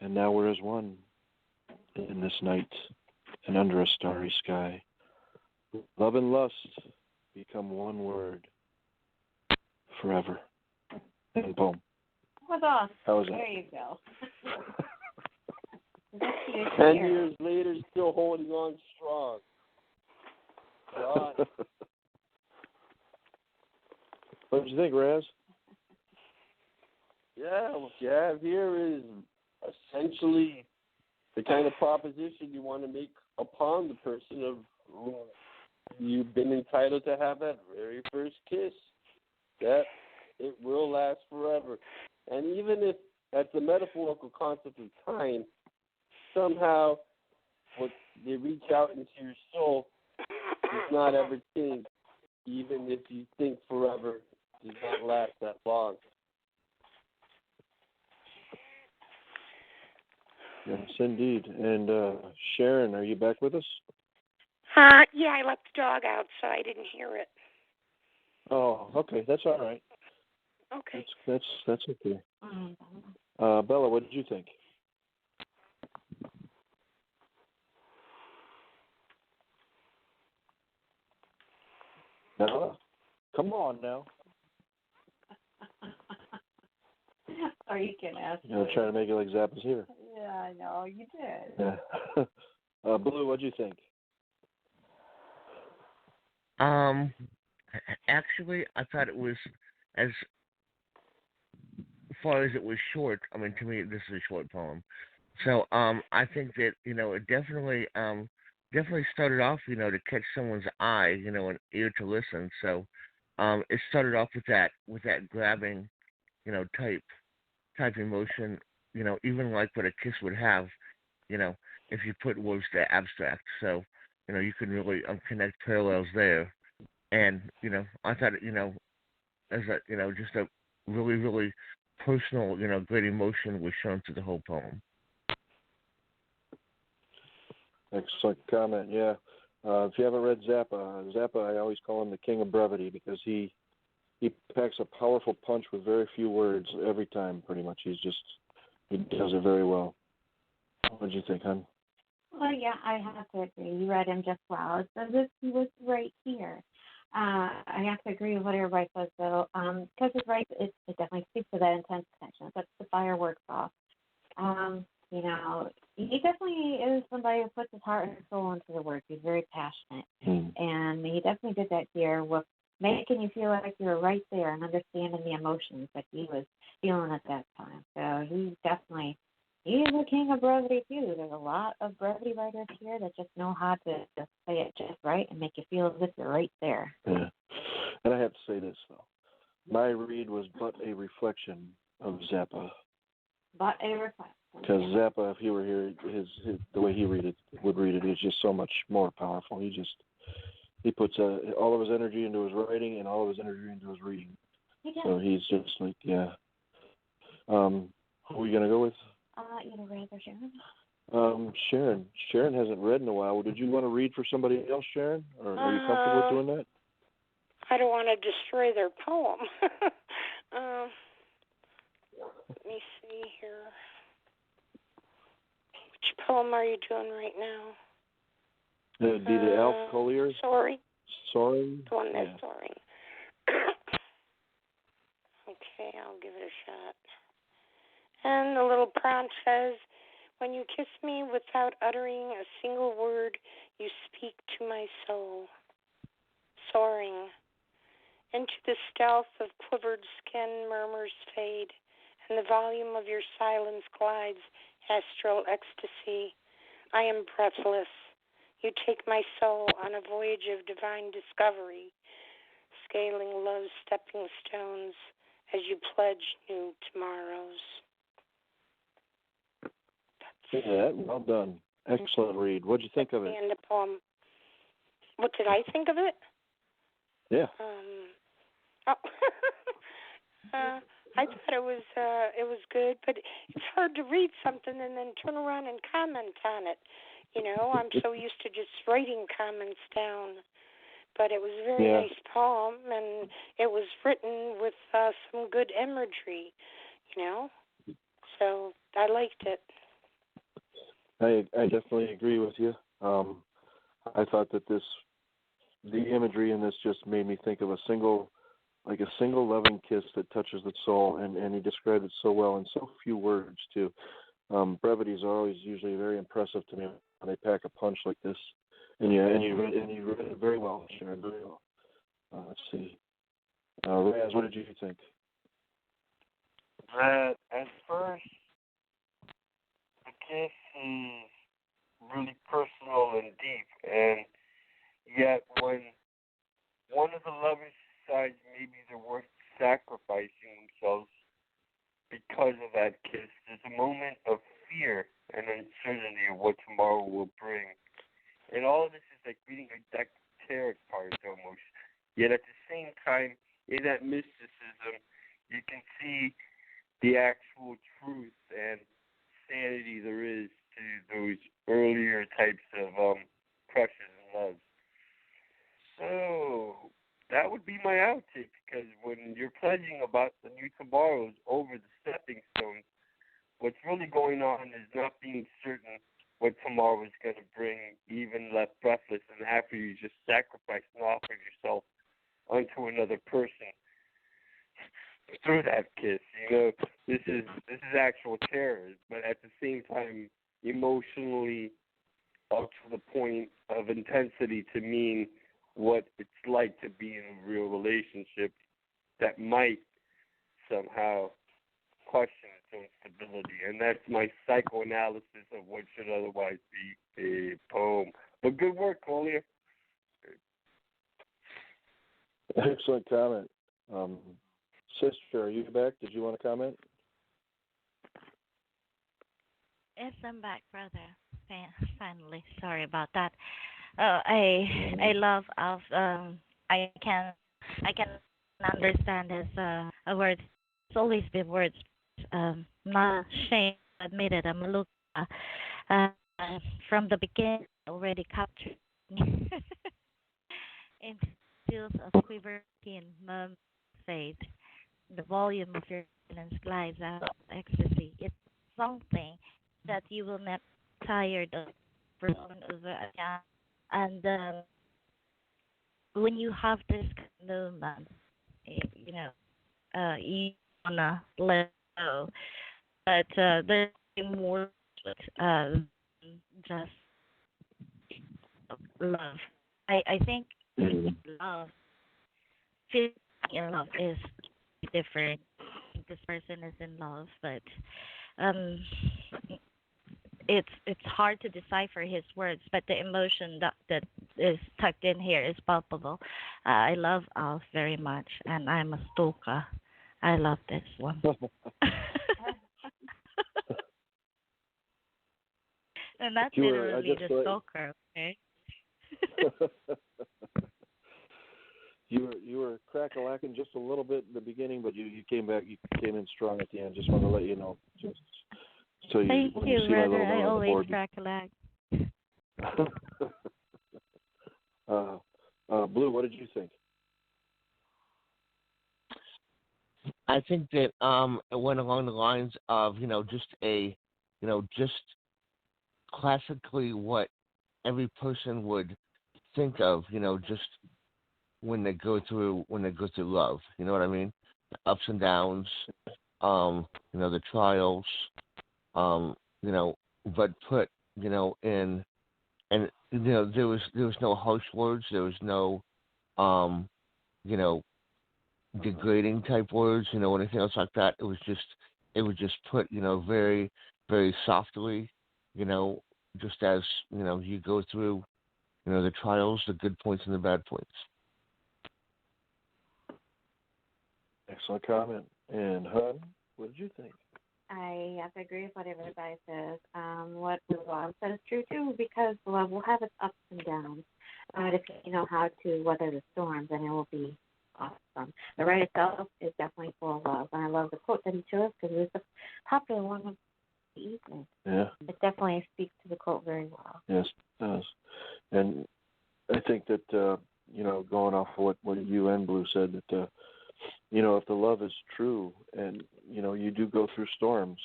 and now we're as one in this night and under a starry sky. Love and lust become one word forever. And boom. Was awesome. How was that? There you go. 10 years later, still holding on strong. God. What did you think, Raz? Yeah, what you have here is essentially the kind of proposition you want to make upon the person of whom you've been entitled to have that very first kiss. That it will last forever. And even if at the metaphorical concept of time, somehow what they reach out into your soul does not ever change, even if you think forever does not last that long. Yes, indeed. And Sharon, are you back with us? Yeah, I let the dog out, so I didn't hear it. Oh, okay. That's all right. Okay. That's okay. Bella, what did you think? Bella, come on now. Or you can ask. You're trying to make it like Zappa's here. Yeah, I know. You did. Yeah. Blue, what did you think? Actually, I thought it was as far as it was short. I mean, to me, this is a short poem. So, I think that it definitely started off, to catch someone's eye, an ear to listen. So, it started off with that grabbing, type emotion, even like what a kiss would have, if you put words to abstract. So, you can really connect parallels there. And, I thought, as a, just a really, really personal, great emotion was shown through the whole poem. Excellent comment, yeah. If you haven't read Zappa, I always call him the king of brevity because he packs a powerful punch with very few words every time, pretty much. He does it very well. What did you think, hon? Well, yeah, I have to agree. You read him just well. It's as if he was right here. I have to agree with what everybody says, though, because it's right. It definitely speaks to that intense connection. That's the fireworks off. He definitely is somebody who puts his heart and soul into the work. He's very passionate, and he definitely did that here with making you feel like you were right there and understanding the emotions that he was feeling at that time. So he's the king of brevity too. There's a lot of brevity writers here that just know how to say it just right and make you feel as if you're right there. Yeah, and I have to say this though, my read was but a reflection of Zappa. But a reflection. Because Zappa, if he were here, his the way he would read it is just so much more powerful. He puts all of his energy into his writing and all of his energy into his reading. So he's just like, yeah. Who are we gonna go with? Either Raz or Sharon. Sharon hasn't read in a while. Did you want to read for somebody else, Sharon? Or are you comfortable with doing that? I don't want to destroy their poem. Let me see here. Which poem are you doing right now? It'd be the Alf Collier. Sorry. Soaring? The one that's Yeah. soaring. Okay, I'll give it a shot. And the little prompt says, when you kiss me without uttering a single word, you speak to my soul. Soaring. Into the stealth of quivered skin murmurs fade, and the volume of your silence glides, astral ecstasy. I am breathless. You take my soul on a voyage of divine discovery, scaling love's stepping stones as you pledge new tomorrows. Yeah, well done. Excellent read. What'd you think of it? And the poem. What did I think of it? Yeah. Oh. I thought it was good, but it's hard to read something and then turn around and comment on it. You know, I'm so used to just writing comments down. But it was a very nice poem, and it was written with some good imagery, you know. So I liked it. I definitely agree with you. I thought that the imagery in this just made me think of a single loving kiss that touches the soul, and he described it so well in so few words too. Brevities are always usually very impressive to me when they pack a punch like this. And you read it very well, Sharon, very well. Let's see. Raz, what did you think? That at first, the kiss is really personal and deep, and yet when one of the lovers decides maybe they're worth sacrificing themselves because of that kiss, there's a moment of fear and uncertainty of what tomorrow will bring. And all of this is like reading a deck of tarot cards almost. Yet at the same time, in that mysticism, you can see the actual truth and sanity there is to those earlier types of crushes and loves. So that would be my outtake, because when you're pledging about the new tomorrows over the stepping stones, what's really going on is not being certain what tomorrow is going to bring, even left breathless, and after you just sacrificed and offered yourself unto another person through that kiss. You know, this is actual terror, but at the same time, emotionally up to the point of intensity to mean what it's like to be in a real relationship that might somehow question its own stability. And that's my psychoanalysis of what should otherwise be a poem. But good work, Collier. Excellent comment. Sister, are you back? Did you want to comment? Yes, I'm back, brother. Finally, sorry about that. I love of I can understand his words. It's always been words. Not ashamed to admit it. I'm a look uh, from the beginning already captured me. In steals of quiver skin, mum fade. The volume of your silence glides out of ecstasy. It's something that you will not tired of over and over again. And when you have this kind of moment, you know, you wanna let go, but there's more to it just love. I think love, feeling in love is different. This person is in love, but um, it's hard to decipher his words, but the emotion that is tucked in here is palpable. I love Alf very much, and I'm a stalker. I love this one. And not literally the stalker, okay? You were crack-a-lacking just a little bit in the beginning, but you came back. You came in strong at the end. Just want to let you know. Just so you, Thank when you, you see my brother. little I note on the always board. crack-a-lack. Blue, what did you think? I think that it went along the lines of just classically what every person would think of, just when they go through love. You know what I mean? The ups and downs, the trials, you know, but put, in, and there was no harsh words, there was no you know, degrading type words, or anything else like that. It was just put, very, very softly, just as, you go through, the trials, the good points and the bad points. Excellent comment. And Hun, what did you think? I have to agree with what everybody says. What Rob said is true too, because love will have its ups and downs. But if you know how to weather the storms, then it will be awesome. The write itself is definitely full of love, and I love the quote that he chose because it was the popular one of the evening. Yeah. It definitely speaks to the quote very well. Yes, it does. And I think that, going off of what you and Blue said, that, if the love is true and, you do go through storms,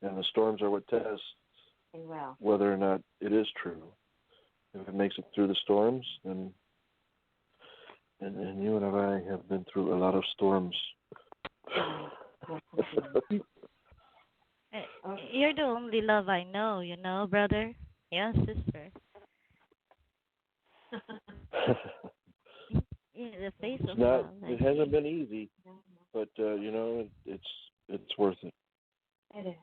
and the storms are what tests whether or not it is true. If it makes it through the storms, then, and you and I have been through a lot of storms. You're the only love I know, brother. Yeah, sister. Yeah, the face of love. It hasn't been easy, but it's worth it. It is.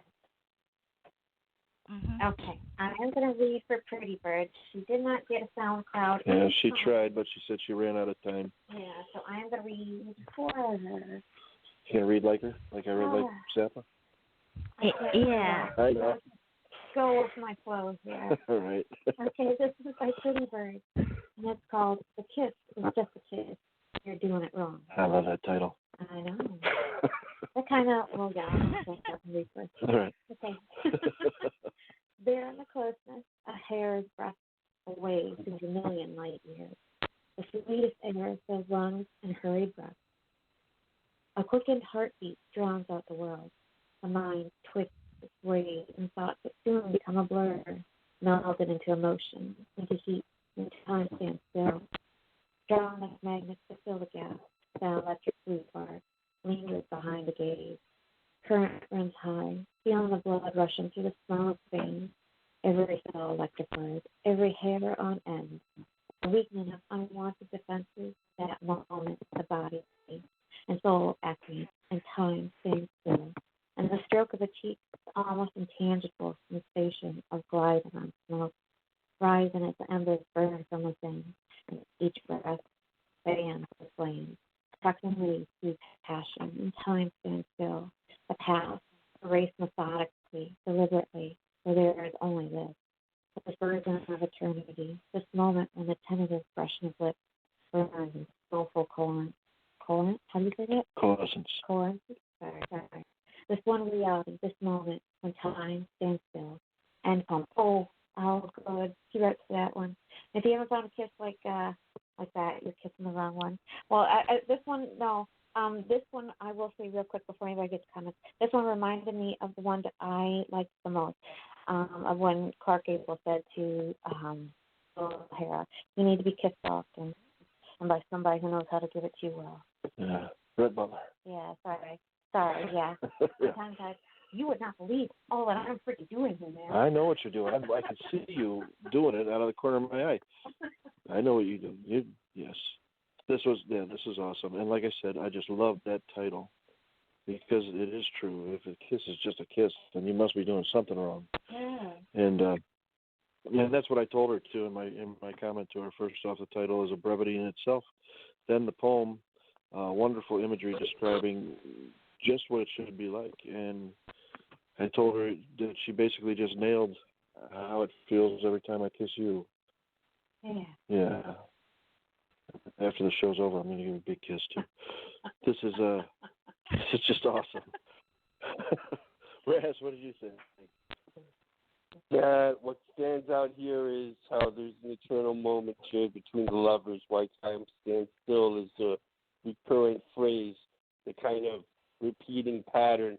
Mm-hmm. Okay, I am going to read for Pretty Bird. She did not get a SoundCloud. Yeah, she tried, but she said she ran out of time. Yeah, so I am going to read for her. Can I read like her? Like I read like Zappa? Yeah. I know. Go with my flow here. All right. Okay, this is by Pretty Bird, and it's called The Kiss is Just a Kiss. You're doing it wrong. I love that title. I know. That kind of, I'll read first. All right. Okay. There in the closeness, a hair's breadth away seems a million light years. The sweetest air fills lungs and hurried breath. A quickened heartbeat drowns out the world. The mind twists, sways, and thoughts that soon become a blur, melded into emotion, into heat, into time stands still. Strong like magnets to fill the gap, that electric blue spark lingers behind the gaze. Current runs high, feeling the blood rushing through the smallest veins, every cell electrified, every hair on end. A weakening of unwanted defenses, that moment the body and soul acting, and time stands still. And the stroke of a cheek, the almost intangible sensation of gliding on smoke, rising as the embers burn from within, and each breath fans the flames. Proximity through passion, and time stands still. The past, erased methodically, deliberately, where there is only this. This version of eternity, this moment when the tentative brushing of lips burns in soulful colon. How do you say that? Coalescence. Sorry. This one reality, this moment when time stands still. And oh, good. He wrote to that one. If you haven't found a kiss like that, you're kissing the wrong one. Well, this one, no. This one, I will say real quick before anybody gets comments. This one reminded me of the one that I liked the most, of when Clark Gable said to O'Hara, "You need to be kissed often, and by somebody who knows how to give it to you well." Yeah, Red Butler. Yeah, sorry, yeah. Sometimes you would not believe all that I'm freaking doing here, man. I know what you're doing. I can see you doing it out of the corner of my eye. I know what you do. Yes. This is awesome. And like I said, I just love that title because it is true. If a kiss is just a kiss, then you must be doing something wrong. Yeah. And that's what I told her too in my comment to her. First off, the title is a brevity in itself. Then the poem, wonderful imagery describing just what it should be like. And I told her that she basically just nailed how it feels every time I kiss you. Yeah. Yeah. After the show's over, I'm going to give you a big kiss too. This is just awesome. Raz, what did you think? Yeah, what stands out here is how there's an eternal moment shared between the lovers. Why time stands still is a recurrent phrase, the kind of repeating pattern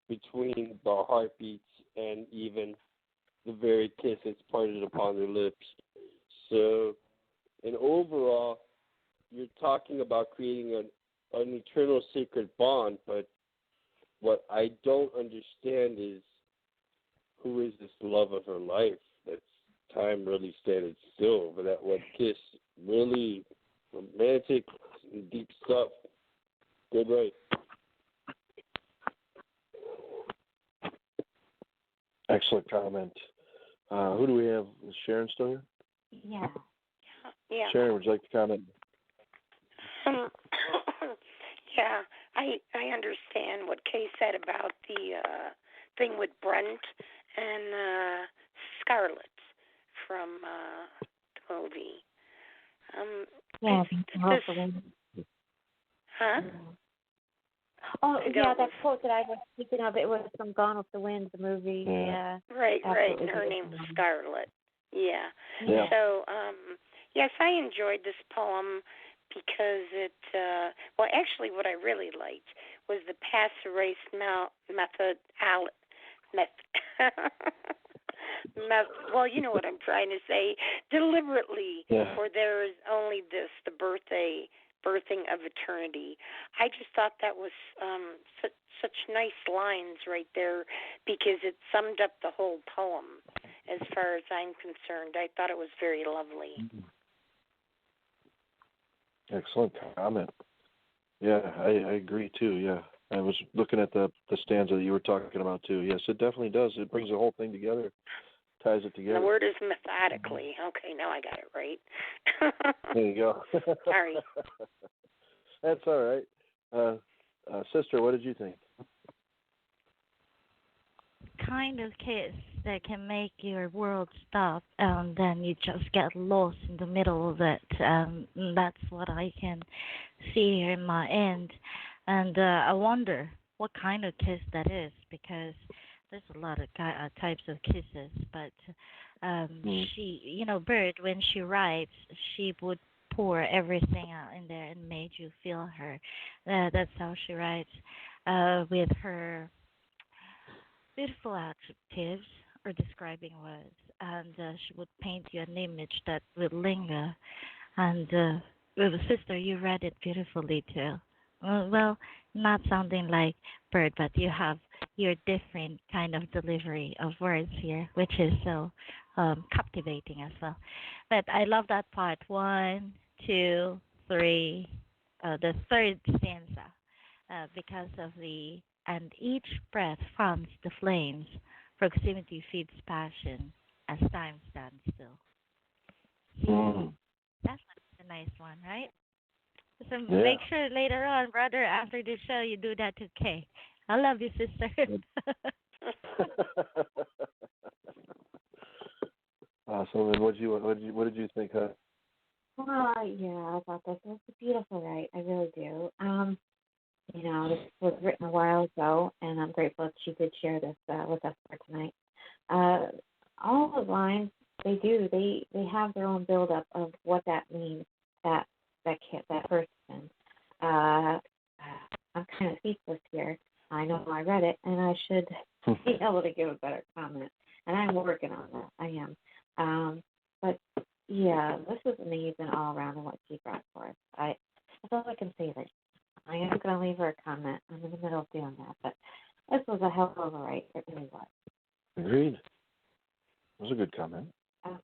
between the heartbeats and even the very kiss that's parted upon their lips. So, and overall, you're talking about creating an eternal sacred bond, but what I don't understand is who is this love of her life that's time really standing still, but that one kiss, really romantic and deep stuff. Good right. Excellent comment. Who do we have? Is Sharon still here? Yeah. Yeah. Sharon, would you like to comment? Yeah, I understand what Kay said about the thing with Brent and Scarlett from the movie. Yeah, I think that's this, huh? Oh, yeah, that quote that I was speaking of, it was from Gone with the Wind, the movie. Yeah. Right. And her name's Scarlett. Yeah. So, yes, I enjoyed this poem because it, well, actually what I really liked was the pass erase method, well, you know what I'm trying to say, deliberately, for there is only this, the birthing of eternity. I just thought that was such nice lines right there because it summed up the whole poem as far as I'm concerned. I thought it was very lovely. Excellent comment. Yeah, I agree too. Yeah, I was looking at the stanza that you were talking about too. Yes, it definitely does. It brings the whole thing together, ties it together. The word is methodically. Okay, now I got it right. There you go. Sorry. That's all right. Sister, what did you think? Kind of kiss that can make your world stop and then you just get lost in the middle of it. That's what I can see here in my end. And I wonder what kind of kiss that is because there's a lot of types of kisses. But she, Bird, when she writes, she would pour everything out in there and made you feel her. That's how she writes with her beautiful adjectives or describing words, and she would paint you an image that would linger. And with a sister, you read it beautifully too. Well, not sounding like Bird, but you have your different kind of delivery of words here, which is so captivating as well. But I love that part. 1, 2, 3, the third stanza, because of the and each breath fans the flames. Proximity feeds passion as time stands still. See, that's a nice one, right? So make sure later on, brother, after the show, you do that to Kay. I love you, sister. Awesome. And what did you think, huh? Yeah, I thought this was beautiful, right? I really do. This was written a while ago, and I'm grateful that she did share this with us for tonight. All the lines, they have their own build-up of what that means, that person. I'm kind of speechless here. I know I read it, and I should be able to give a better comment, and I'm working on that. I am. But, yeah, this was amazing all around in what she brought forth. That's all I can say right. I am going to leave her a comment. I'm in the middle of doing that, but this was a hell of a write. It really was. Agreed. It was a good comment. Okay.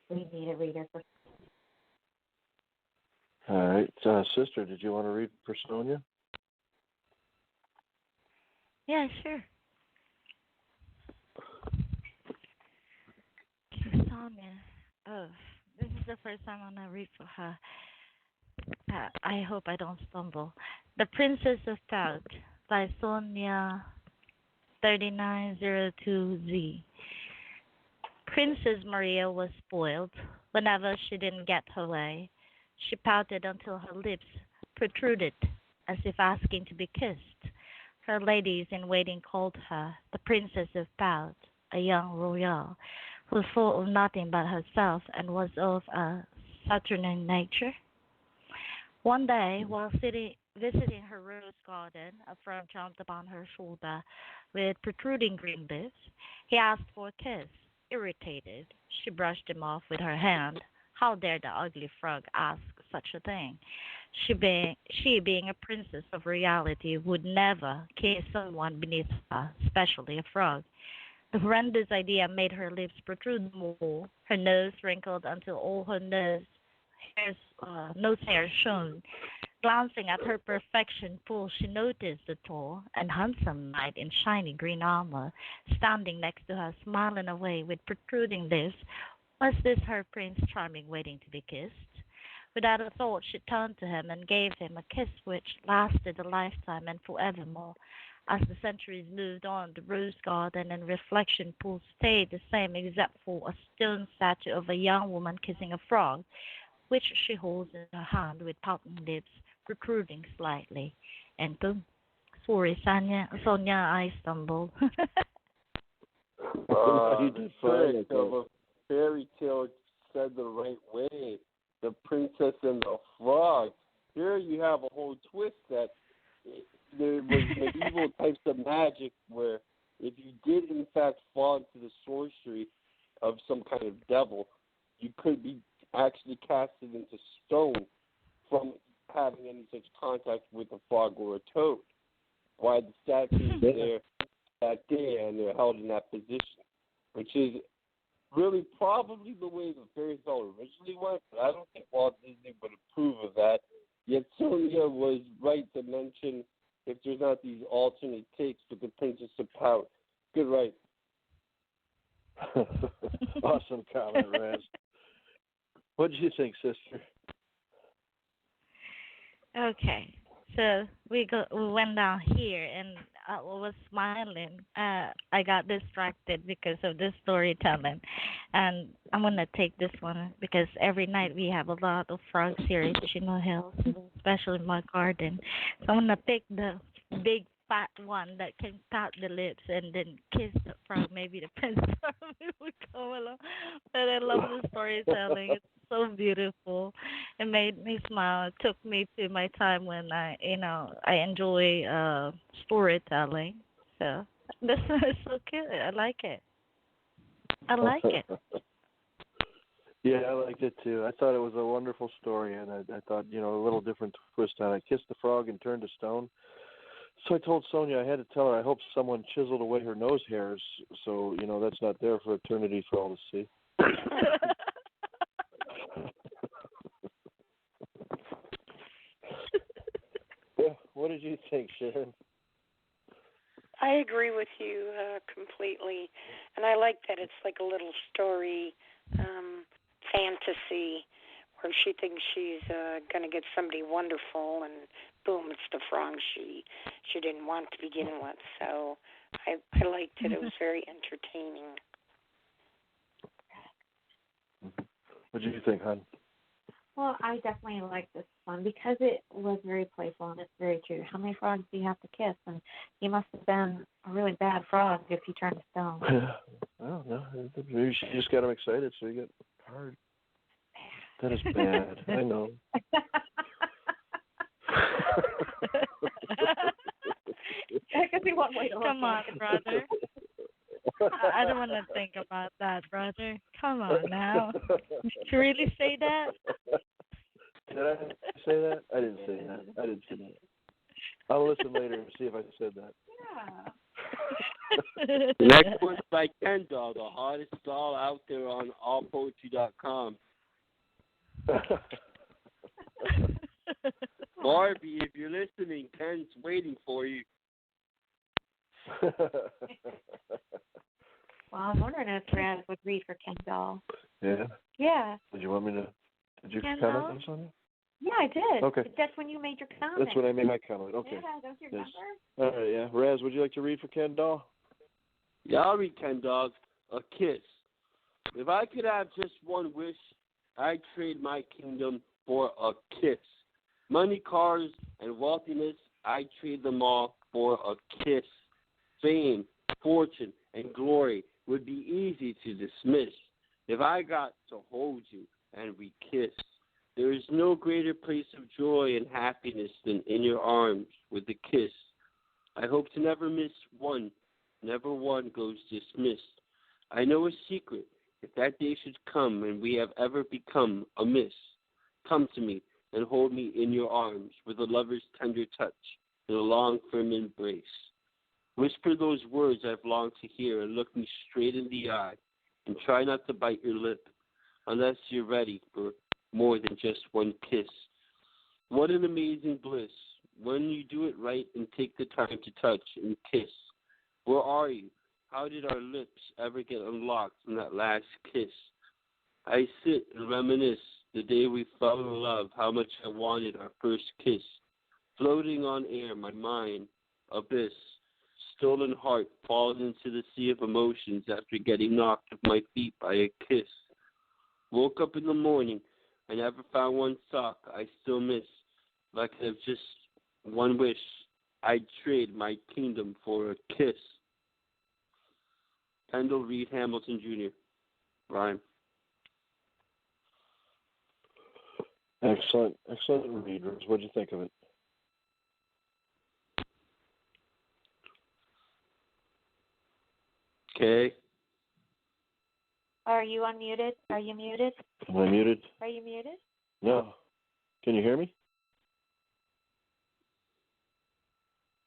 We need a reader for. All right. Sister, did you want to read for Sonia? Yeah, sure. Sonia. Oh, this is the first time I'm going to read for her. I hope I don't stumble. The Princess of Pout by Sonia 3902Z. Princess Maria was spoiled. Whenever she didn't get her way, she pouted until her lips protruded, as if asking to be kissed. Her ladies in waiting called her the Princess of Pout, a young royal, who was full of nothing but herself and was of a saturnine nature. One day, while visiting her rose garden, a friend jumped upon her shoulder with protruding green lips. He asked for a kiss. Irritated, she brushed him off with her hand. How dare the ugly frog ask such a thing? She being a princess of reality, would never kiss someone beneath her, especially a frog. The horrendous idea made her lips protrude more, her nose wrinkled until all her nose hairs shone. Glancing at her perfection full, she noticed the tall and handsome knight in shiny green armor, standing next to her, smiling away with protruding lips. Was this her Prince Charming waiting to be kissed? Without a thought, she turned to him and gave him a kiss which lasted a lifetime and forevermore. As the centuries moved on, the rose garden and reflection pool stayed the same except for a stone statue of a young woman kissing a frog, which she holds in her hand with pouting lips protruding slightly. And boom. Sorry, Sonia, I stumbled. You did fine. Of a fairy tale said the right way. The princess and the frog. Here you have a whole twist that there was medieval types of magic where if you did in fact fall into the sorcery of some kind of devil, you could be actually casted into stone from having any such contact with a frog or a toad. Why the statues there that day and they're held in that position, which is really probably the way the fairy tale originally went, but I don't think Walt Disney would approve of that. Yet Sonia was right to mention if there's not these alternate takes with the Princess of Pout. Good right. Awesome comment, Raz. What did you think, sister? Okay, so we went down here, and I was smiling. I got distracted because of the storytelling, and I'm gonna take this one because every night we have a lot of frogs here in Chino Hills, especially in my garden. So I'm gonna pick the big fat one that can pat the lips and then kiss the frog. Maybe the prince would come along. But I love the storytelling. It's so beautiful. It made me smile. It took me to my time when I enjoy storytelling. So this is so cute. I like it. I like it. Yeah, I liked it too. I thought it was a wonderful story, and I thought, a little different twist on it. Kissed the frog and turned to stone. So I told Sonia I had to tell her I hope someone chiseled away her nose hairs so, that's not there for eternity for all to see. What did you think, Sharon? I agree with you completely, and I like that it's like a little story fantasy where she thinks she's going to get somebody wonderful, and boom, it's the frog she didn't want to begin with. So I liked it. It was very entertaining. What did you think, hon? Well, I definitely like this one because it was very playful and it's very true. How many frogs do you have to kiss? And he must have been a really bad frog if he turned to stone. Well, no, maybe she just got him excited, so he got hard. That is bad. I know. That could be one way to look Come on, brother. I don't want to think about that, brother. Come on now. Did you really say that? Did I say that? I didn't say that. I'll listen later and see if I said that. Yeah. The next one's by Ken Doll, the hardest doll out there on allpoetry.com. Barbie, if you're listening, Ken's waiting for you. Well, I'm wondering if Raz would read for Ken Doll. Yeah? Yeah. Did you want me to? Did you Ken comment Doll? on something? Yeah, I did. Okay. That's when you made your comment. That's when I made my comment. Okay. Yeah, don't you remember? All right, yeah. Raz, would you like to read for Ken Doll? Yeah, I'll read Ken Doll. A kiss. If I could have just one wish, I'd trade my kingdom for a kiss. Money, cars, and wealthiness, I'd trade them all for a kiss. Fame, fortune, and glory would be easy to dismiss if I got to hold you and we kiss. There is no greater place of joy and happiness than in your arms with a kiss. I hope to never miss one. Never one goes dismissed. I know a secret If that day should come and we have ever become amiss, come to me and hold me in your arms with a lover's tender touch and a long, firm embrace. Whisper those words I've longed to hear and look me straight in the eye and try not to bite your lip unless you're ready for more than just one kiss. What an amazing bliss when you do it right and take the time to touch and kiss. Where are you? How did our lips ever get unlocked from that last kiss? I sit and reminisce the day we fell in love, how much I wanted our first kiss. Floating on air, my mind, abyss, stolen heart falling into the sea of emotions after getting knocked off my feet by a kiss. Woke up in the morning, I never found one sock I still miss. If I could have just one wish, I'd trade my kingdom for a kiss. Kendall Reed Hamilton Jr. Rhyme. Excellent read, Rose. What did you think of it? Okay. Are you unmuted? Are you muted? Am I muted? Are you muted? No. Can you hear me?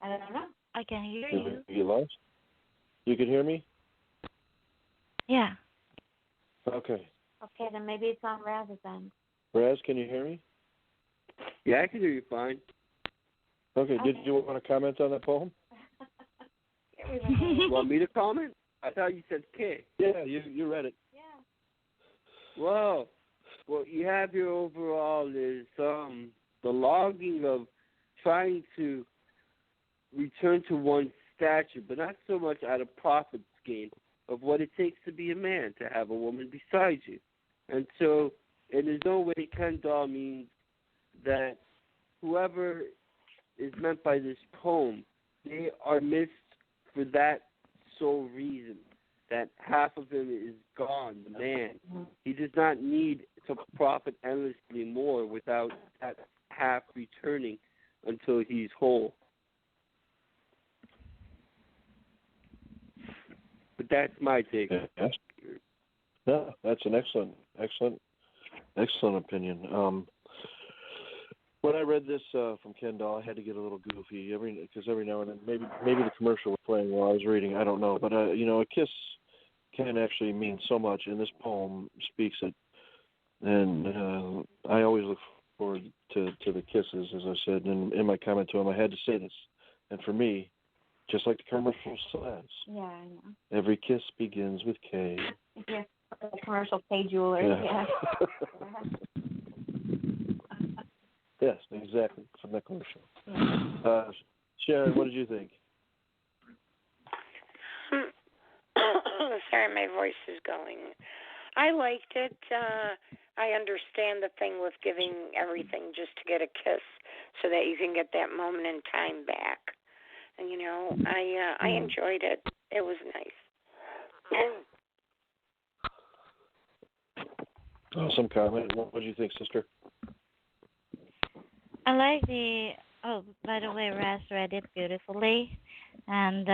I don't know. I can hear you. You lost? You can hear me? Yeah. Okay. Okay, then maybe it's on Raz's end. Raz, can you hear me? Yeah, I can hear you fine. Okay. Did you want to comment on that poem? You want me to comment? I thought you said K. Yeah, you read it. Yeah. Well, what you have here overall is the longing of trying to return to one's stature, but not so much out of profit gain of what it takes to be a man, to have a woman beside you. And so, in his own way, Ken Doll means that whoever is meant by this poem, they are missed for that sole reason, that half of him is gone, the man. He does not need to profit endlessly more without that half returning until he's whole. But that's my take. Yes. No, that's an excellent opinion. When I read this from Ken Doll, I had to get a little goofy because every now and then, maybe the commercial was playing while I was reading. I don't know, but a kiss can actually mean so much, and this poem speaks it. And I always look forward to the kisses, as I said in my comment to him. I had to say this, and for me, just like the commercial says, Yeah, I know. every kiss begins with K. Yeah, the commercial K jewelers. Yeah. Yes, exactly, from that commercial. Sharon, what did you think? Sorry, my voice is going. I liked it. I understand the thing with giving everything just to get a kiss so that you can get that moment in time back. And, I enjoyed it. It was nice. Awesome comment. What did you think, sister? I like the. Oh, by the way, Raz read it beautifully, and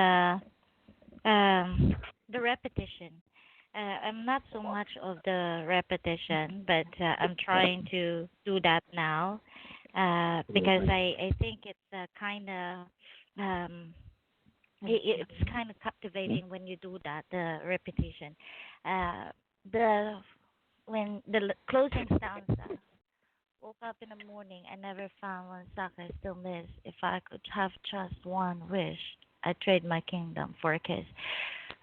the repetition. I'm not so much of the repetition, but I'm trying to do that now because I think it's kind of it's kind of captivating when you do that, the repetition. The when the closing stanza. Woke up in the morning, I never found one sock I still miss. If I could have just one wish, I'd trade my kingdom for a kiss.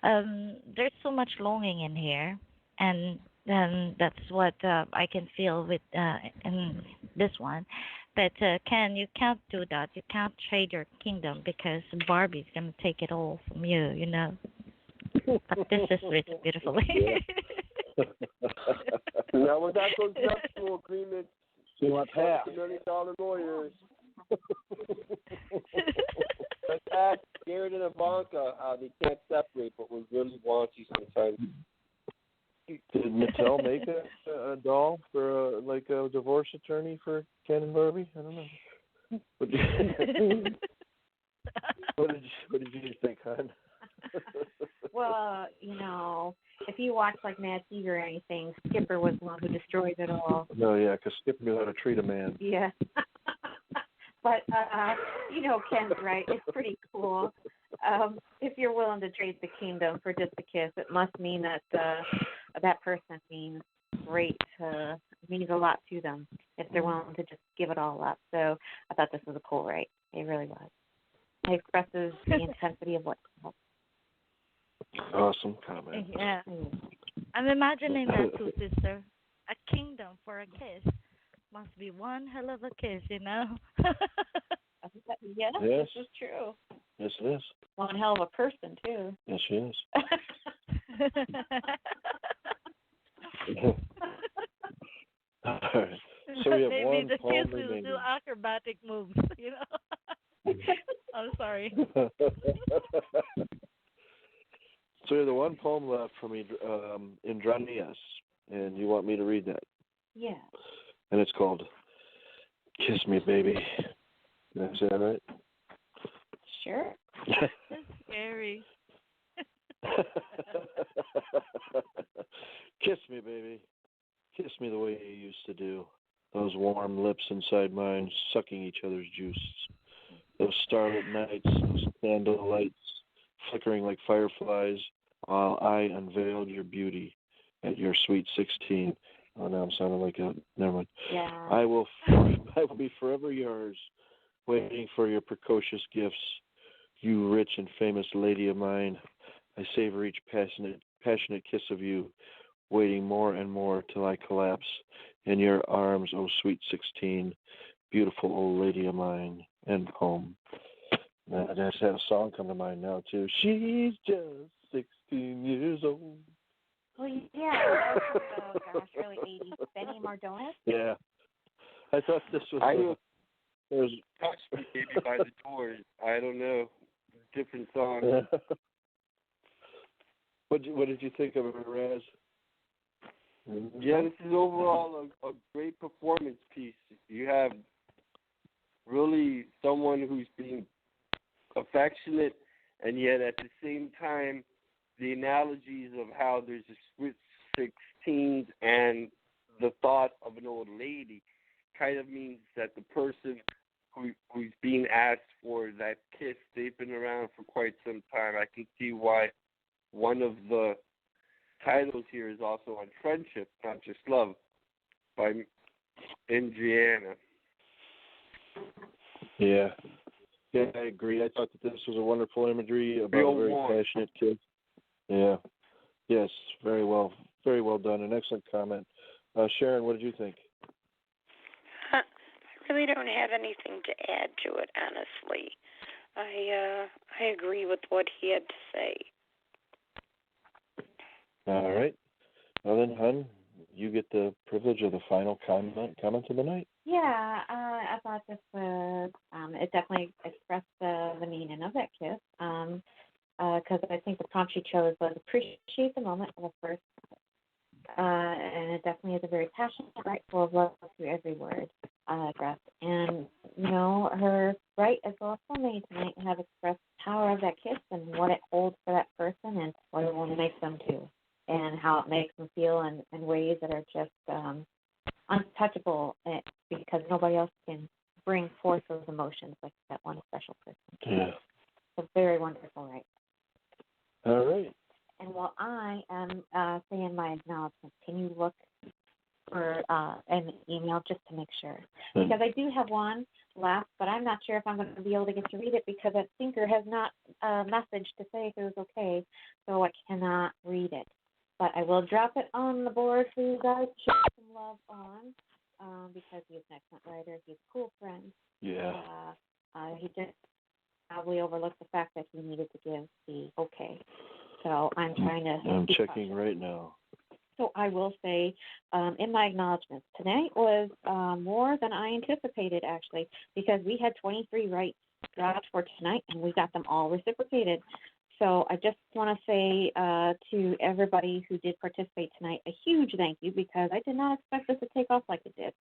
There's so much longing in here, and that's what I can feel with in this one. But Ken, you can't do that. You can't trade your kingdom because Barbie's gonna take it all from you. You know. But this is written beautifully. Now, with that conceptual agreement, she wants half. $1 million lawyers. Let's ask Garrett and Ivanka how they can't separate, but we really want you sometimes. Did Mattel make a doll for a divorce attorney for Ken and Barbie? I don't know. What did you think, hon? Well, if you watch like Mad TV or anything, Skipper was the one who destroyed it all. No, yeah, because Skipper knew how to treat a man. Yeah. But, Ken's right. It's pretty cool. If you're willing to trade the kingdom for just a kiss, it must mean that that person means means a lot to them if they're willing to just give it all up. So I thought this was a cool rite. It really was. It expresses the intensity of what. Awesome comment. Yeah. I'm imagining that too, sister. A kingdom for a kiss must be one hell of a kiss, Yes, Yes. this is true. Yes, it is. One hell of a person, too. Yes, she is. All right. So we have Maybe one the poem kiss will remaining. do acrobatic moves, I'm sorry. So we have the one poem left from Indranias, and you want me to read that? Yeah. And it's called Kiss Me, Baby. Did I say that right? Sure. That's scary. Kiss me, baby. Kiss me the way you used to do. Those warm lips inside mine, sucking each other's juice. Those starlit nights, those candle lights, flickering like fireflies, while I unveiled your beauty at your sweet 16. Oh, now I'm sounding like a... Never mind. Yeah. I will be forever yours, waiting for your precocious gifts. You rich and famous lady of mine, I savor each passionate kiss of you, waiting more and more till I collapse in your arms, oh sweet 16, beautiful old lady of mine. End poem. I just had a song come to mind now too. She's just 16 years old. Well, yeah. Oh gosh, really 80s. Benny Mardones. Yeah. I thought this was. Touch Me Baby by the Doors. I don't know. Different song. What did you think of it, Raz? Yeah, this is overall a great performance piece. You have really someone who's being affectionate, and yet at the same time, the analogies of how there's a switch 16s and the thought of an old lady kind of means that the person who's being asked for that kiss, they've been around for quite some time. I can see why one of the titles here is also on friendship, not just love, by Indiana. Yeah, I agree. I thought that this was a wonderful imagery about a very passionate kiss. Yeah, yes, very well done. An excellent comment. Sharon, what did you think? I really don't have anything to add to it, honestly. I agree with what he had to say. All right. Well then, hon, you get the privilege of the final comment of the night. Yeah, I thought this was, it definitely expressed the meaning of that kiss. Because I think the prompt she chose was appreciate the moment of the first kiss. And it definitely is a very passionate, right, full of love through every word expressed. And, her right as well as soulmate tonight have expressed the power of that kiss and what it holds for that person and what it will make them do and how it makes them feel in ways that are just untouchable because nobody else can bring forth those emotions like that one special person. Yeah. It's a very wonderful right. All right. And while I am saying my acknowledgments, can you look for an email just to make sure? Because I do have one left, but I'm not sure if I'm going to be able to get to read it because that thinker has not messaged to say if it was okay, so I cannot read it. But I will drop it on the board for you guys to show some love on because he's an excellent writer. He's a cool friend. Yeah. He just probably overlooked the fact that he needed to give the okay. So I'm trying to... I'm checking right now. So I will say in my acknowledgments, tonight was more than I anticipated, actually, because we had 23 rights dropped for tonight, and we got them all reciprocated. So I just want to say to everybody who did participate tonight, a huge thank you because I did not expect this to take off like it did.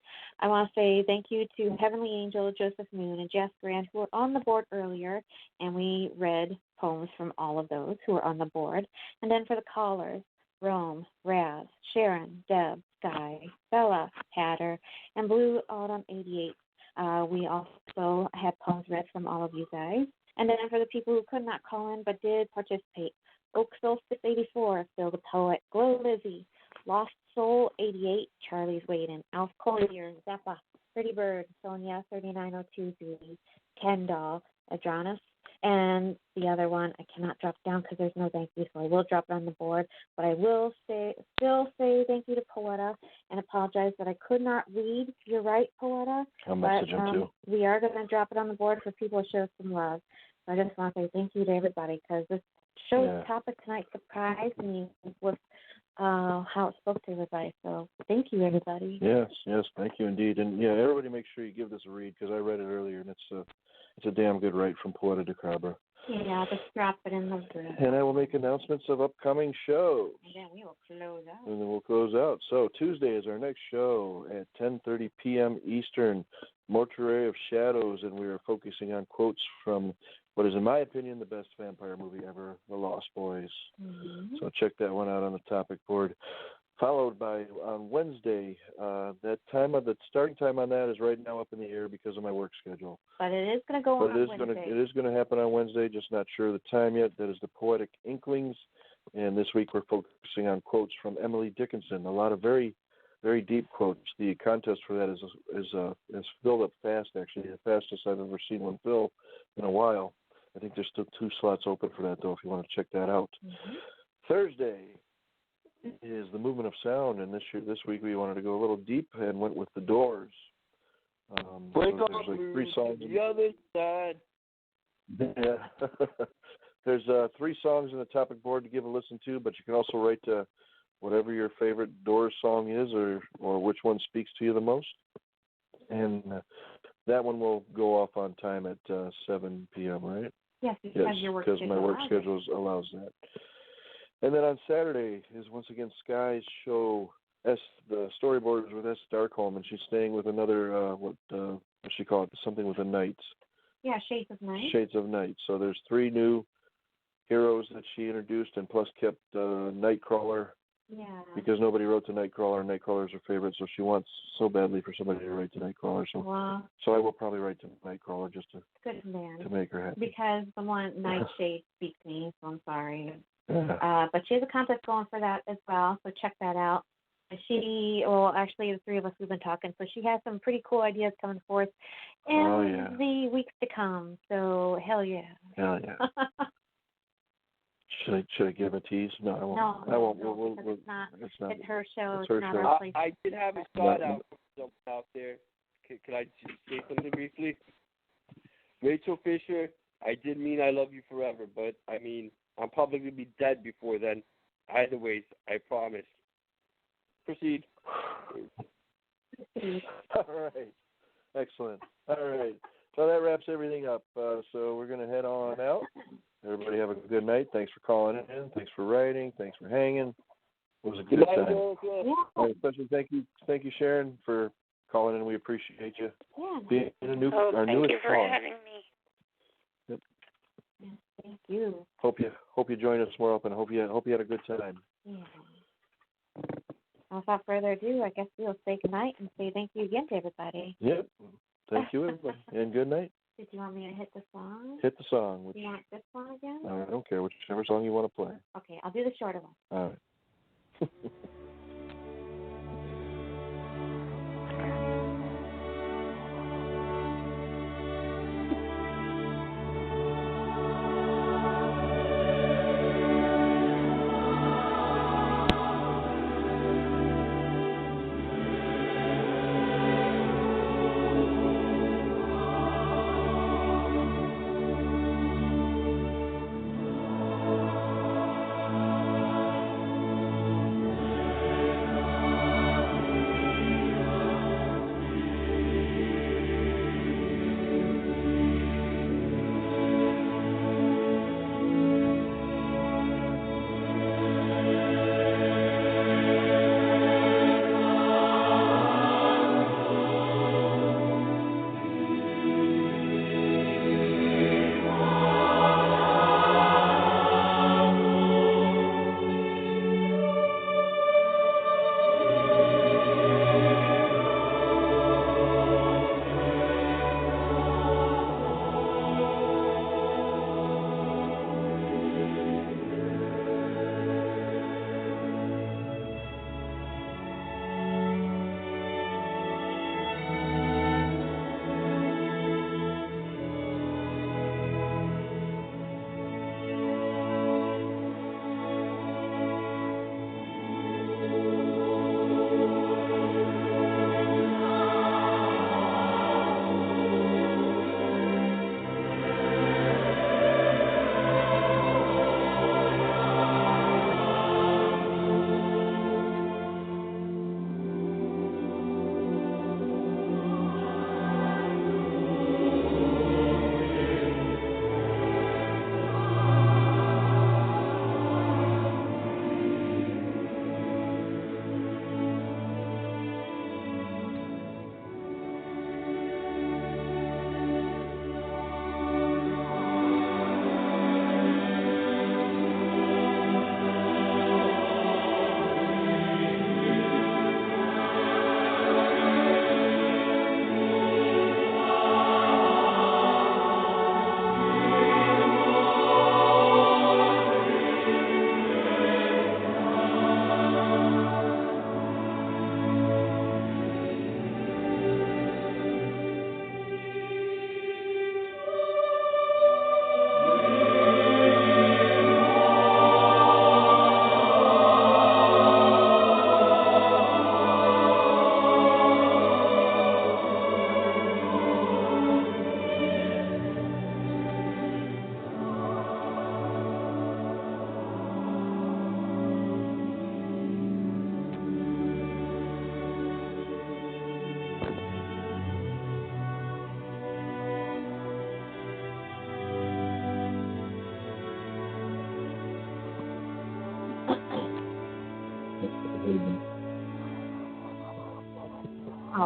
I want to say thank you to Heavenly Angel, Joseph Moon, and Jess Grant, who were on the board earlier, and we read poems from all of those who were on the board. And then for the callers, Rome, Raz, Sharon, Deb, Sky, Bella, Hatter, and Blue Autumn 88. We also had poems read from all of you guys. And then for the people who could not call in but did participate, Oak Solstice 84, Phil the Poet, Glow Lizzie, Lost Soul 88, Charlie's Waiting, Alf Collier, Zeppa, Pretty Bird, Sonia 39023, Kendall, Adronis, and the other one I cannot drop down because there's no thank you, so I will drop it on the board. But I will still say thank you to Poeta and apologize that I could not read your right, Poeta. I'll message him too. We are going to drop it on the board for people to show some love. So I just want to say thank you to everybody because this show's topic tonight surprised me with how it spoke to everybody. So thank you, everybody. Yes, thank you indeed. And yeah, everybody make sure you give this a read because I read it earlier and it's a damn good write from Poeta de Cabra. Yeah, just drop it in the group. And I will make announcements of upcoming shows. And then we will close out. And then we'll close out. So Tuesday is our next show at 10:30 p.m. Eastern, Mortuary of Shadows, and we are focusing on quotes from what is, in my opinion, the best vampire movie ever, The Lost Boys. Mm-hmm. So check that one out on the topic board. Followed by on Wednesday, that time of the starting time on that is right now up in the air because of my work schedule. But it is going to go on Wednesday. It is going to happen on Wednesday, just not sure the time yet. That is the Poetic Inklings, and this week we're focusing on quotes from Emily Dickinson. A lot of very, very deep quotes. The contest for that is filled up fast. Actually, the fastest I've ever seen one fill in a while. I think there's still 2 slots open for that though, if you want to check that out. Mm-hmm. Thursday is the Movement of Sound, and this week we wanted to go a little deep and went with the Doors. Break so up there's like 3 songs. The other side. Yeah. There's 3 songs in the topic board to give a listen to, but you can also write whatever your favorite Doors song is, or which one speaks to you the most. And that one will go off on time at 7 p.m. Right? Yes, because my work schedule allows that. And then on Saturday is once again Sky's show, the storyboarders with S. Darkholm, and she's staying with another, what she call it, something with the Knights. Yeah, Shades of Night. Shades of Night. So there's 3 new heroes that she introduced and plus kept Nightcrawler. Yeah. Because nobody wrote to Nightcrawler, and Nightcrawler's her favorite, so she wants so badly for somebody to write to Nightcrawler. So I will probably write to Nightcrawler just to make her happy. Because the one Nightshade speaks me, so I'm sorry. But she has a contest going for that as well, so check that out. Actually, the 3 of us, we've been talking, so she has some pretty cool ideas coming forth in the weeks to come. So hell yeah. Hell yeah. Should I give a tease? No, I won't. No, it's not. It's her show. It's her not show. our place. I did have a shout out for someone out there. Could I just say something briefly? Rachel Fisher, I did mean I love you forever, but I mean I'm probably gonna be dead before then. Either ways, I promise. Proceed. All right. Excellent. All right. So that wraps everything up. So we're going to head on out. Everybody have a good night. Thanks for calling in. Thanks for writing. Thanks for hanging. It was a good time. Yeah. Especially thank you, Sharon, for calling in. We appreciate you. Yeah. Being our thank newest you for caller. having me. Yep. Yeah, thank you. Hope you join us more often. Hope you had a good time. Yeah. Without further ado, I guess we'll say goodnight and say thank you again to everybody. Yep. Thank you, everybody. And good night. Did you want me to hit the song? Hit the song. You want this one again? I don't care. Whichever song you want to play. Okay, I'll do the shorter one. All right.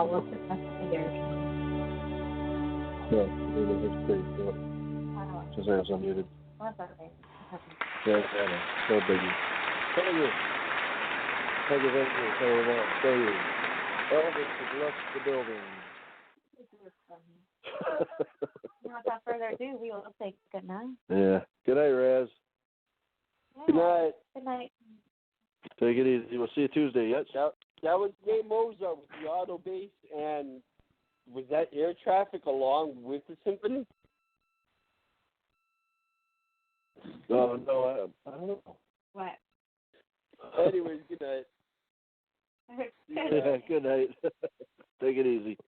all of the rest of the year. Yeah, it's pretty cool. Just I was unmuted. That's okay. Yeah, I know. No biggie. Thank you. Thank you. Thank you. Elvis has left the building. Without further ado, we will say good night. Yeah. Good night, Raz. Yeah. Good night. Good night. Take it easy. We'll see you Tuesday. Yes. That was Game Mozart with the auto bass, and was that air traffic along with the symphony? No, I don't know. What? Anyways, good night. Yeah, good night. Take it easy.